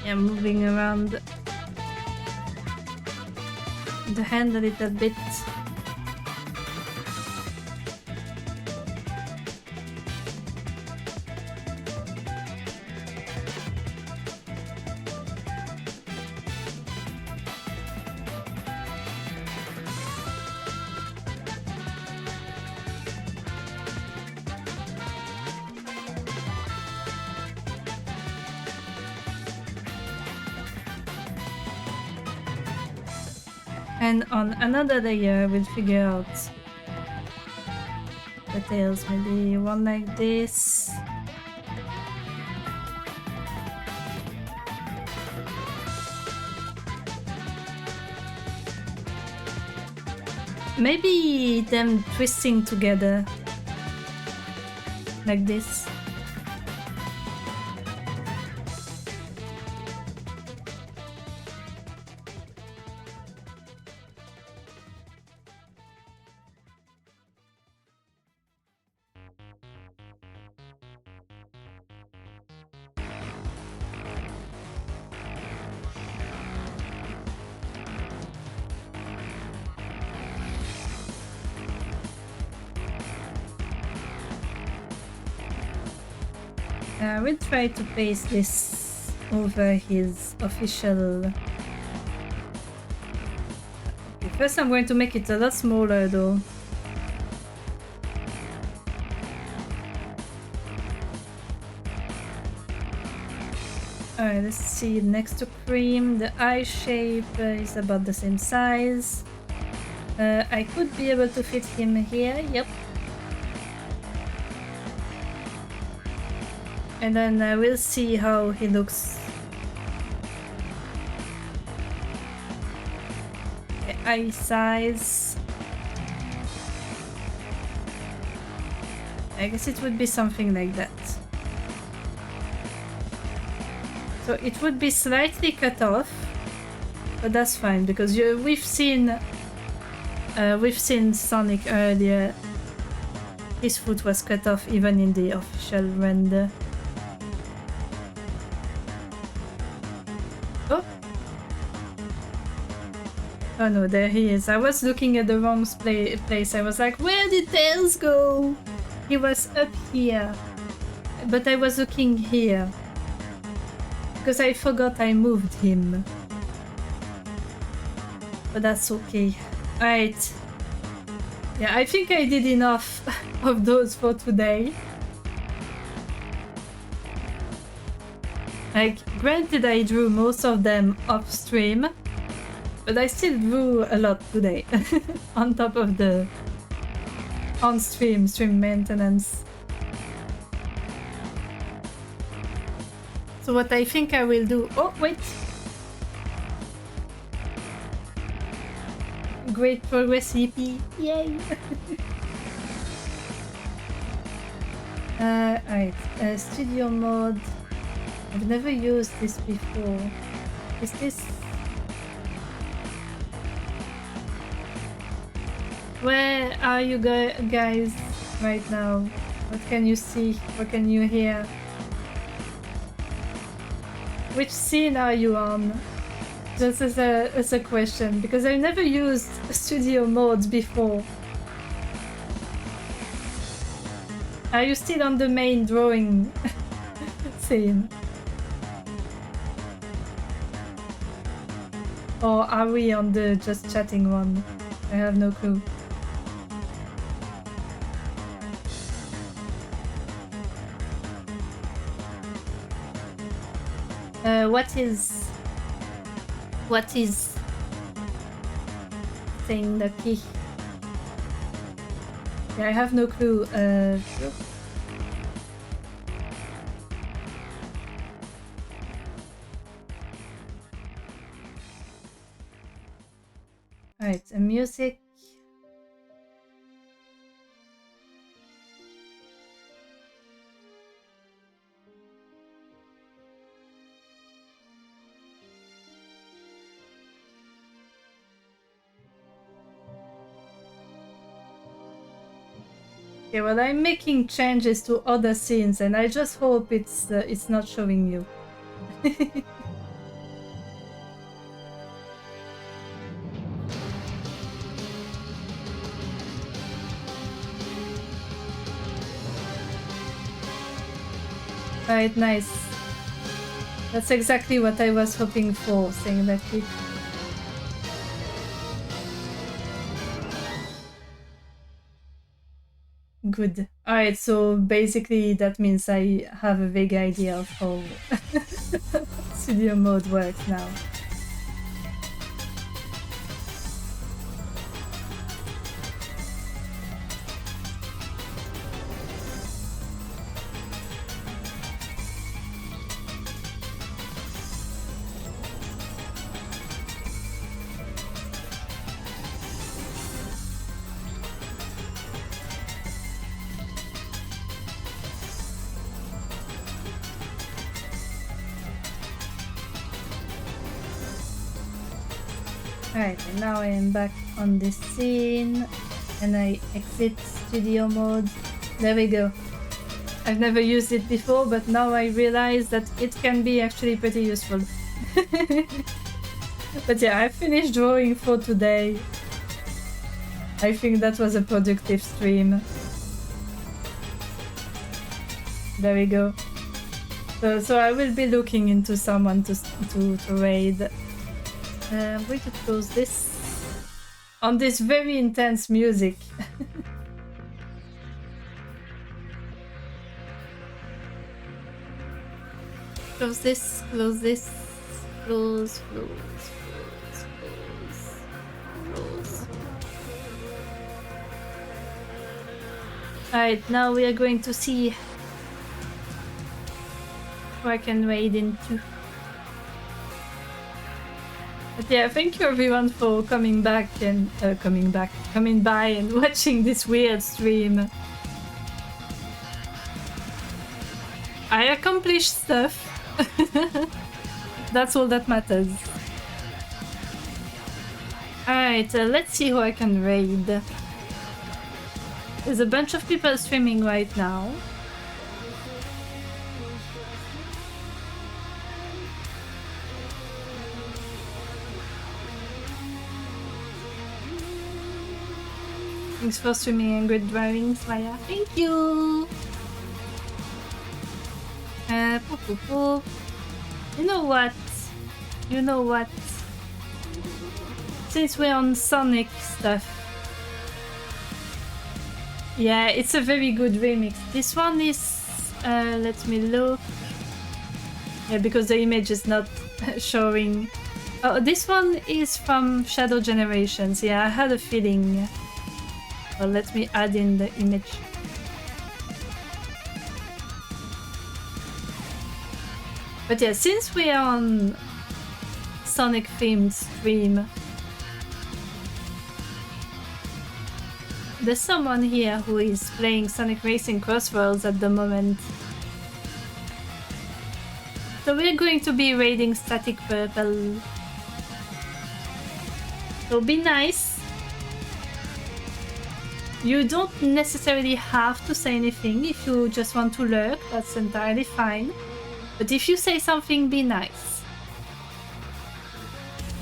Yeah, moving around the hand a little bit. And on another layer, we'll figure out the tails. Maybe one like this. Maybe them twisting together like this. We'll try to paste this over his official... Okay, first I'm going to make it a lot smaller though. Alright, let's see, next to cream, the eye shape is about the same size. I could be able to fit him here, yep. And then we'll see how he looks. The eye size. I guess it would be something like that. So it would be slightly cut off, but that's fine because we've seen Sonic earlier. His foot was cut off even in the official render. Oh no, there he is. I was looking at the wrong place. I was like, where did Tails go? He was up here. But I was looking here. Because I forgot I moved him. But that's okay. Alright. Yeah, I think I did enough of those for today. Like, granted I drew most of them off stream. But I still drew a lot today, on top of the stream maintenance. So what I think I will do... Oh, wait! Great progress, EP! Yay! Alright, studio mode. I've never used this before. Is this... Where are you guys right now? What can you see? What can you hear? Which scene are you on? Just as a question, because I've never used studio modes before. Are you still on the main drawing scene? Or are we on the just chatting one? I have no clue. What is saying the key? Yeah, I have no clue. Alright, music. Okay, well, I'm making changes to other scenes, and I just hope it's not showing you. Alright, nice. That's exactly what I was hoping for, saying that it... Good. Alright, so basically that means I have a vague idea of how studio mode works now. Alright, and now I am back on this scene and I exit studio mode. There we go. I've never used it before, but now I realize that it can be actually pretty useful. But yeah, I finished drawing for today. I think that was a productive stream. There we go. So I will be looking into someone to raid. I'm going to close this on this very intense music. Close this, close this, close. Alright, now we are going to see who I can raid into. But yeah, thank you everyone for coming by and watching this weird stream. I accomplished stuff. That's all that matters. Alright, let's see who I can raid. There's a bunch of people streaming right now. Thanks for streaming and good driving, Maya. Thank you! You know what? Since we're on Sonic stuff. Yeah, it's a very good remix. This one is... let me look. Yeah, because the image is not showing. Oh, this one is from Shadow Generations. Yeah, I had a feeling. Well, let me add in the image. But yeah, since we are on Sonic themed stream, there's someone here who is playing Sonic Racing Crossworlds at the moment. So we're going to be raiding Static Purple. So be nice. You don't necessarily have to say anything. If you just want to lurk, that's entirely fine. But if you say something, be nice.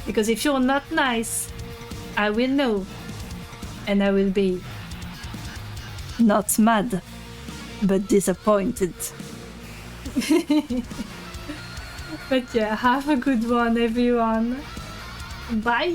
Because if you're not nice, I will know. And I will be not mad, but disappointed. But yeah, have a good one, everyone. Bye!